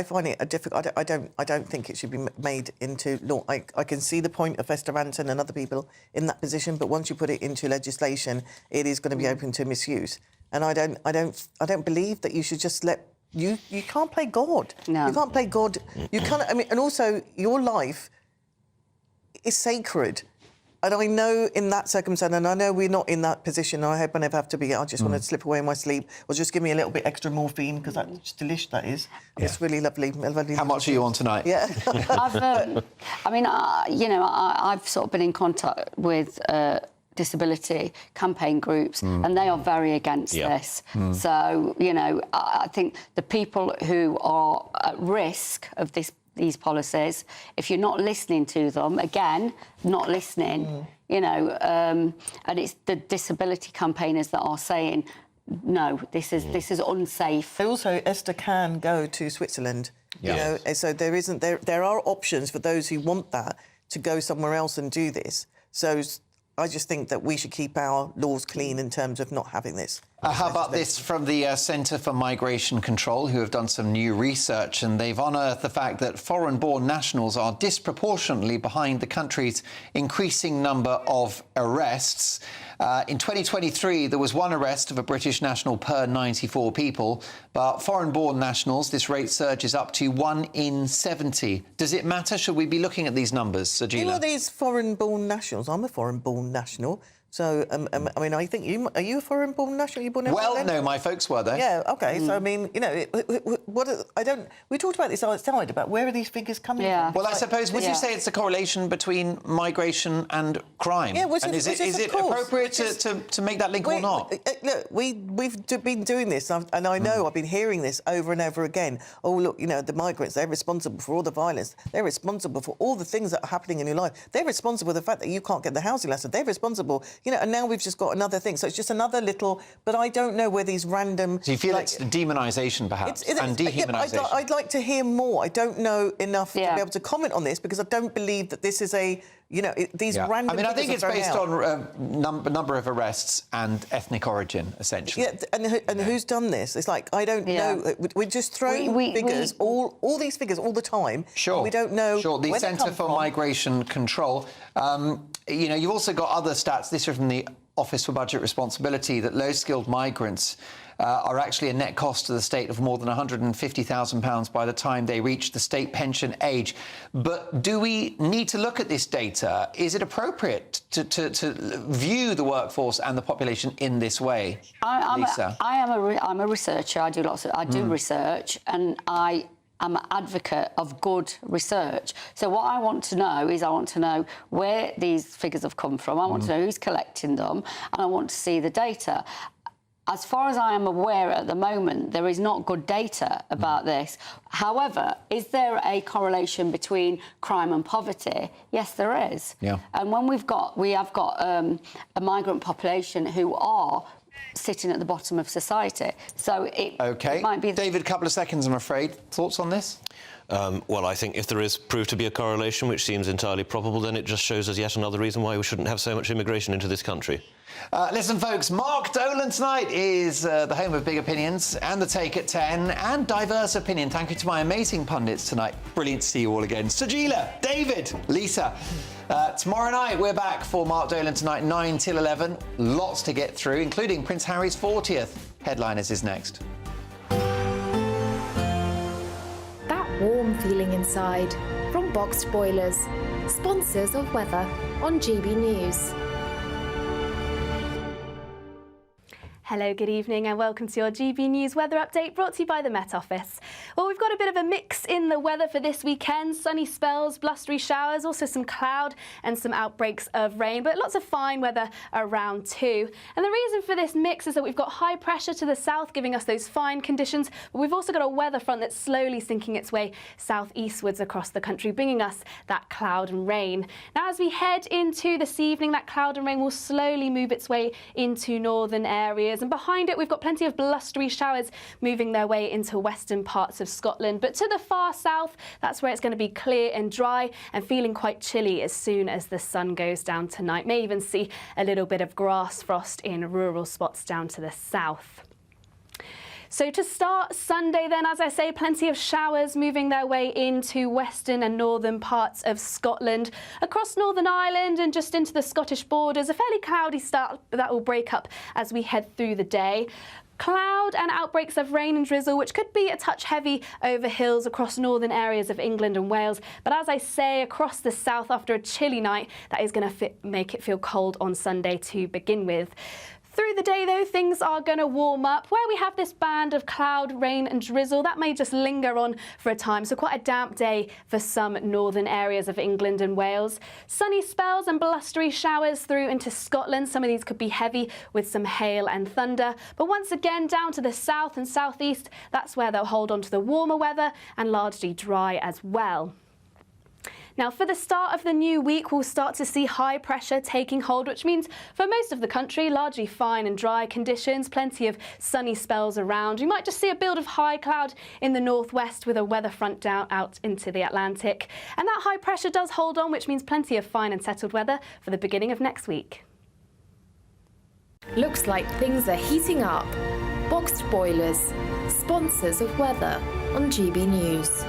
find it a difficult. I don't think it should be made into law. I can see the point of Esther Ranson and other people in that position, but once you put it into legislation, it is going to be open to misuse. And I don't believe that you should just let you can't play God. No. You can't play God. You can't. I mean, and also your life is sacred. And I know in that circumstance, and I know we're not in that position, and I hope I never have to be, I just want to slip away in my sleep, or just give me a little bit extra morphine, because that's delish, that is. Yeah. It's really lovely. How much are you on tonight? Yeah. I've sort of been in contact with disability campaign groups, and they are very against this. So, you know, I think the people who are at risk of these policies, if you're not listening to them, again, not listening, you know, and it's the disability campaigners that are saying, no, this is unsafe. Also, Esther can go to Switzerland, you know, so there are options for those who want that to go somewhere else and do this. So I just think that we should keep our laws clean in terms of not having this. How about this from the Centre for Migration Control, who have done some new research, and they've unearthed the fact that foreign-born nationals are disproportionately behind the country's increasing number of arrests. In 2023, there was 1 arrest of a British national per 94 people, but foreign-born nationals, this rate surges up to 1 in 70. Does it matter? Should we be looking at these numbers, Sajila? You know, these foreign-born nationals, I'm a foreign-born national. So, I mean, I think are you a foreign-born national? You born in Ireland? No, my folks were there. Yeah, OK. So, I mean, you know, we talked about this outside, about where are these figures coming from? Well, I suppose, would you say it's a correlation between migration and crime? Yeah, is it appropriate to make that link or not? Look, we've been doing this, and I know I've been hearing this over and over again. Oh, look, you know, the migrants, they're responsible for all the violence. They're responsible for all the things that are happening in your life. They're responsible for the fact that you can't get the housing license. They're responsible... You know, and now we've just got another thing. So it's just another little... But I don't know where these random... So you feel it's demonisation, perhaps, and dehumanisation? Yeah, I'd like to hear more. I don't know enough to be able to comment on this, because I don't believe that this is a... You know, these random... I mean, I think it's based on number of arrests and ethnic origin, essentially. Yeah, and who's done this? It's like, I don't know. We're just throwing figures, all these figures all the time. Sure. We don't know the Centre for Migration Control. You know, you've also got other stats. This is from the Office for Budget Responsibility, that low-skilled migrants are actually a net cost to the state of more than £150,000 by the time they reach the state pension age. But do we need to look at this data? Is it appropriate to view the workforce and the population in this way? Lisa? I'm a researcher. I do research, and I'm an advocate of good research. So what I want to know is where these figures have come from. I want to know who's collecting them, and I want to see the data. As far as I am aware at the moment, there is not good data about this. However, is there a correlation between crime and poverty? Yes, there is. Yeah. And when we have got a migrant population who are sitting at the bottom of society. So it might be... David, a couple of seconds, I'm afraid. Thoughts on this? Well, I think if there is proved to be a correlation, which seems entirely probable, then it just shows us yet another reason why we shouldn't have so much immigration into this country. Listen, folks, Mark Dolan tonight is the home of big opinions and the take at 10 and diverse opinion. Thank you to my amazing pundits tonight. Brilliant to see you all again. Sajila, David, Lisa. Tomorrow night, we're back for Mark Dolan tonight, 9 till 11. Lots to get through, including Prince Harry's 40th. Headliners is next. That warm feeling inside from Boxed Boilers, sponsors of weather on GB News. Hello, good evening and welcome to your GB News weather update brought to you by the Met Office. Well, we've got a bit of a mix in the weather for this weekend. Sunny spells, blustery showers, also some cloud and some outbreaks of rain, but lots of fine weather around too. And the reason for this mix is that we've got high pressure to the south giving us those fine conditions, but we've also got a weather front that's slowly sinking its way southeastwards across the country, bringing us that cloud and rain. Now, as we head into this evening, that cloud and rain will slowly move its way into northern areas. And behind it, we've got plenty of blustery showers moving their way into western parts of Scotland. But to the far south, that's where it's going to be clear and dry and feeling quite chilly as soon as the sun goes down tonight. May even see a little bit of grass frost in rural spots down to the south. So to start Sunday then, as I say, plenty of showers moving their way into western and northern parts of Scotland, across Northern Ireland and just into the Scottish borders. A fairly cloudy start that will break up as we head through the day. Cloud and outbreaks of rain and drizzle, which could be a touch heavy over hills across northern areas of England and Wales. But as I say, across the south after a chilly night, that is going to make it feel cold on Sunday to begin with. Through the day, though, things are going to warm up. Where we have this band of cloud, rain and drizzle, that may just linger on for a time, so quite a damp day for some northern areas of England and Wales. Sunny spells and blustery showers through into Scotland. Some of these could be heavy with some hail and thunder. But once again, down to the south and southeast, that's where they'll hold on to the warmer weather and largely dry as well. Now, for the start of the new week, we'll start to see high pressure taking hold, which means for most of the country, largely fine and dry conditions, plenty of sunny spells around. You might just see a build of high cloud in the northwest with a weather front down out into the Atlantic. And that high pressure does hold on, which means plenty of fine and settled weather for the beginning of next week. Looks like things are heating up. Boxed boilers, sponsors of weather on GB News.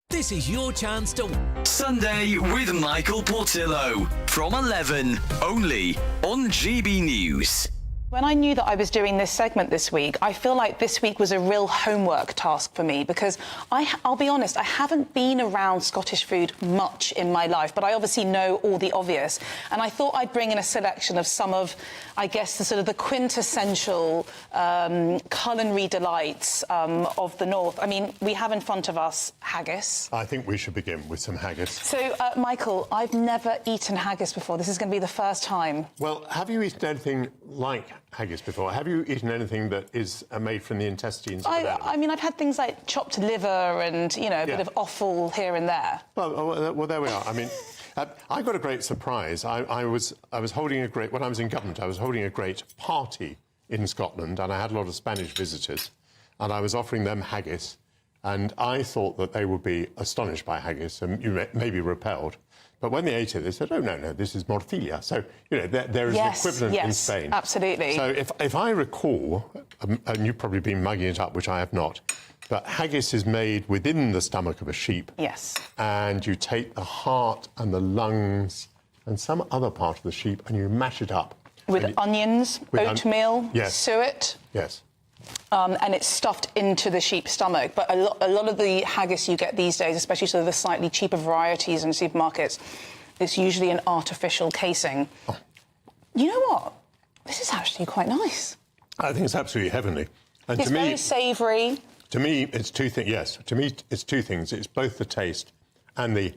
This is your chance to Sunday with Michael Portillo from 11 only on GB News. When I knew that I was doing this segment this week, I feel like this week was a real homework task for me because I'll be honest, I haven't been around Scottish food much in my life, but I obviously know all the obvious. And I thought I'd bring in a selection of some of, I guess, the sort of the quintessential culinary delights of the north. I mean, we have in front of us haggis. I think we should begin with some haggis. So, Michael, I've never eaten haggis before. This is going to be the first time. Well, have you eaten anything like haggis before? Have you eaten anything that is made from the intestines of an animal? I mean, I've had things like chopped liver and, you know, a bit of offal here and there. Well, there we are. I mean, I got a great surprise. I was holding a great... When I was in government, I was holding a great party in Scotland, and I had a lot of Spanish visitors, and I was offering them haggis, and I thought that they would be astonished by haggis and maybe repelled. But when they ate it, they said, oh, no, this is morcilla. So, you know, there is an equivalent in Spain. Absolutely. So if I recall, and you've probably been mugging it up, which I have not, but haggis is made within the stomach of a sheep. Yes. And you take the heart and the lungs and some other part of the sheep and you mash it up. With onions, oatmeal, suet. Yes. And it's stuffed into the sheep's stomach. But a lot of the haggis you get these days, especially sort of the slightly cheaper varieties in supermarkets, it's usually an artificial casing. Oh. You know what? This is actually quite nice. I think it's absolutely heavenly. And it's very savoury. To me, it's two things. Yes, to me, it's two things. It's both the taste and the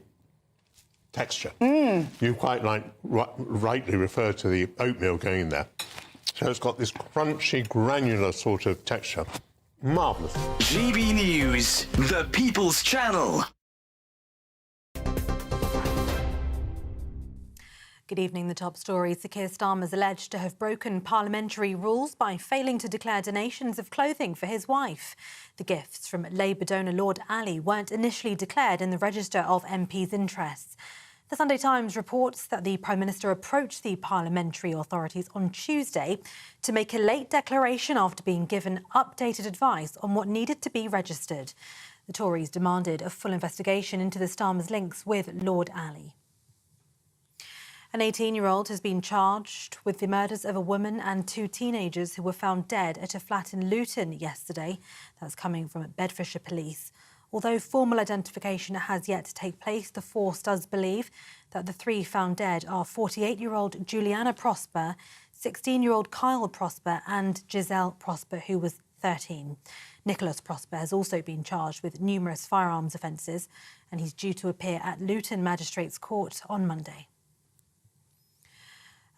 texture. You quite rightly referred to the oatmeal going in there. So it's got this crunchy, granular sort of texture. Marvellous. GB News, the People's Channel. Good evening. The top story. Sir Keir Starmer is alleged to have broken parliamentary rules by failing to declare donations of clothing for his wife. The gifts from Labour donor Lord Ali weren't initially declared in the register of MPs' interests. The Sunday Times reports that the Prime Minister approached the parliamentary authorities on Tuesday to make a late declaration after being given updated advice on what needed to be registered. The Tories demanded a full investigation into the Starmer's links with Lord Ali. An 18-year-old has been charged with the murders of a woman and two teenagers who were found dead at a flat in Luton yesterday. That's coming from Bedfordshire Police. Although formal identification has yet to take place, the force does believe that the three found dead are 48-year-old Juliana Prosper, 16-year-old Kyle Prosper and Giselle Prosper, who was 13. Nicholas Prosper has also been charged with numerous firearms offences, and he's due to appear at Luton Magistrates Court on Monday.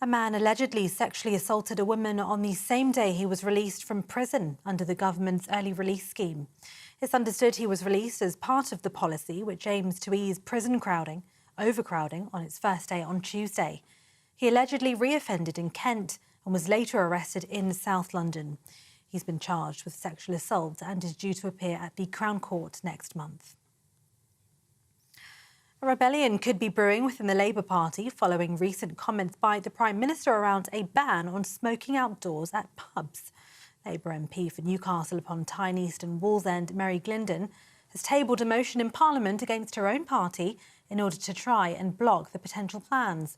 A man allegedly sexually assaulted a woman on the same day he was released from prison under the government's early release scheme. It's understood he was released as part of the policy which aims to ease prison overcrowding on its first day on Tuesday. He allegedly reoffended in Kent and was later arrested in South London. He's been charged with sexual assault and is due to appear at the Crown Court next month. A rebellion could be brewing within the Labour Party following recent comments by the Prime Minister around a ban on smoking outdoors at pubs. Labour MP for Newcastle upon Tyne East and Wallsend, Mary Glindon, has tabled a motion in Parliament against her own party in order to try and block the potential plans.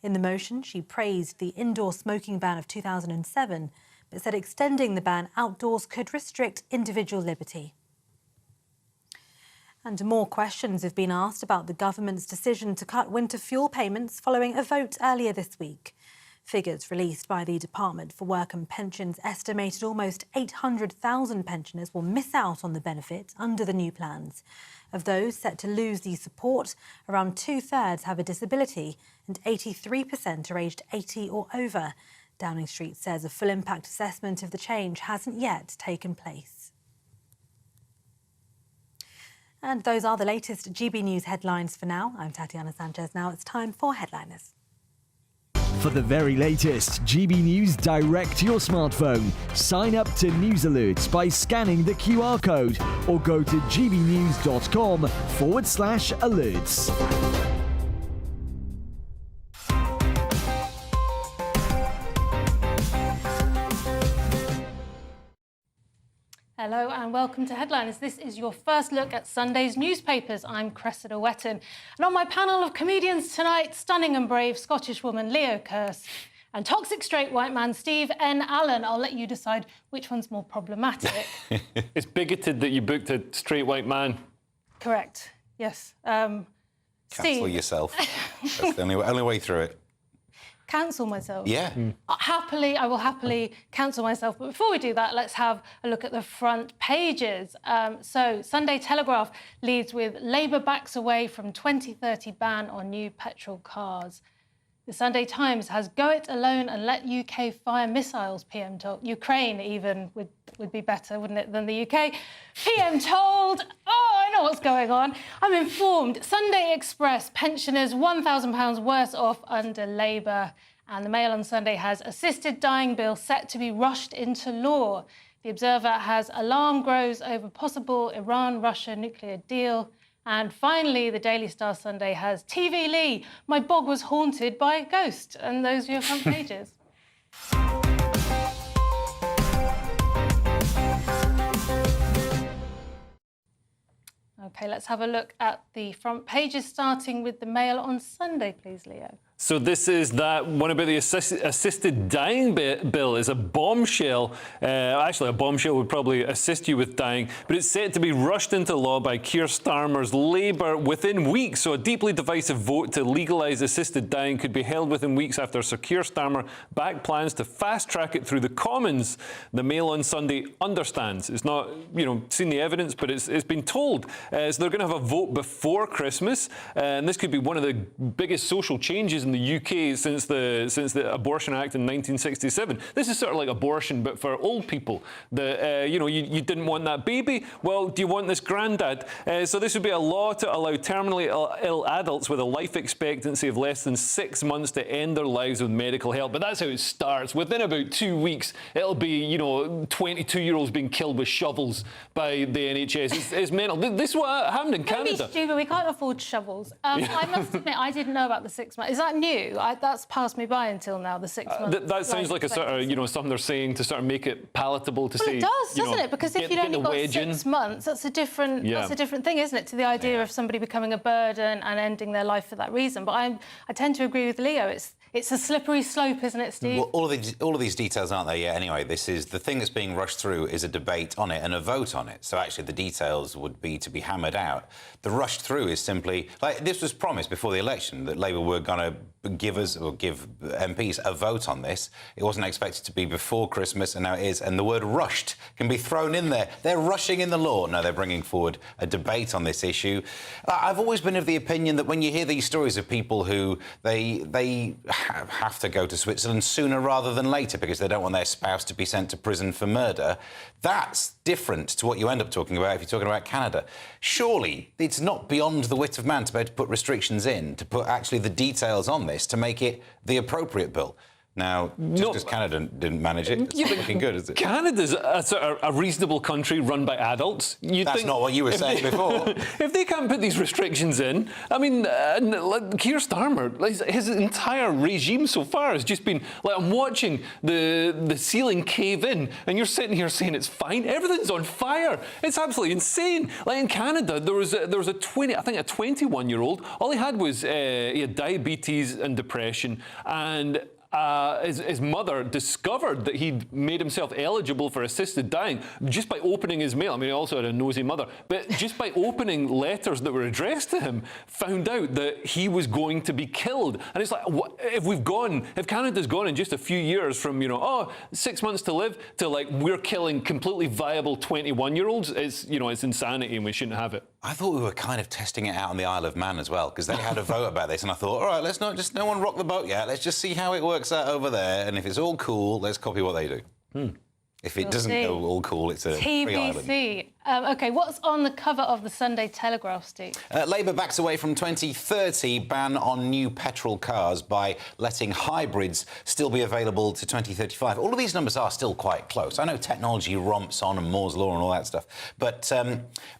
In the motion, she praised the indoor smoking ban of 2007, but said extending the ban outdoors could restrict individual liberty. And more questions have been asked about the government's decision to cut winter fuel payments following a vote earlier this week. Figures released by the Department for Work and Pensions estimated almost 800,000 pensioners will miss out on the benefit under the new plans. Of those set to lose the support, around two-thirds have a disability and 83% are aged 80 or over. Downing Street says a full impact assessment of the change hasn't yet taken place. And those are the latest GB News headlines for now. I'm Tatiana Sanchez. Now it's time for Headliners. For the very latest GB News direct to your smartphone, sign up to News Alerts by scanning the QR code or go to gbnews.com/alerts. Hello and welcome to Headliners. This is your first look at Sunday's newspapers. I'm Cressida Wetton. And on my panel of comedians tonight, stunning and brave Scottish woman Leo Kearse and toxic straight white man Steve N. Allen. I'll let you decide which one's more problematic. It's bigoted that you booked a straight white man. Correct, yes. Cancel Steve. yourself. That's the only way through it. Cancel myself? Yeah. I will happily cancel myself. But before we do that, let's have a look at the front pages. So Sunday Telegraph leads with Labour backs away from 2030 ban on new petrol cars. The Sunday Times has go it alone and let UK fire missiles, PM told. Ukraine even would be better, wouldn't it, than the UK? PM told, I know what's going on. I'm informed. Sunday Express, pensioners £1,000 worse off under Labour. And the Mail on Sunday has assisted dying bill set to be rushed into law. The Observer has alarm grows over possible Iran-Russia nuclear deal. And finally, the Daily Star Sunday has TV Lee, my bog was haunted by a ghost. And those are your front pages. OK, let's have a look at the front pages, starting with the Mail on Sunday, please, Leo. So this is that one about the assisted dying bill is a bombshell. Actually, a bombshell would probably assist you with dying, but it's set to be rushed into law by Keir Starmer's Labour within weeks. So a deeply divisive vote to legalise assisted dying could be held within weeks after Sir Keir Starmer backed plans to fast-track it through the Commons. The Mail on Sunday understands. It's not, seen the evidence, but it's been told. So they're going to have a vote before Christmas, and this could be one of the biggest social changes in the UK since the Abortion Act in 1967. This is sort of like abortion, but for old people. You didn't want that baby. Well, do you want this granddad? So this would be a law to allow terminally ill adults with a life expectancy of less than 6 months to end their lives with medical help. But that's how it starts. Within about 2 weeks, it'll be 22-year-olds being killed with shovels by the NHS. It's mental. This is what happened in Canada. Don't be stupid. We can't afford shovels. I must admit, I didn't know about the 6 months. Is that new? That's passed me by until now, the 6 months. That sounds like a sort of, something they're saying to sort of make it palatable to say. It does, doesn't it? Because if you'd only got 6 months, that's a different thing, isn't it, to the idea of somebody becoming a burden and ending their life for that reason. But I tend to agree with Leo. It's a slippery slope, isn't it, Steve? Well, all of these details aren't there yet anyway. This is the thing that's being rushed through is a debate on it and a vote on it. So actually the details would be to be hammered out. The rushed through is simply, like, this was promised before the election that Labour were going to give MPs a vote on this. It wasn't expected to be before Christmas, and now it is. And the word rushed can be thrown in there. They're rushing in the law. No, they're bringing forward a debate on this issue. I've always been of the opinion that when you hear these stories of people who they have to go to Switzerland sooner rather than later because they don't want their spouse to be sent to prison for murder, that's different to what you end up talking about if you're talking about Canada. Surely it's not beyond the wit of man to be able to put restrictions in, to put actually the details on this, to make it the appropriate bill. Now, just because Canada didn't manage it, it's not looking good, is it? Canada's a reasonable country run by adults. That's not what you were saying before. If they can't put these restrictions in, I mean, Keir Starmer, his entire regime so far has just been like, I'm watching the ceiling cave in, and you're sitting here saying it's fine. Everything's on fire. It's absolutely insane. Like in Canada, there was a 21-year-old. All he had was he had diabetes and depression, and his mother discovered that he'd made himself eligible for assisted dying just by opening his mail. I mean, he also had a nosy mother, but just by opening letters that were addressed to him, found out that he was going to be killed. And it's like, if Canada's gone in just a few years from, 6 months to live to like, we're killing completely viable 21-year-olds, it's insanity and we shouldn't have it. I thought we were kind of testing it out on the Isle of Man as well, because they had a vote about this, and I thought, all right, let's not just no one rock the boat yet. Let's just see how it works out over there, and if it's all cool, let's copy what they do. If it doesn't go all cool, it's a free island. TBC. OK, what's on the cover of the Sunday Telegraph, Steve? Labour backs away from 2030 ban on new petrol cars by letting hybrids still be available to 2035. All of these numbers are still quite close. I know technology romps on and Moore's Law and all that stuff, but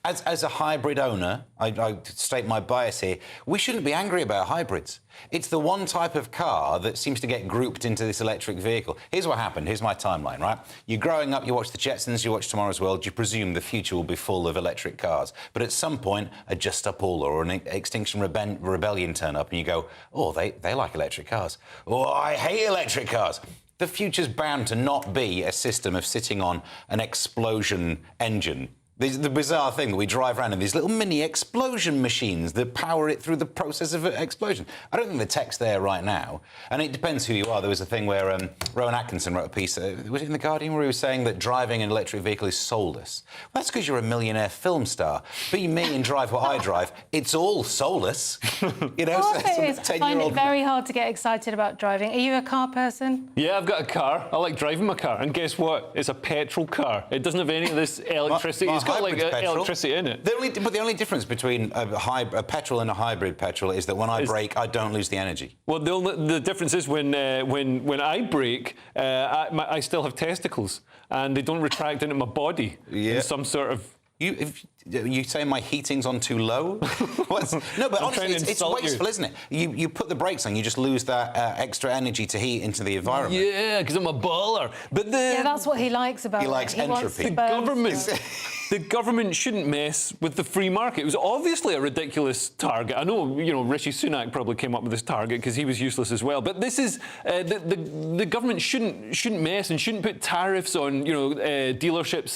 as a hybrid owner, I state my bias here, we shouldn't be angry about hybrids. It's the one type of car that seems to get grouped into this electric vehicle. Here's what happened. Here's my timeline, right? You're growing up, you watch the Jetsons, you watch Tomorrow's World, you presume the future will be full of electric cars. But at some point, a Just Stop All or an Extinction Rebellion turn up and you go, oh, they like electric cars. Oh, I hate electric cars. The future's bound to not be a system of sitting on an explosion engine. The bizarre thing that we drive around in these little mini explosion machines that power it through the process of explosion. I don't think the tech's there right now, and it depends who you are. There was a thing where Rowan Atkinson wrote a piece, was it in The Guardian, where he was saying that driving an electric vehicle is soulless. Well, that's because you're a millionaire film star. Be me and drive what I drive. It's all soulless. I find it very hard to get excited about driving. Are you a car person? Yeah, I've got a car. I like driving my car, and guess what? It's a petrol car. It doesn't have any of this electricity. It's got like electricity in it. But the only difference between a petrol and a hybrid petrol is that when I brake, I don't lose the energy. Well, the difference is when I brake, I still have testicles, and they don't retract into my body in some sort of. You say my heating's on too low? No, but honestly, it's wasteful, isn't it? You put the brakes on, you just lose that extra energy to heat into the environment. Yeah, because I'm a baller. But that's what he likes about it. He likes entropy. The government shouldn't mess with the free market. It was obviously a ridiculous target. I know, Rishi Sunak probably came up with this target because he was useless as well. But this is the government shouldn't mess and shouldn't put tariffs on dealerships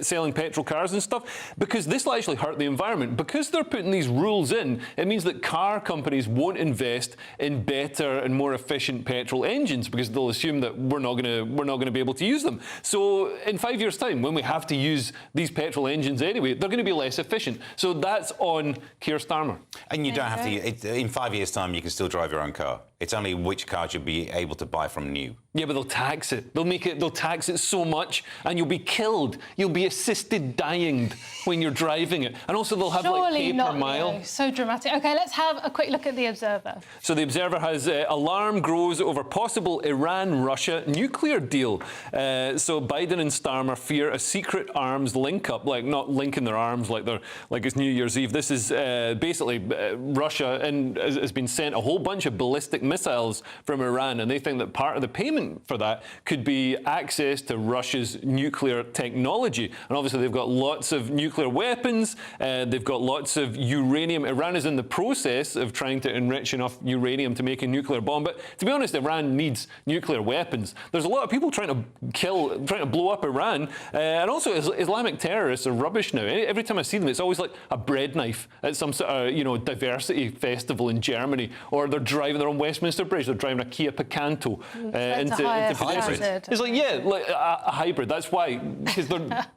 selling petrol cars and stuff, because this will actually hurt the environment. Because they're putting these rules in, it means that car companies won't invest in better and more efficient petrol engines because they'll assume that we're not going to be able to use them. So in 5 years' time, when we have to use these petrol engines anyway, they're going to be less efficient. So that's on Keir Starmer. And you don't have to. In 5 years' time, you can still drive your own car. It's only which cars you'll be able to buy from new. Yeah, but they'll tax it. They'll tax it so much, and you'll be killed. You'll be assisted dying when you're driving it. And also they'll have like pay per mile. No, so dramatic. OK, let's have a quick look at The Observer. So The Observer has alarm grows over possible Iran-Russia nuclear deal. So Biden and Starmer fear a secret arms link-up, like not linking their arms like it's New Year's Eve. This is basically Russia has been sent a whole bunch of ballistic missiles from Iran, and they think that part of the payment for that could be access to Russia's nuclear technology. And obviously they've got lots of nuclear weapons, they've got lots of uranium. Iran is in the process of trying to enrich enough uranium to make a nuclear bomb. But to be honest, Iran needs nuclear weapons. There's a lot of people trying to blow up Iran. And also Islamic terrorists are rubbish now. Every time I see them, it's always like a bread knife at some sort of, diversity festival in Germany. Or they're on Westminster Bridge, they're driving a Kia Picanto into hybrid. It's like, yeah, like a hybrid. That's why, because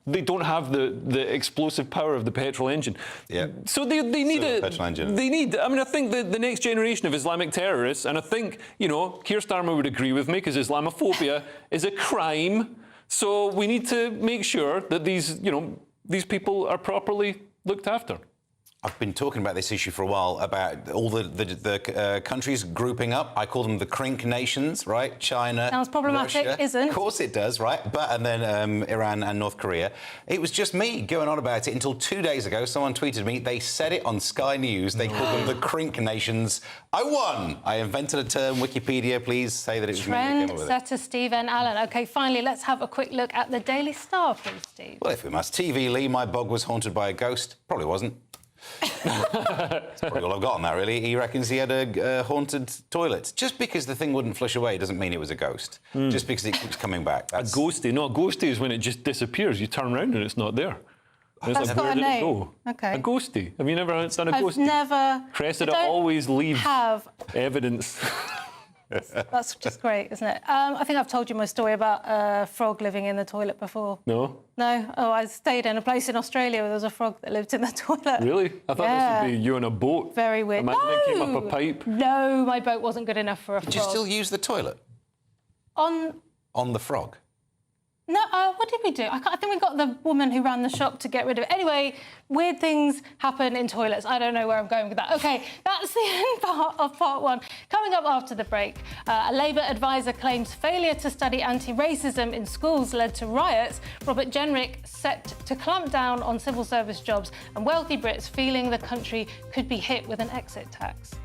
they don't have the explosive power of the petrol engine. Yeah. So they need petrol engine. I think the next generation of Islamic terrorists, and I think, Keir Starmer would agree with me, because Islamophobia is a crime. So we need to make sure that these people are properly looked after. I've been talking about this issue for a while, about all the countries grouping up. I call them the Crink nations, right? China, sounds problematic, Russia. isn't? Of course it does, right? And then Iran and North Korea. It was just me going on about it until 2 days ago. Someone tweeted me. They said it on Sky News. They called them the Crink nations. I won. I invented a term. Wikipedia, please say that it was me that came up with it. Trendsetter Stephen Allen. OK, finally, let's have a quick look at the Daily Star, please, Steve. Well, if we must. TV Lee, my bog was haunted by a ghost. Probably wasn't. That's probably all I've got on that, really. He reckons he had a haunted toilet. Just because the thing wouldn't flush away doesn't mean it was a ghost. Just because it keeps coming back. A ghosty. No, a ghosty is when it just disappears. You turn around and it's not there. And That's like, got where a did name. it go? OK. A ghosty. Have you never done a I've ghosty? never... Cressida always leaves evidence. That's just great, isn't it? I think I've told you my story about a frog living in the toilet before. No? No? Oh, I stayed in a place in Australia where there was a frog that lived in the toilet. Really? I thought this would be you on a boat. Very weird. Imagine it came up a pipe. No, my boat wasn't good enough for a frog. Did you still use the toilet? On the frog? No, what did we do? I think we got the woman who ran the shop to get rid of it. Anyway, weird things happen in toilets. I don't know where I'm going with that. OK, that's the end of part one. Coming up after the break, a Labour advisor claims failure to study anti-racism in schools led to riots. Robert Jenrick set to clamp down on civil service jobs, and wealthy Brits feeling the country could be hit with an exit tax.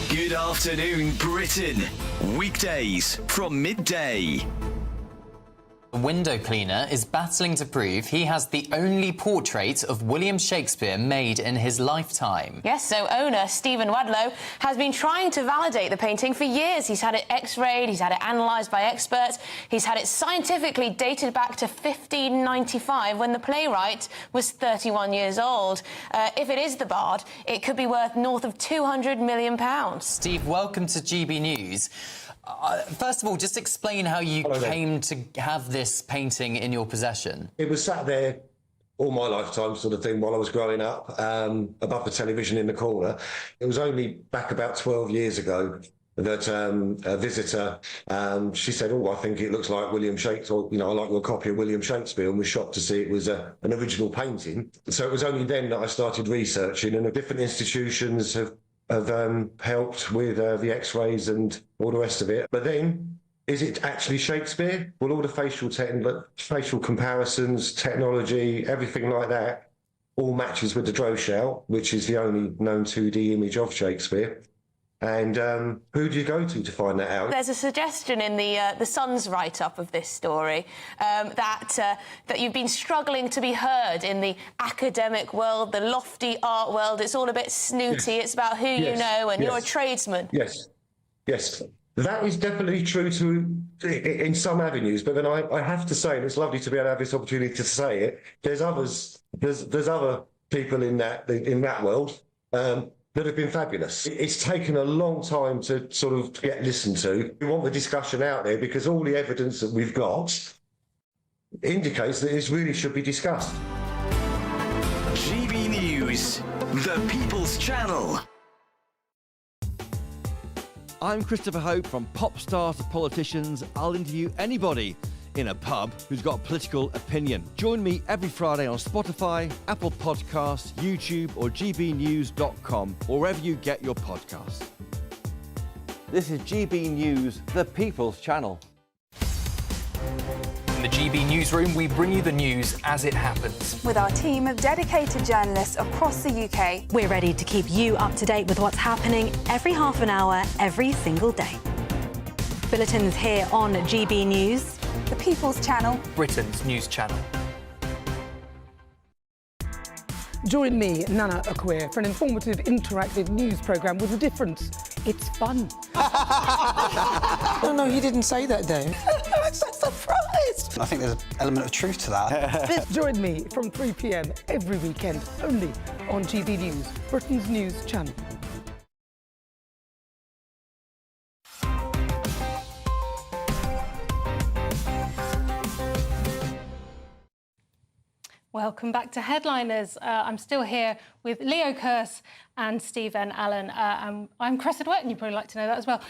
Good afternoon, Britain. Weekdays from midday. A window cleaner is battling to prove he has the only portrait of William Shakespeare made in his lifetime. Yes, so owner Stephen Wedllo has been trying to validate the painting for years. He's had it x-rayed, he's had it analysed by experts, he's had it scientifically dated back to 1595 when the playwright was 31 years old. If it is the Bard, it could be worth north of £200 million. Steve, welcome to GB News. First of all, just explain how you came to have this painting in your possession. It was sat there all my lifetime, sort of thing, while I was growing up, above the television in the corner. It was only back about 12 years ago that a visitor, she said, "Oh, I think it looks like William Shakespeare, or, I like your copy of William Shakespeare," and was shocked to see it was an original painting. So it was only then that I started researching, and the different institutions have helped with the x-rays and all the rest of it. But then, is it actually Shakespeare? Well, all the facial comparisons, technology, everything like that, all matches with the Droschau, which is the only known 2D image of Shakespeare. And who do you go to find that out? There's a suggestion in the Sun's write-up of this story that you've been struggling to be heard in the academic world, the lofty art world. It's all a bit snooty. Yes. It's about who you know, and you're a tradesman. Yes. That is definitely true in some avenues, but then I have to say, and it's lovely to be able to have this opportunity to say it, there's other people in that world that have been fabulous. It's taken a long time to sort of get listened to. We want the discussion out there because all the evidence that we've got indicates that this really should be discussed. GB News, the People's Channel. I'm Christopher Hope. From pop stars to politicians, I'll interview anybody in a pub who's got a political opinion. Join me every Friday on Spotify, Apple Podcasts, YouTube or gbnews.com, or wherever you get your podcasts. This is GB News, the People's Channel. In the GB Newsroom, we bring you the news as it happens. With our team of dedicated journalists across the UK, we're ready to keep you up to date with what's happening every half an hour, every single day. Bulletins here on GB News, the People's Channel, Britain's news channel. Join me, Nana Akwe, for an informative, interactive news programme with a difference. It's fun. No, he didn't say that, Dave. I'm so surprised. I think there's an element of truth to that. Join me from 3 p.m. every weekend, only on GB News, Britain's news channel. Welcome back to Headliners. I'm still here with Leo Kearse and Stephen Allen. I'm Cressida Wet, and you'd probably like to know that as well.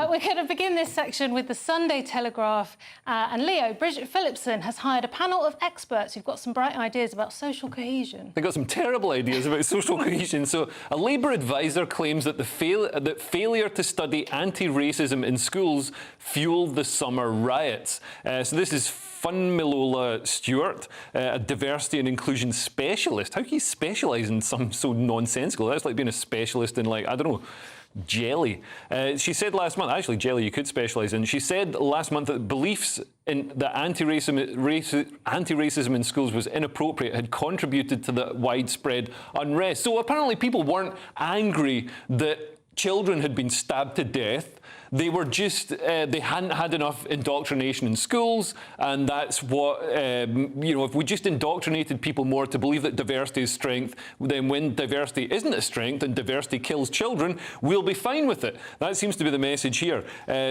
We're going to begin this section with the Sunday Telegraph. And Leo, Bridget Phillipson has hired a panel of experts who've got some bright ideas about social cohesion. They've got some terrible ideas about social cohesion. So a Labour advisor claims that failure to study anti-racism in schools fueled the summer riots. So this is Funmilola Stewart, a diversity and inclusion specialist. How can you specialise in something so nonsensical? That's like being a specialist in, like, I don't know, jelly. She said last month, actually jelly you could specialise in, she said last month that beliefs in that anti-racism in schools was inappropriate had contributed to the widespread unrest. So apparently people weren't angry that children had been stabbed to death. They were just, they hadn't had enough indoctrination in schools, and that's what, you know, if we just indoctrinated people more to believe that diversity is strength, then when diversity isn't a strength and diversity kills children, we'll be fine with it. That seems to be the message here.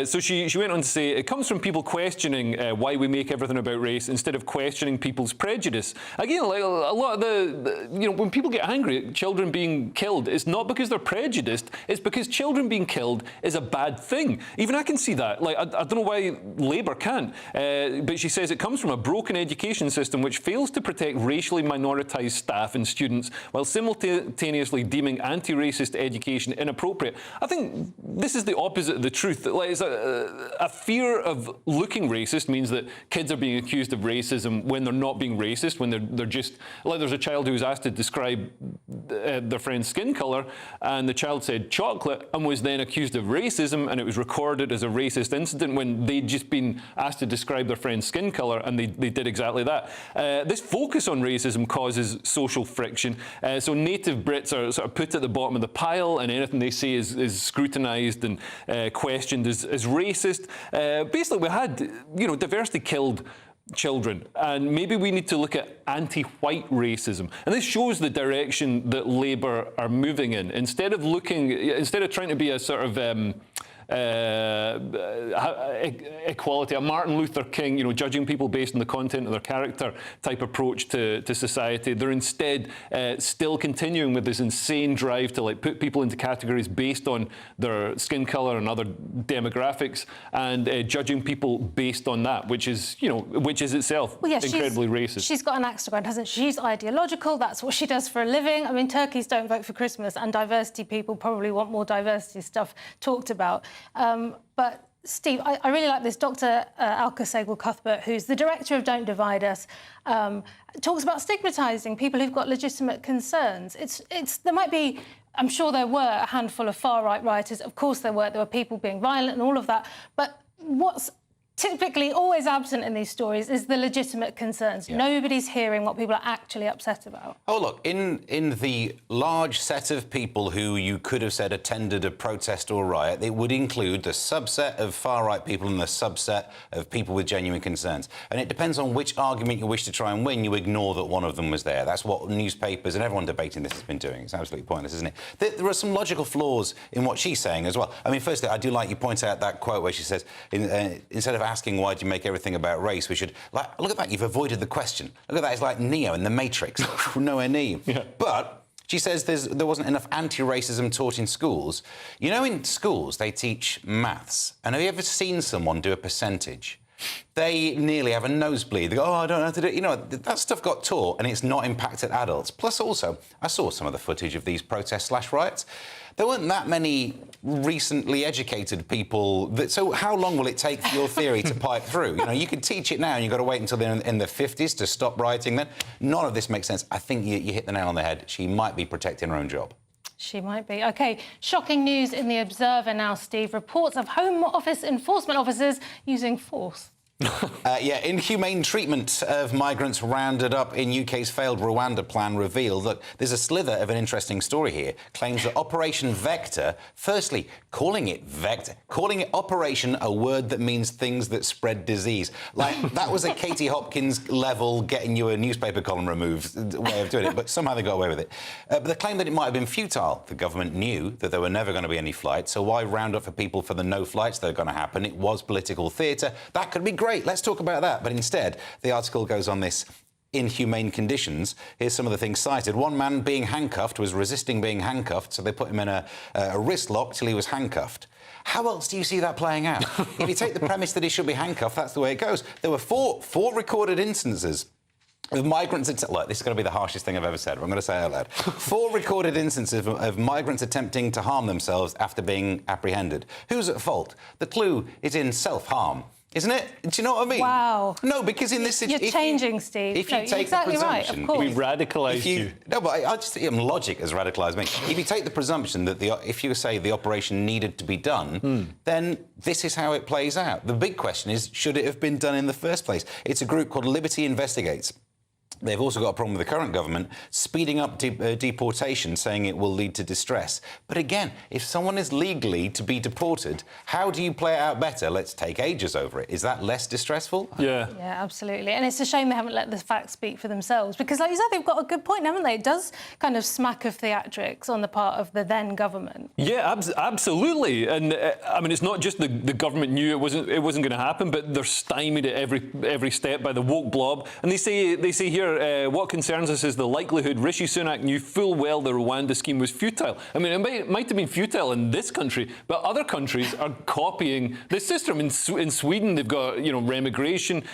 So she went on to say, it comes from people questioning why we make everything about race instead of questioning people's prejudice. Again, like a lot of you know, when people get angry at children being killed, it's not because they're prejudiced, it's because children being killed is a bad thing. Even I can see that. Like, I don't know why Labour can't. But she says it comes from a broken education system which fails to protect racially minoritized staff and students while simultaneously deeming anti-racist education inappropriate. I think this is the opposite of the truth. Like, it's a fear of looking racist means that kids are being accused of racism when they're not being racist, when they're just... Like, there's a child who was asked to describe their friend's skin colour, and the child said chocolate and was then accused of racism, and it was recorded as a racist incident when they'd just been asked to describe their friend's skin colour, and they did exactly that. This focus on racism causes social friction. So native Brits are sort of put at the bottom of the pile, and anything they say is scrutinised and questioned as racist. Basically, we had, you know, diversity killed children, and maybe we need to look at anti-white racism, and this shows the direction that Labour are moving in. Instead of trying to be a sort of equality, a Martin Luther King, you know, judging people based on the content of their character type approach to society, they're instead still continuing with this insane drive to, like, put people into categories based on their skin colour and other demographics, and judging people based on that, which is, you know, which is itself incredibly racist. She's got an axe to grind, hasn't she? She's ideological. That's what she does for a living. I mean, turkeys don't vote for Christmas, and diversity people probably want more diversity stuff talked about. But Steve, I really like this. Dr. Alka Segal-Cuthbert, who's the director of Don't Divide Us, talks about stigmatising people who've got legitimate concerns. There might be, I'm sure there were a handful of far-right rioters. Of course there were people being violent and all of that. But what's typically always absent in these stories is the legitimate concerns. Yeah. Nobody's hearing what people are actually upset about. Oh, look, in the large set of people who you could have said attended a protest or riot, it would include the subset of far-right people and the subset of people with genuine concerns. And it depends on which argument you wish to try and win, you ignore that one of them was there. That's what newspapers and everyone debating this has been doing. It's absolutely pointless, isn't it? There are some logical flaws in what she's saying as well. I mean, firstly, I do like you point out that quote where she says, instead of asking why do you make everything about race, we should... look at that, you've avoided the question. Look at that, it's like Neo in The Matrix. Nowhere near. Yeah. But she says there wasn't enough anti-racism taught in schools. You know, in schools, they teach maths. And have you ever seen someone do a percentage? They nearly have a nosebleed. They go, oh, I don't know how to do it. You know, that stuff got taught and it's not impacted adults. Plus, also, I saw some of the footage of these protests/riots. There weren't that many recently educated people. So how long will it take for your theory to pipe through? You know, you could teach it now and you've got to wait until they're in the 50s to stop rioting then. None of this makes sense. I think you hit the nail on the head. She might be protecting her own job. She might be. OK, shocking news in The Observer now, Steve. Reports of Home Office enforcement officers using force. Inhumane treatment of migrants rounded up in UK's failed Rwanda plan revealed. Look, there's a slither of an interesting story here. Claims that Operation Vector, firstly, calling it Operation, a word that means things that spread disease. Like, that was a Katie Hopkins level getting you a newspaper column removed way of doing it, but somehow they got away with it. But the claim that it might have been futile. The government knew that there were never going to be any flights, so why round up for people for the no flights that are going to happen? It was political theatre. That could be great. Let's talk about that. But instead, the article goes on this inhumane conditions. Here's some of the things cited. One man being handcuffed was resisting being handcuffed, so they put him in a wrist lock till he was handcuffed. How else do you see that playing out? If you take the premise that he should be handcuffed, that's the way it goes. There were four recorded instances of migrants... Look, this is going to be the harshest thing I've ever said, but I'm going to say it out loud. 4 recorded instances of migrants attempting to harm themselves after being apprehended. Who's at fault? The clue is in self-harm. Isn't it? Do you know what I mean? Wow. No, because in this situation... You're changing, Steve. If you take exactly the presumption... right, of course. We radicalised you. No, but I just think logic has radicalised me. If you take the presumption that if you say the operation needed to be done, then this is how it plays out. The big question is, should it have been done in the first place? It's a group called Liberty Investigates. They've also got a problem with the current government speeding up deportation, saying it will lead to distress. But again, if someone is legally to be deported, how do you play it out better? Let's take ages over it. Is that less distressful? Yeah, absolutely. And it's a shame they haven't let the facts speak for themselves because, like you said, they've got a good point, haven't they? It does kind of smack of theatrics on the part of the then government. Yeah, absolutely. And I mean, it's not just the government knew it wasn't going to happen, but they're stymied at every step by the woke blob. And they say here, what concerns us is the likelihood Rishi Sunak knew full well the Rwanda scheme was futile. I mean, it might have been futile in this country, but other countries are copying this system. In Sweden, they've got, remigration.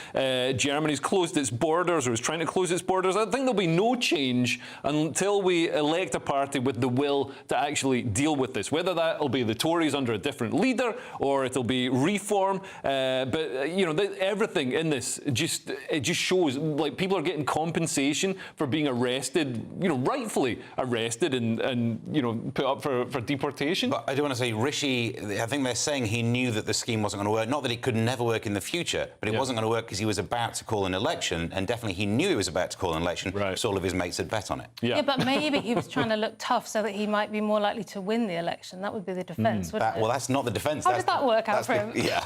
Germany's closed its borders, or is trying to close its borders. I think there'll be no change until we elect a party with the will to actually deal with this. Whether that'll be the Tories under a different leader, or it'll be reform. But everything in this just shows like people are getting compensation for being arrested, rightfully arrested and put up for deportation. But I do want to say, Rishi, I think they're saying he knew that the scheme wasn't going to work. Not that it could never work in the future, but it wasn't going to work because he was about to call an election, and definitely he knew he was about to call an election, so all of his mates had bet on it. Yeah, but maybe he was trying to look tough so that he might be more likely to win the election. That would be the defence, wouldn't it? Well, that's not the defence. How does that work out for him? Yeah.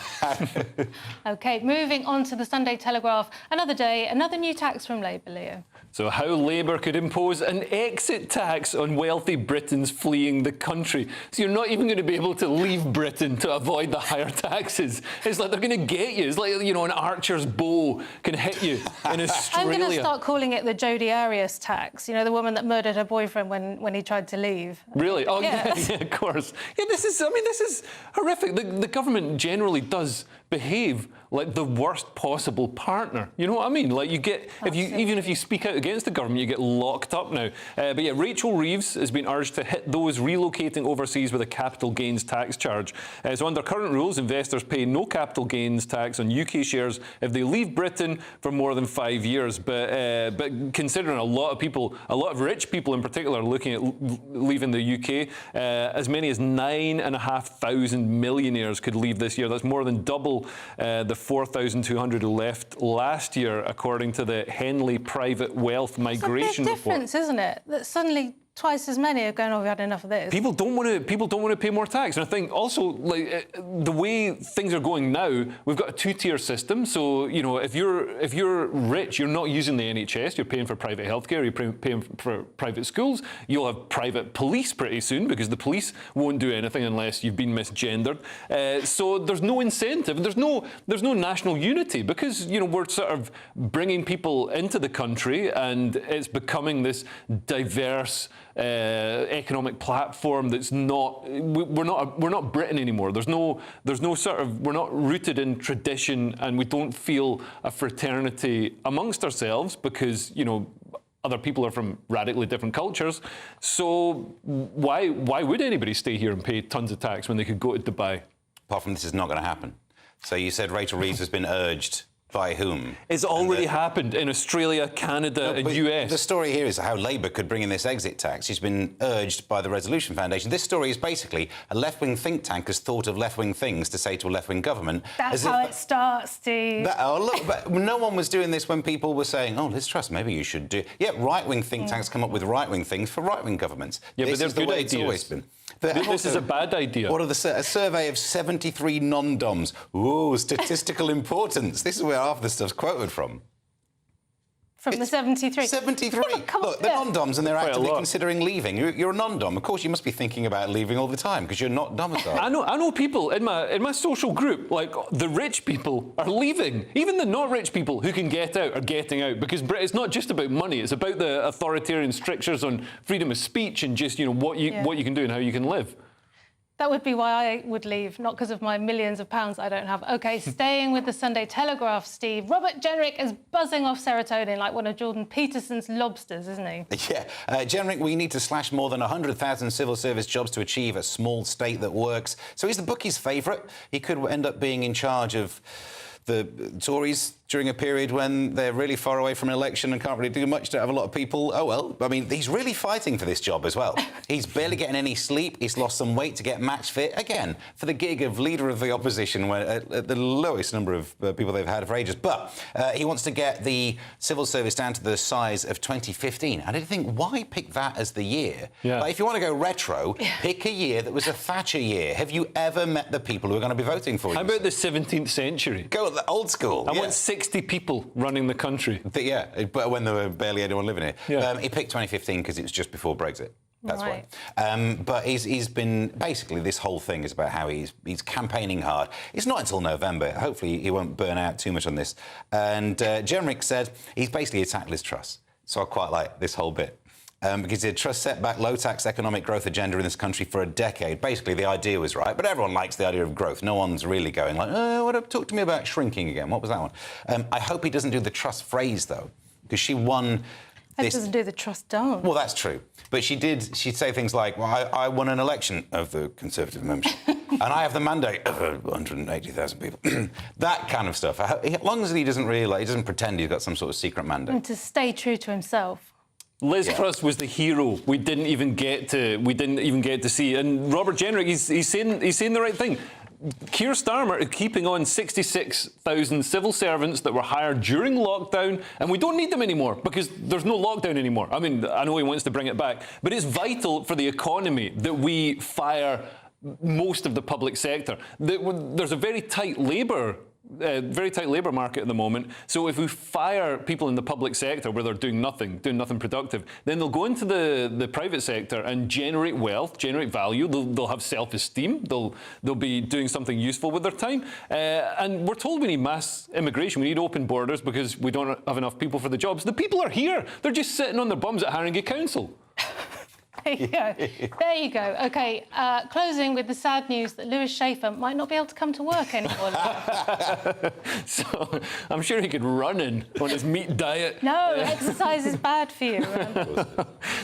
OK, moving on to the Sunday Telegraph. Another day, another new tax from Labour, Leo. So how Labour could impose an exit tax on wealthy Britons fleeing the country. So you're not even going to be able to leave Britain to avoid the higher taxes. It's like they're going to get you. It's like, an archer's bow can hit you in Australia. I'm going to start calling it the Jodi Arias tax, the woman that murdered her boyfriend when he tried to leave. Really? Oh, yeah, of course. Yeah, this is horrific. The government generally does behave like the worst possible partner. You know what I mean? Like you get, even if you speak out against the government, you get locked up now. But yeah, Rachel Reeves has been urged to hit those relocating overseas with a capital gains tax charge. So under current rules, investors pay no capital gains tax on UK shares if they leave Britain for more than 5 years. But considering a lot of rich people in particular are looking at leaving the UK, as many as 9,500 millionaires could leave this year. That's more than double the 4,200 who left last year, according to the Henley Private Wealth Migration Report. It's a big difference, isn't it? That suddenly twice as many are going, oh, we've had enough of this. People don't want to pay more tax. And I think also, like, the way things are going now, we've got a two-tier system. So, you know, if you're rich, you're not using the NHS, you're paying for private healthcare, you're paying for private schools. You'll have private police pretty soon because the police won't do anything unless you've been misgendered. So there's no incentive. There's no national unity because, you know, we're sort of bringing people into the country and it's becoming this diverse economic platform that's not. We're not Britain anymore. There's no sort of. We're not rooted in tradition, and we don't feel a fraternity amongst ourselves because, you know, other people are from radically different cultures. So why would anybody stay here and pay tons of tax when they could go to Dubai? Apart from this is not going to happen. So you said Rachel Reeves has been urged. By whom? It's already happened in Australia, Canada and US. The story here is how Labour could bring in this exit tax. She's been urged by the Resolution Foundation. This story is basically a left-wing think tank has thought of left-wing things to say to a left-wing government. That's how it starts, Steve. Look, but no one was doing this when people were saying, oh, Liz Truss, maybe you should do... Yeah, right-wing think tanks come up with right-wing things for right-wing governments. Yeah, this but they're is the good way ideas. It's always been. This is a bad idea. What are a survey of 73 non-doms? Ooh, statistical importance. This is where half the stuff's quoted from. From the 73? 73. Look, they're non-doms and they're actively considering leaving. You're a non-dom. Of course, you must be thinking about leaving all the time because you're not domiciled. I know people in my social group, like the rich people are leaving. Even the not rich people who can get out are getting out because it's not just about money. It's about the authoritarian strictures on freedom of speech and just, you know, what you can do and how you can live. That would be why I would leave, not because of my millions of pounds I don't have. OK, staying with the Sunday Telegraph, Steve. Robert Jenrick is buzzing off serotonin like one of Jordan Peterson's lobsters, isn't he? Yeah. Jenrick, we need to slash more than 100,000 civil service jobs to achieve a small state that works. So he's the bookies' favourite. He could end up being in charge of the Tories during a period when they're really far away from an election and can't really do much, don't have a lot of people. Oh, well, I mean, he's really fighting for this job as well. He's barely getting any sleep. He's lost some weight to get match fit, again, for the gig of Leader of the Opposition, where, at the lowest number of people they've had for ages. But he wants to get the civil service down to the size of 2015. I didn't think, why pick that as the year? Yeah. Like, if you want to go retro, pick a year that was a Thatcher year. Have you ever met the people who are going to be voting for you? How about the 17th century? Go the old school. I want 60 people running the country. Yeah, but when there were barely anyone living here. Yeah. He picked 2015 because it was just before Brexit. That's right. why. But he's been... Basically, this whole thing is about how he's campaigning hard. It's not until November. Hopefully, he won't burn out too much on this. And Jenrick said he's basically attacked Liz Truss. So I quite like this whole bit. Because the Truss set back low-tax economic growth agenda in this country for a decade. Basically, the idea was right, but everyone likes the idea of growth. No one's really going like, talk to me about shrinking again. What was that one? I hope he doesn't do the Truss phrase, though, because she won... It doesn't do the Truss don't. Well, that's true. But she'd say things like, well, I won an election of the Conservative membership, and I have the mandate of 180,000 people. That kind of stuff. As long as he doesn't realise, he doesn't pretend he's got some sort of secret mandate. And to stay true to himself. Liz Truss was the hero we didn't even get to see. And Robert Jenrick, he's saying the right thing. Keir Starmer is keeping on 66,000 civil servants that were hired during lockdown, and we don't need them anymore because there's no lockdown anymore. I mean, I know he wants to bring it back, but it's vital for the economy that we fire most of the public sector. There's a very tight labour market at the moment. So if we fire people in the public sector where they're doing nothing productive, then they'll go into the private sector and generate wealth, generate value. They'll have self-esteem. They'll be doing something useful with their time. And we're told we need mass immigration. We need open borders because we don't have enough people for the jobs. The people are here. They're just sitting on their bums at Haringey Council. There you go. There you go. OK, closing with the sad news that Lewis Schaefer might not be able to come to work anymore. So I'm sure he could run on his meat diet. No, exercise is bad for you.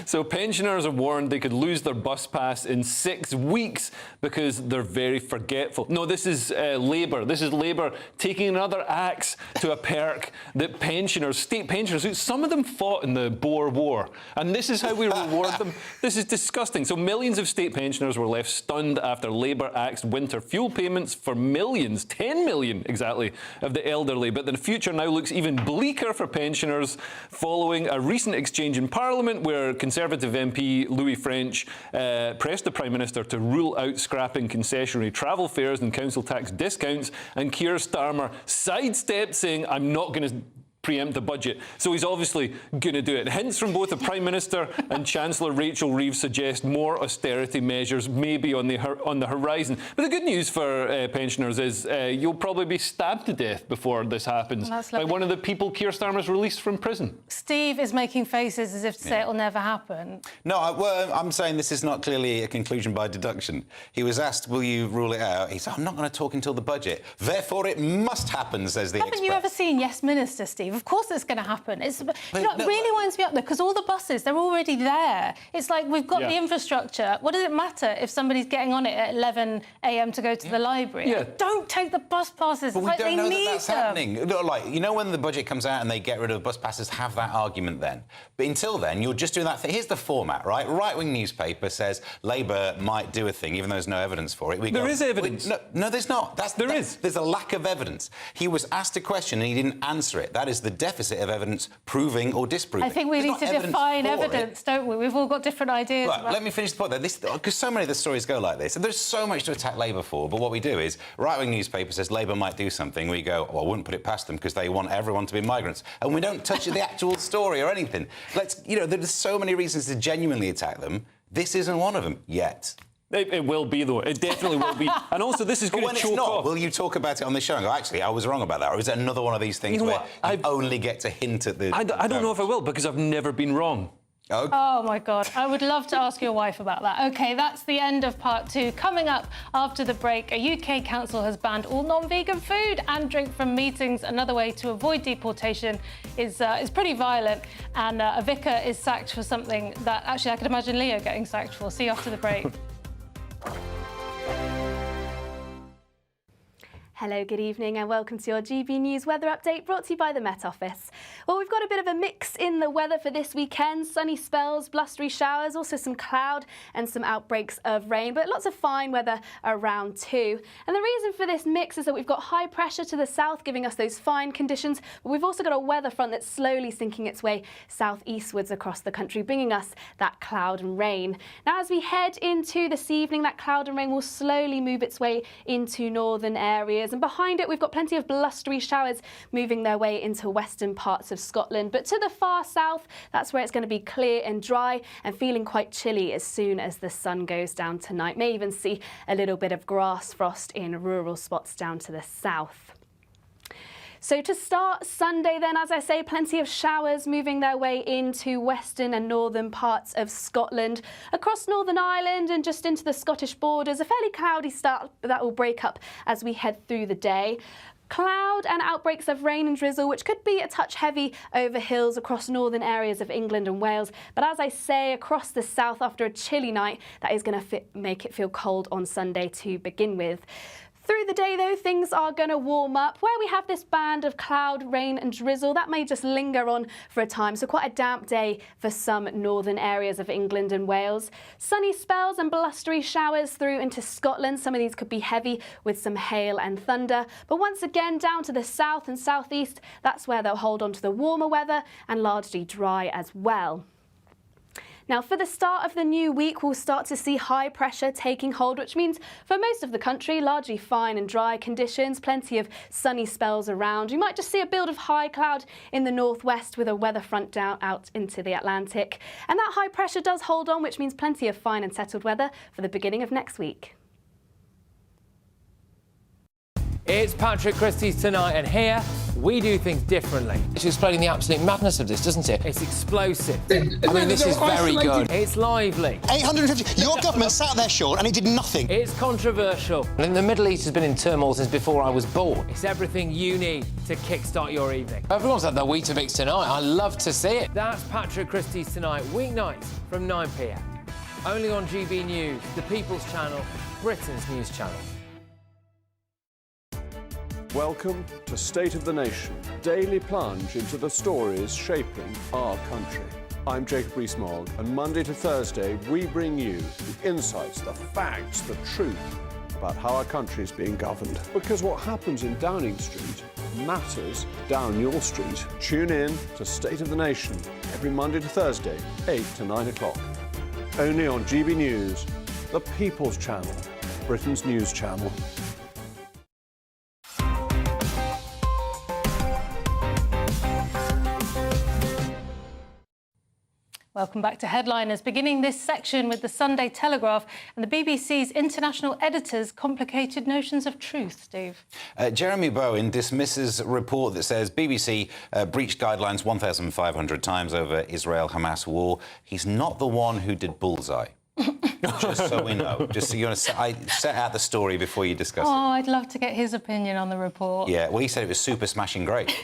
So pensioners are warned they could lose their bus pass in 6 weeks because they're very forgetful. No, this is Labour. This is Labour taking another axe to a perk that pensioners, state pensioners, some of them fought in the Boer War, and this is how we reward them. This is disgusting. So millions of state pensioners were left stunned after Labour axed winter fuel payments for millions, 10 million exactly, of the elderly. But the future now looks even bleaker for pensioners following a recent exchange in Parliament where Conservative MP Louis French pressed the Prime Minister to rule out scrapping concessionary travel fares and council tax discounts, and Keir Starmer sidestepped, saying, I'm not going to preempt the budget. So he's obviously going to do it. Hints from both the Prime Minister and Chancellor Rachel Reeves suggest more austerity measures may be on the horizon. But the good news for pensioners is you'll probably be stabbed to death before this happens by one of the people Keir Starmer's released from prison. Steve is making faces as if to say it'll never happen. No, well, I'm saying this is not clearly a conclusion by deduction. He was asked, will you rule it out? He said, I'm not going to talk until the budget. Therefore, it must happen, says the expert. Haven't you ever seen Yes Minister, Steve? Of course it's going to happen. It really winds me up, though, because all the buses, they're already there. It's like we've got the infrastructure. What does it matter if somebody's getting on it at 11 a.m. to go to the library? Yeah. Don't take the bus passes. But It's we like don't they know need that that's them. happening. Like, you know when the budget comes out and they get rid of bus passes, have that argument then. But until then, you're just doing that thing. Here's the format, right? Right-wing newspaper says Labour might do a thing, even though there's no evidence for it. There is evidence. No, there's not. There is. There's a lack of evidence. He was asked a question and he didn't answer it. That is the deficit of evidence proving or disproving. I think we need to define evidence, don't we? We've all got different ideas. Right, let me finish the point there. Because so many of the stories go like this. And there's so much to attack Labour for, but what we do is, right-wing newspaper says Labour might do something. We go, well, I wouldn't put it past them because they want everyone to be migrants. And we don't touch the actual story or anything. There's so many reasons to genuinely attack them. This isn't one of them yet. It will be, though. It definitely will be. And also, this is going to choke off. Will you talk about it on the show and go, actually, I was wrong about that? Or is it another one of these things where you only get to hint at the... I don't know if I will, because I've never been wrong. Okay. Oh, my God. I would love to ask your wife about that. OK, that's the end of part 2. Coming up after the break, a UK council has banned all non-vegan food and drink from meetings. Another way to avoid deportation is pretty violent. And a vicar is sacked for something that, actually, I could imagine Leo getting sacked for. See you after the break. Hello, good evening and welcome to your GB News weather update brought to you by the Met Office. Well, we've got a bit of a mix in the weather for this weekend. Sunny spells, blustery showers, also some cloud and some outbreaks of rain, but lots of fine weather around too. And the reason for this mix is that we've got high pressure to the south giving us those fine conditions, but we've also got a weather front that's slowly sinking its way southeastwards across the country, bringing us that cloud and rain. Now, as we head into this evening, that cloud and rain will slowly move its way into northern areas. And behind it, we've got plenty of blustery showers moving their way into western parts of Scotland. But to the far south, that's where it's going to be clear and dry and feeling quite chilly as soon as the sun goes down tonight. May even see a little bit of grass frost in rural spots down to the south. So to start Sunday then, as I say, plenty of showers moving their way into western and northern parts of Scotland, across Northern Ireland and just into the Scottish borders. A fairly cloudy start that will break up as we head through the day. Cloud and outbreaks of rain and drizzle, which could be a touch heavy over hills across northern areas of England and Wales. But as I say, across the south after a chilly night, that is going to make it feel cold on Sunday to begin with. Through the day, though, things are going to warm up. Where we have this band of cloud, rain and drizzle, that may just linger on for a time, so quite a damp day for some northern areas of England and Wales. Sunny spells and blustery showers through into Scotland. Some of these could be heavy with some hail and thunder. But once again, down to the south and southeast, that's where they'll hold on to the warmer weather and largely dry as well. Now, for the start of the new week, we'll start to see high pressure taking hold, which means for most of the country, largely fine and dry conditions, plenty of sunny spells around. You might just see a build of high cloud in the northwest with a weather front down out into the Atlantic. And that high pressure does hold on, which means plenty of fine and settled weather for the beginning of next week. It's Patrick Christys tonight, and here we do things differently. It's explaining the absolute madness of this, doesn't it? It's explosive. I mean, this is very good. It's lively. 850. Your government sat there, Sean, and it did nothing. It's controversial. And the Middle East has been in turmoil since before I was born. It's everything you need to kickstart your evening. Everyone's had their Weetabix tonight. I love to see it. That's Patrick Christys tonight, weeknights from 9 p.m. Only on GB News, the People's Channel, Britain's news channel. Welcome to State of the Nation, daily plunge into the stories shaping our country. I'm Jacob Rees-Mogg, and Monday to Thursday we bring you the insights, the facts, the truth about how our country is being governed. Because what happens in Downing Street matters down your street. Tune in to State of the Nation every Monday to Thursday, 8 to 9 o'clock. Only on GB News, the People's Channel, Britain's news channel. Welcome back to Headliners, beginning this section with the Sunday Telegraph and the BBC's international editor's complicated notions of truth, Steve. Jeremy Bowen dismisses a report that says BBC breached guidelines 1,500 times over Israel-Hamas war. He's not the one who did Bullseye. Just so we know. Just so you want to set out the story before you discuss it. Oh, I'd love to get his opinion on the report. Yeah, well, he said it was super smashing great.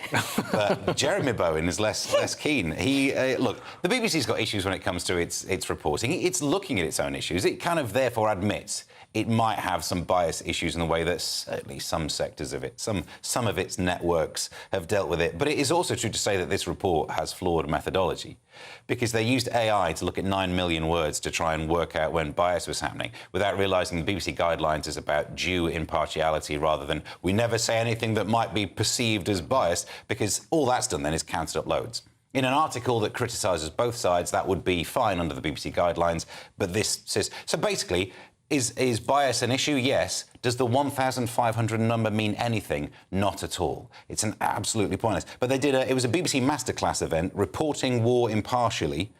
But Jeremy Bowen is less keen. Look, the BBC's got issues when it comes to its reporting. It's looking at its own issues. It kind of therefore admits it might have some bias issues in the way that certainly some sectors of it, some of its networks have dealt with it. But it is also true to say that this report has flawed methodology, because they used AI to look at 9 million words to try and work out when bias was happening, without realising the BBC guidelines is about due impartiality rather than we never say anything that might be perceived as bias, because all that's done then is counted up loads. In an article that criticises both sides, that would be fine under the BBC guidelines, but this says... So basically, is bias an issue? Yes. Does the 1,500 number mean anything? Not at all. It's an absolutely pointless. But they did it was a BBC Masterclass event, reporting war impartially.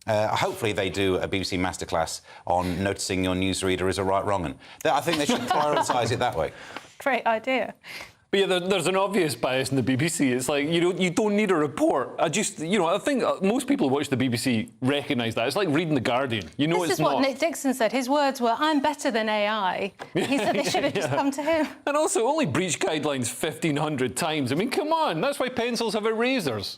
Hopefully they do a BBC Masterclass on noticing your newsreader is a right wrong 'un. I think they should prioritise it that way. Great idea. But yeah, there's an obvious bias in the BBC. It's like, you don't need a report. I think most people who watch the BBC recognise that. It's like reading The Guardian. This is what Nick Dixon said. His words were, "I'm better than AI." He said they should have just come to him. And also, only breached guidelines 1,500 times. I mean, come on. That's why pencils have erasers.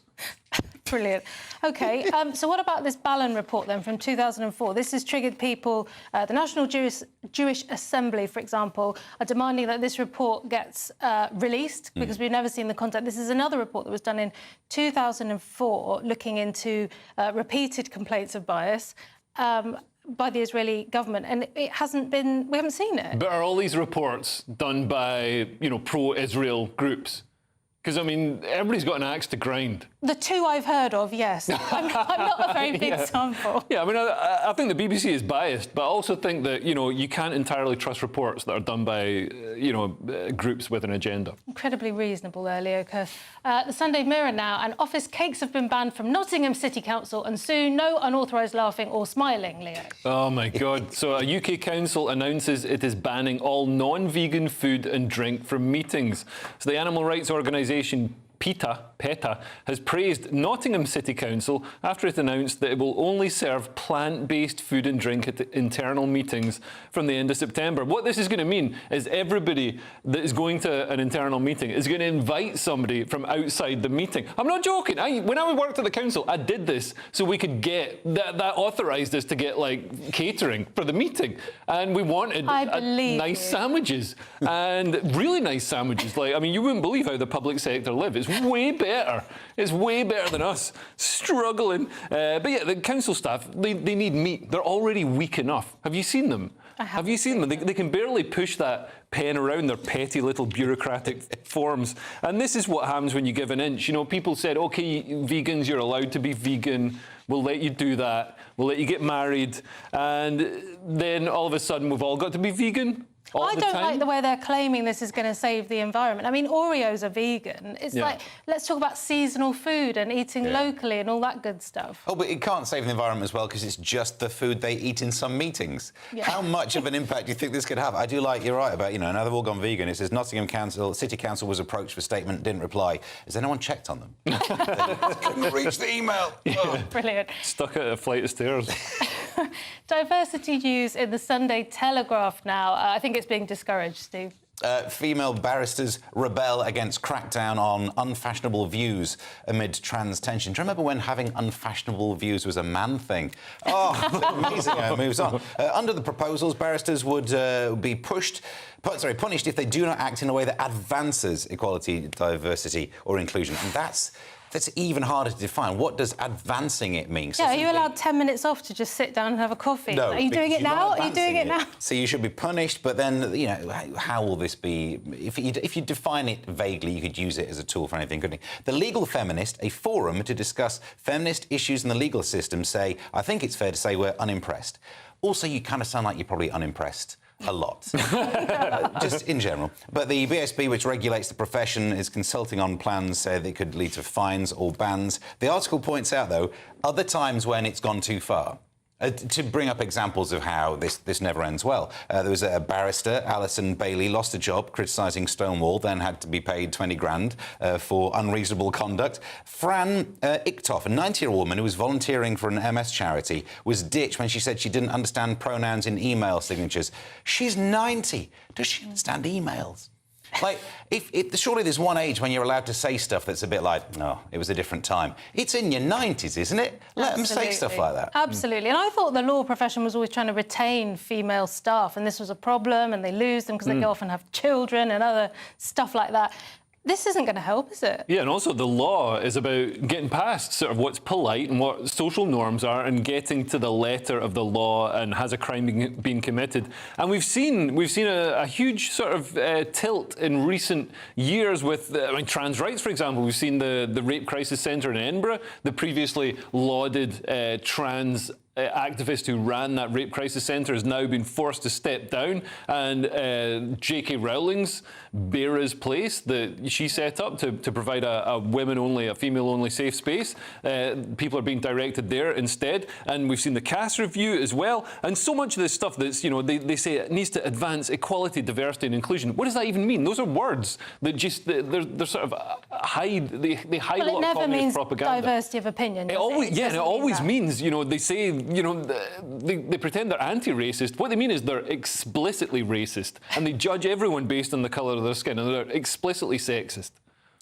Brilliant. OK, so what about this Dolan report, then, from 2004? This has triggered people. The National Jewish Assembly, for example, are demanding that this report gets released because we've never seen the content. This is another report that was done in 2004 looking into repeated complaints of bias by the Israeli government, and we haven't seen it. But are all these reports done by, pro-Israel groups? Because, I mean, everybody's got an axe to grind. The two I've heard of, yes. I'm not a very big sample. Yeah, I mean, I think the BBC is biased, but I also think that, you can't entirely trust reports that are done by, groups with an agenda. Incredibly reasonable there, Leo Kerr. The Sunday Mirror now, and office cakes have been banned from Nottingham City Council, and soon no unauthorised laughing or smiling, Leo. Oh, my God. So a UK council announces it is banning all non-vegan food and drink from meetings. So the animal rights organisation PETA has praised Nottingham City Council after it announced that it will only serve plant-based food and drink at internal meetings from the end of September. What this is going to mean is everybody that is going to an internal meeting is going to invite somebody from outside the meeting. I'm not joking. When I worked at the council, I did this so we could get... That authorised us to get, catering for the meeting. And we wanted nice sandwiches. And really nice sandwiches. You wouldn't believe how the public sector live. It's way better. It's way better than us, struggling. But yeah, the council staff, they need meat. They're already weak enough. Have you seen them? Have you seen them? They can barely push that pen around their petty little bureaucratic forms. And this is what happens when you give an inch. People said, OK, vegans, you're allowed to be vegan. We'll let you do that. We'll let you get married. And then all of a sudden, we've all got to be vegan. I don't like the way they're claiming this is going to save the environment. I mean, Oreos are vegan. It's let's talk about seasonal food and eating locally and all that good stuff. Oh, but it can't save the environment as well because it's just the food they eat in some meetings. Yeah. How much of an impact do you think this could have? I do you're right about, now they've all gone vegan. It says Nottingham City Council was approached for statement, didn't reply. Has anyone checked on them? They couldn't reach the email. Oh. Brilliant. Stuck at a flight of stairs. Diversity news in the Sunday Telegraph now. I think it's being discouraged, Steve. Female barristers rebel against crackdown on unfashionable views amid trans tension. Do you remember when having unfashionable views was a man thing? Oh, amazing how it moves on. Under the proposals, barristers would be punished if they do not act in a way that advances equality, diversity or inclusion. And that's That's even harder to define. What does advancing it mean? So yeah, are you allowed 10 minutes off to just sit down and have a coffee? No. Are you doing it now? Are you doing it now? So you should be punished, but then, you know, how will this be? If you define it vaguely, you could use it as a tool for anything, couldn't you? The Legal Feminist, a forum to discuss feminist issues in the legal system, say, I think it's fair to say we're unimpressed. Also, you kind of sound like you're probably unimpressed. A lot, just in general. But the BSB, which regulates the profession, is consulting on plans that could lead to fines or bans. The article points out, though, other times when it's gone too far. To bring up examples of how this never ends well. There was a barrister, Alison Bailey, lost a job criticising Stonewall, then had to be paid 20 grand for unreasonable conduct. Fran Ichthoff, a 90-year-old woman who was volunteering for an MS charity, was ditched when she said she didn't understand pronouns in email signatures. She's 90. Does she understand emails? Like, surely there's one age when you're allowed to say stuff that's a bit like, no, it was a different time. It's in your 90s, isn't it? Let them say stuff like that. Absolutely. And I thought the law profession was always trying to retain female staff, and this was a problem, and they lose them because they go off and have children and other stuff like that. This isn't going to help, is it? Yeah, and also the law is about getting past sort of what's polite and what social norms are and getting to the letter of the law and has a crime been committed. And we've seen a huge sort of tilt in recent years with, trans rights, for example. We've seen the Rape Crisis Centre in Edinburgh, the previously lauded trans activist who ran that Rape Crisis Centre has now been forced to step down, and J.K. Rowling's Beara's Place that she set up to provide a women-only, a female-only safe space. People are being directed there instead, and we've seen the Cass Review as well, and so much of this stuff that's, they say it needs to advance equality, diversity and inclusion. What does that even mean? Those are words that just, they're sort of hide, they hide a lot of communist propaganda. Diversity of opinion. It always means, they say, they pretend they're anti-racist. What they mean is they're explicitly racist, and they judge everyone based on the colour of their skin, and they're explicitly sexist.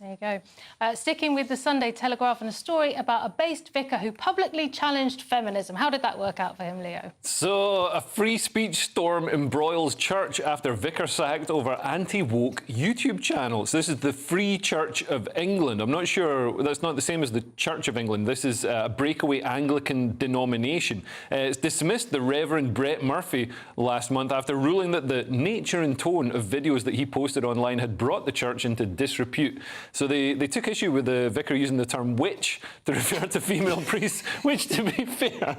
There you go. Sticking with the Sunday Telegraph and a story about a based vicar who publicly challenged feminism. How did that work out for him, Leo? So, a free speech storm embroils church after vicar sacked over anti-woke YouTube channel. So this is the Free Church of England. I'm not sure, that's not the same as the Church of England. This is a breakaway Anglican denomination. It's dismissed the Reverend Brett Murphy last month after ruling that the nature and tone of videos that he posted online had brought the church into disrepute. So they took issue with the vicar using the term witch to refer to female priests, which, to be fair,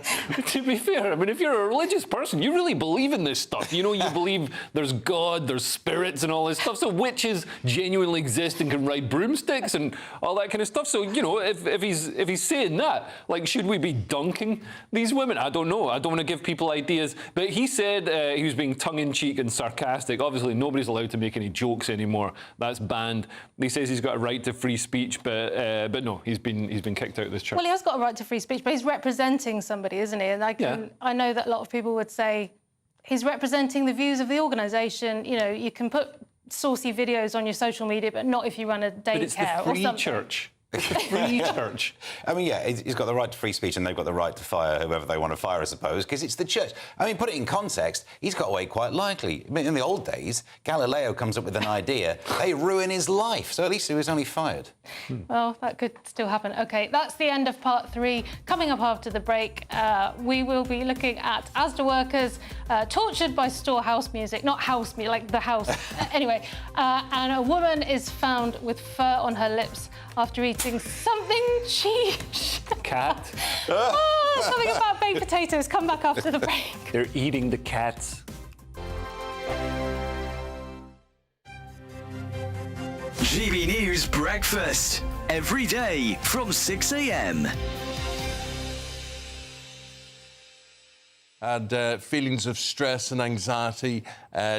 I mean, if you're a religious person, you really believe in this stuff. You believe there's God, there's spirits and all this stuff. So witches genuinely exist and can ride broomsticks and all that kind of stuff. So, if he's saying that, like, should we be dunking these women? I don't know. I don't want to give people ideas. But he said he was being tongue-in-cheek and sarcastic. Obviously, nobody's allowed to make any jokes anymore. That's banned. He says he's got a right to free speech, but no, he's been kicked out of this church. Well, he has got a right to free speech, but he's representing somebody, isn't he? And I know that a lot of people would say he's representing the views of the organisation. You can put saucy videos on your social media, but not if you run a daycare or something. But it's the free church. It's a free church. I mean, yeah, he's got the right to free speech and they've got the right to fire whoever they want to fire, I suppose, because it's the church. I mean, put it in context, he's got away quite lightly. I mean, in the old days, Galileo comes up with an idea, they ruin his life, so at least he was only fired. Well, that could still happen. OK, that's the end of part 3. Coming up after the break, we will be looking at Asda workers tortured by storehouse music, not house music, like the house. Anyway, and a woman is found with fur on her lips after eating something cheap. Cat. Something about baked potatoes. Come back after the break. They're eating the cats. GB News Breakfast. Every day from 6 a.m. And feelings of stress and anxiety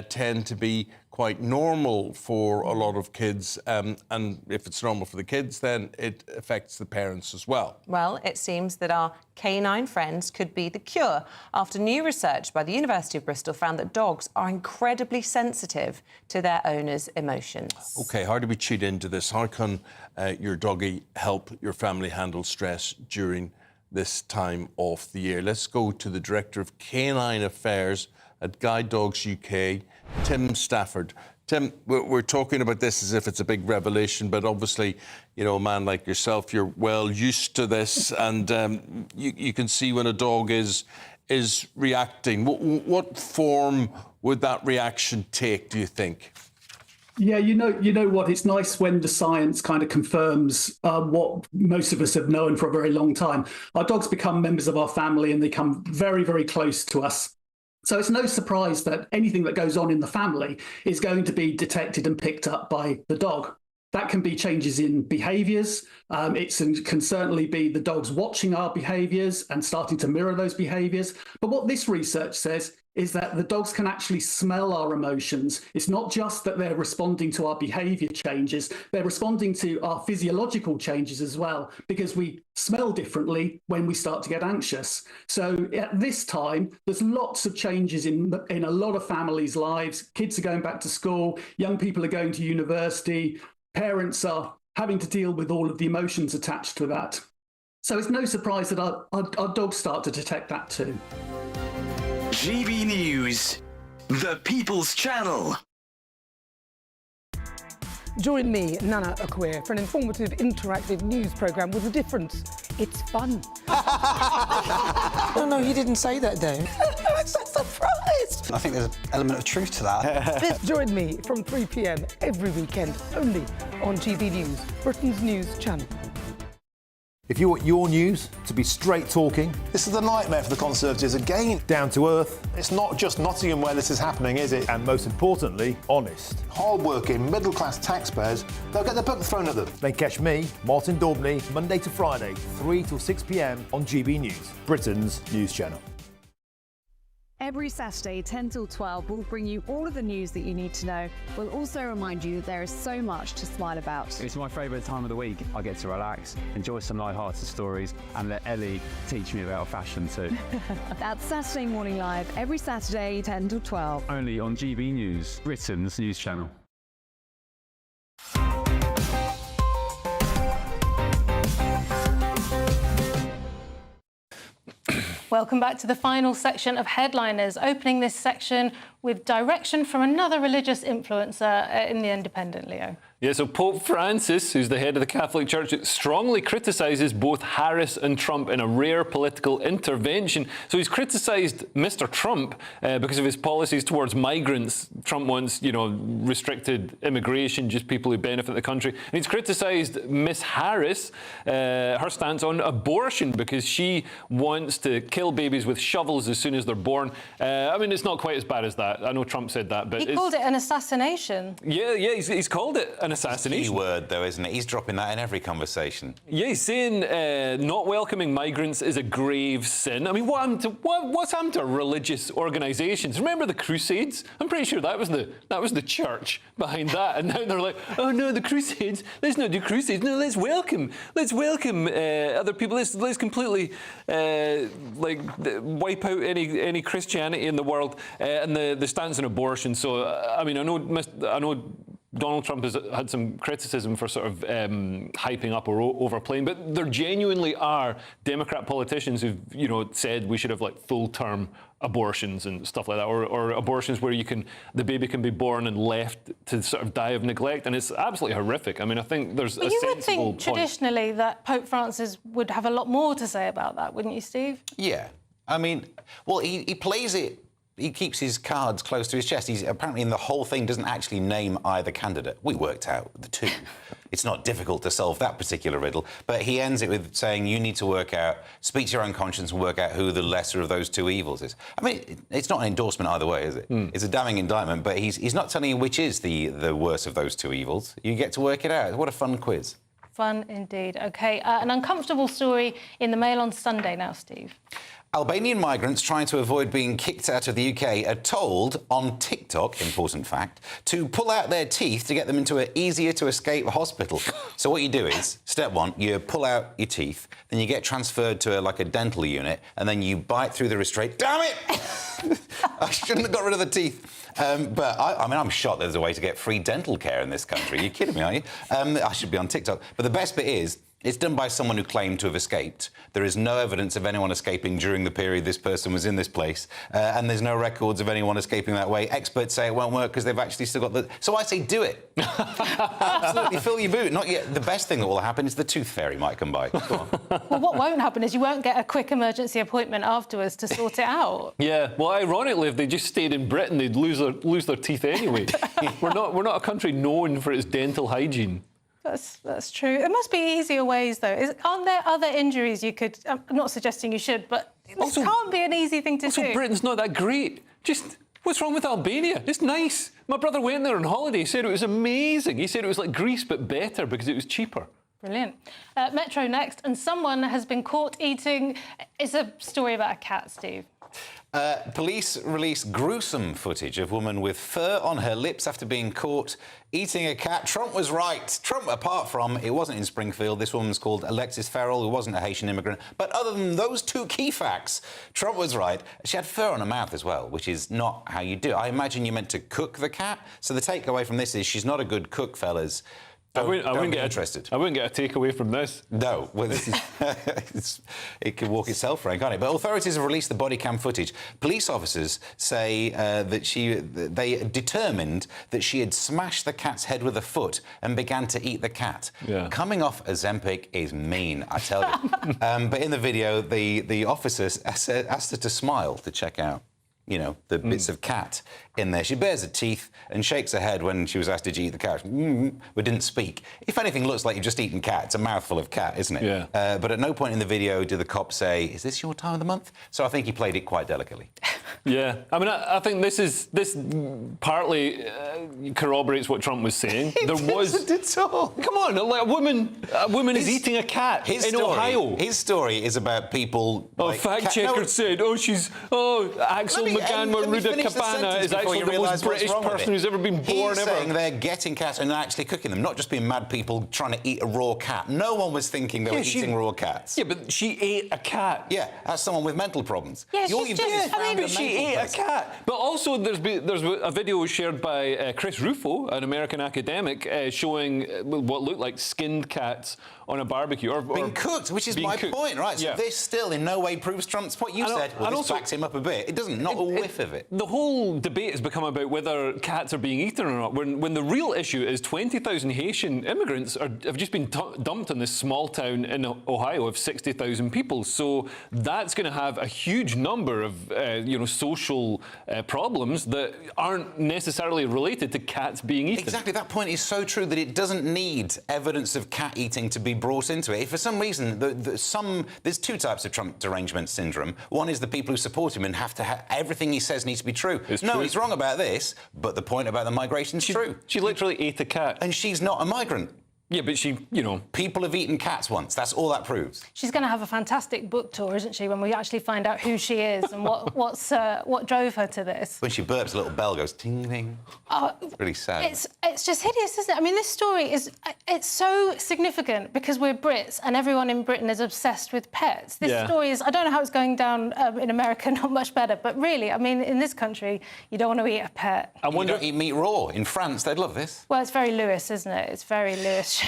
tend to be quite normal for a lot of kids. And if it's normal for the kids, then it affects the parents as well. Well, it seems that our canine friends could be the cure after new research by the University of Bristol found that dogs are incredibly sensitive to their owners' emotions. OK, how do we cheat into this? How can your doggy help your family handle stress during this time of the year? Let's go to the Director of Canine Affairs at Guide Dogs UK, Tim Stafford. Tim, we're talking about this as if it's a big revelation, but obviously, you know, a man like yourself, you're well used to this, and you can see when a dog is reacting. What form would that reaction take, do you think? Yeah, you know what? It's nice when the science kind of confirms what most of us have known for a very long time. Our dogs become members of our family, and they come very, very close to us. So it's no surprise that anything that goes on in the family is going to be detected and picked up by the dog. That can be changes in behaviours. It can certainly be the dogs watching our behaviours and starting to mirror those behaviours. But what this research says is that the dogs can actually smell our emotions. It's not just that they're responding to our behaviour changes, they're responding to our physiological changes as well, because we smell differently when we start to get anxious. So at this time, there's lots of changes in a lot of families' lives. Kids are going back to school, young people are going to university, parents are having to deal with all of the emotions attached to that. So it's no surprise that our dogs start to detect that too. GB News, the People's Channel. Join me, Nana Akwe, for an informative, interactive news programme with a difference. It's fun. No, you didn't say that, though. I'm so surprised. I think there's an element of truth to that. Join me from 3 p.m. every weekend, only on GB News, Britain's news channel. If you want your news to be straight talking... This is a nightmare for the Conservatives again. Down to earth. It's not just Nottingham where this is happening, is it? And most importantly, honest. Hard-working, middle-class taxpayers, they'll get their book thrown at them. Then catch me, Martin Daubney, Monday to Friday, 3 till 6 p.m. on GB News, Britain's news channel. Every Saturday, 10 till 12, we'll bring you all of the news that you need to know. We'll also remind you that there is so much to smile about. It's my favourite time of the week. I get to relax, enjoy some light-hearted stories, and let Ellie teach me about fashion too. That's Saturday Morning Live, every Saturday, 10 till 12. Only on GB News, Britain's news channel. Welcome back to the final section of Headliners, opening this section with direction from another religious influencer in The Independent, Leo. Yeah, so Pope Francis, who's the head of the Catholic Church, strongly criticises both Harris and Trump in a rare political intervention. So he's criticised Mr. Trump because of his policies towards migrants. Trump wants, restricted immigration, just people who benefit the country. And he's criticised Miss Harris, her stance on abortion, because she wants to kill babies with shovels as soon as they're born. I mean, it's not quite as bad as that. I know Trump said that, but he called it an assassination. Yeah, he's called it an assassination. Key word, though, isn't it? He's dropping that in every conversation. Yeah, he's saying not welcoming migrants is a grave sin. I mean, what's happened to religious organisations? Remember the Crusades? I'm pretty sure that was the church behind that, and now they're like, oh no, the Crusades. Let's not do Crusades. No, let's welcome other people. Let's completely wipe out any Christianity in the world, and the stance on abortion. So I mean, I know Donald Trump has had some criticism for sort of hyping up or overplaying, but there genuinely are Democrat politicians who've said we should have full-term abortions and stuff like that, or abortions where the baby can be born and left to sort of die of neglect, and it's absolutely horrific. I mean, I think there's a sensible point. You would think traditionally that Pope Francis would have a lot more to say about that, wouldn't you, Steve? Yeah, I mean, well, he plays it. He keeps his cards close to his chest. He's apparently in the whole thing doesn't actually name either candidate. We worked out the two. It's not difficult to solve that particular riddle, but he ends it with saying you need to speak to your own conscience and work out who the lesser of those two evils is. I mean, it's not an endorsement either way, is it? It's a damning indictment, but he's not telling you which is the worst of those two evils. You get to work it out. What a fun quiz. Fun indeed. OK, an uncomfortable story in the Mail on Sunday now, Steve. Albanian migrants trying to avoid being kicked out of the UK are told on TikTok, important fact, to pull out their teeth to get them into an easier-to-escape hospital. So what you do is, step one, you pull out your teeth, then you get transferred to a dental unit, and then you bite through the restraint. Damn it! I shouldn't have got rid of the teeth. But I'm shocked there's a way to get free dental care in this country. Are you kidding me, aren't you? I should be on TikTok. But the best bit is, It's done by someone who claimed to have escaped. There is no evidence of anyone escaping during the period this person was in this place, and there's no records of anyone escaping that way. Experts say it won't work because they've actually still got the... So I say do it. Absolutely, fill your boot. Not yet. The best thing that will happen is the tooth fairy might come by. Go on. Well, what won't happen is you won't get a quick emergency appointment afterwards to sort it out. Yeah, well, ironically, if they just stayed in Britain, they'd lose their teeth anyway. We're not a country known for its dental hygiene. That's true. There must be easier ways, though. Aren't there other injuries you could... I'm not suggesting you should, but this can't be an easy thing to do. Britain's not that great. Just, what's wrong with Albania? It's nice. My brother went there on holiday. He said it was amazing. He said it was like Greece, but better because it was cheaper. Brilliant. Metro next, and someone has been caught eating... It's a story about a cat, Steve. Police released gruesome footage of a woman with fur on her lips after being caught eating a cat. Trump was right. Trump, apart from it wasn't in Springfield, this woman's called Alexis Farrell, who wasn't a Haitian immigrant. But other than those two key facts, Trump was right. She had fur on her mouth as well, which is not how you do it. I imagine you meant to cook the cat. So the takeaway from this is she's not a good cook, fellas. I wouldn't get interested. I wouldn't get a takeaway from this. No, well, this is, it could walk itself, Frank, can't it? But authorities have released the body cam footage. Police officers say that they determined that she had smashed the cat's head with a foot and began to eat the cat. Yeah. Coming off Ozempic is mean, I tell you. But in the video, the officers asked her to smile to check out, you know, the bits of cat in there. She bares her teeth and shakes her head when she was asked, did you eat the cat? But didn't speak. If anything, looks like you've just eaten cat. It's a mouthful of cat, isn't it? Yeah. But at no point in the video did the cop say, is this your time of the month? So I think he played it quite delicately. Yeah. I mean, I think this partly corroborates what Trump was saying. There was... at all. Come on, like a woman is eating a cat in Ohio. His story is about people... fact-checker said, Axel McGann Ruda Cabana is actually the most British person who's ever been born ever. Saying they're getting cats and actually cooking them, not just being mad people trying to eat a raw cat. No one was thinking they were eating raw cats. Yeah, but she ate a cat. Yeah, that's someone with mental problems. Yeah, she ate a cat. But also there's a video shared by Chris Rufo, an American academic, showing what looked like skinned cats on a barbecue. Or being cooked, which is my point, right? So this still in no way proves Trump's point. You said, well, this backs him up a bit. It doesn't, not a whiff of it. The whole debate has become about whether cats are being eaten or not, when the real issue is 20,000 Haitian immigrants have just been dumped in this small town in Ohio of 60,000 people. So that's going to have a huge number of social problems that aren't necessarily related to cats being eaten. Exactly, that point is so true that it doesn't need evidence of cat eating to be brought into it. If for some reason, there's two types of Trump derangement syndrome. One is the people who support him and have to have everything he says needs to be true. No, he's wrong about this, but the point about the migration's true. She literally ate a cat. And she's not a migrant. Yeah, but she, People have eaten cats once. That's all that proves. She's going to have a fantastic book tour, isn't she, when we actually find out who she is and what drove her to this. When she burps, a little bell goes ting-ting. Oh, it's really sad. It's just hideous, isn't it? I mean, this story it's so significant because we're Brits and everyone in Britain is obsessed with pets. This story is... I don't know how it's going down in America, not much better, but really, I mean, in this country, you don't want to eat a pet. You don't eat meat raw. In France, they'd love this. Well, it's very Lewis, isn't it? It's very Lewis.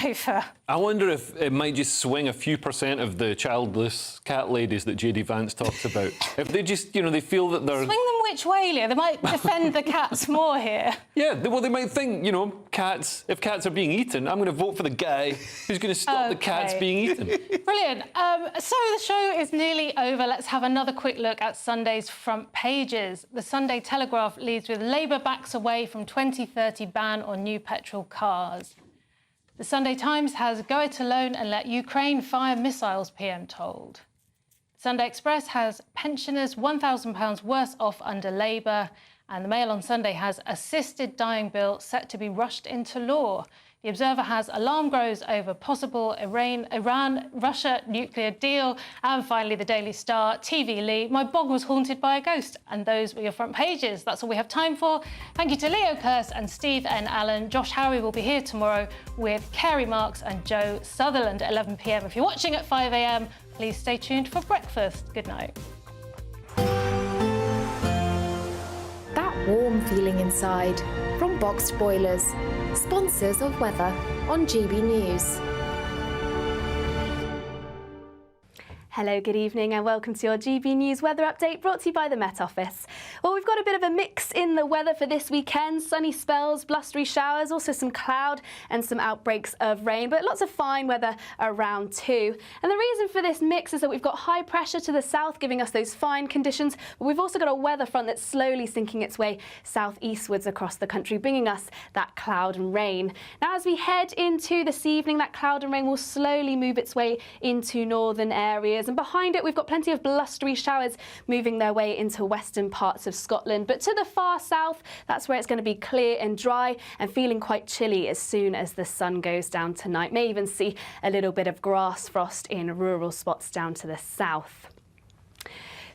I wonder if it might just swing a few % of the childless cat ladies that J.D. Vance talks about. If they just, they feel that they're... Swing them which way, Leo? They might defend the cats more here. Yeah, they might think, cats, if cats are being eaten, I'm going to vote for the guy who's going to stop the cats being eaten. Brilliant. So the show is nearly over. Let's have another quick look at Sunday's front pages. The Sunday Telegraph leads with Labour backs away from 2030 ban on new petrol cars. The Sunday Times has go it alone and let Ukraine fire missiles, PM told. Sunday Express has pensioners £1,000 worse off under Labour. And the Mail on Sunday has assisted dying bill set to be rushed into law. The Observer has alarm grows over possible Iran-Russia nuclear deal. And finally, the Daily Star, TV Lee, my bog was haunted by a ghost. And those were your front pages. That's all we have time for. Thank you to Leo Kearse and Steve N. Allen. Josh Howie will be here tomorrow with Kerry Marks and Joe Sutherland at 11 p.m. If you're watching at 5 a.m, please stay tuned for breakfast. Good night. That warm feeling inside from Boxed Boilers, sponsors of weather on GB News. Hello, good evening and welcome to your GB News weather update brought to you by the Met Office. Well, we've got a bit of a mix in the weather for this weekend. Sunny spells, blustery showers, also some cloud and some outbreaks of rain, but lots of fine weather around too. And the reason for this mix is that we've got high pressure to the south giving us those fine conditions, but we've also got a weather front that's slowly sinking its way southeastwards across the country, bringing us that cloud and rain. Now, as we head into this evening, that cloud and rain will slowly move its way into northern areas. And behind it, we've got plenty of blustery showers moving their way into western parts of Scotland. But to the far south, that's where it's going to be clear and dry and feeling quite chilly as soon as the sun goes down tonight. May even see a little bit of grass frost in rural spots down to the south.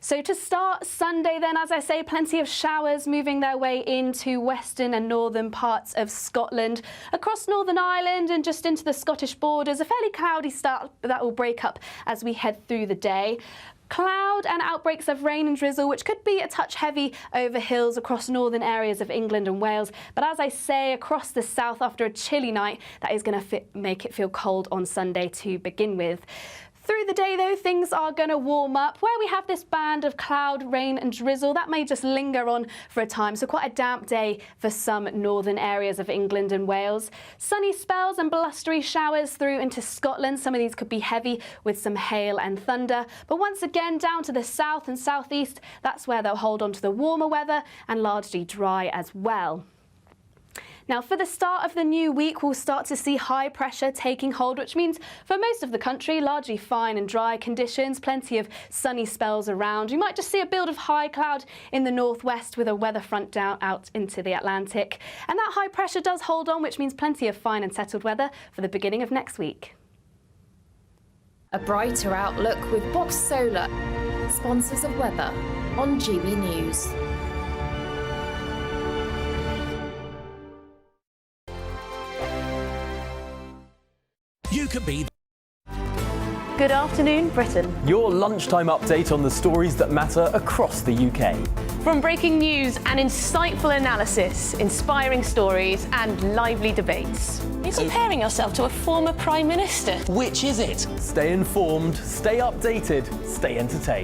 So to start Sunday then, as I say, plenty of showers moving their way into western and northern parts of Scotland, across Northern Ireland and just into the Scottish borders. A fairly cloudy start that will break up as we head through the day. Cloud and outbreaks of rain and drizzle, which could be a touch heavy over hills across northern areas of England and Wales. But as I say, across the south after a chilly night, that is going to make it feel cold on Sunday to begin with. Through the day, though, things are going to warm up. Where we have this band of cloud, rain and drizzle, that may just linger on for a time, so quite a damp day for some northern areas of England and Wales. Sunny spells and blustery showers through into Scotland. Some of these could be heavy with some hail and thunder. But once again, down to the south and southeast, that's where they'll hold on to the warmer weather and largely dry as well. Now, for the start of the new week, we'll start to see high pressure taking hold, which means for most of the country, largely fine and dry conditions, plenty of sunny spells around. You might just see a build of high cloud in the northwest with a weather front down out into the Atlantic. And that high pressure does hold on, which means plenty of fine and settled weather for the beginning of next week. A brighter outlook with Box Solar, sponsors of weather on GB News. You could be. Good afternoon, Britain. Your lunchtime update on the stories that matter across the UK. From breaking news and insightful analysis, inspiring stories and lively debates. You're comparing yourself to a former Prime Minister. Which is it? Stay informed, stay updated, stay entertained.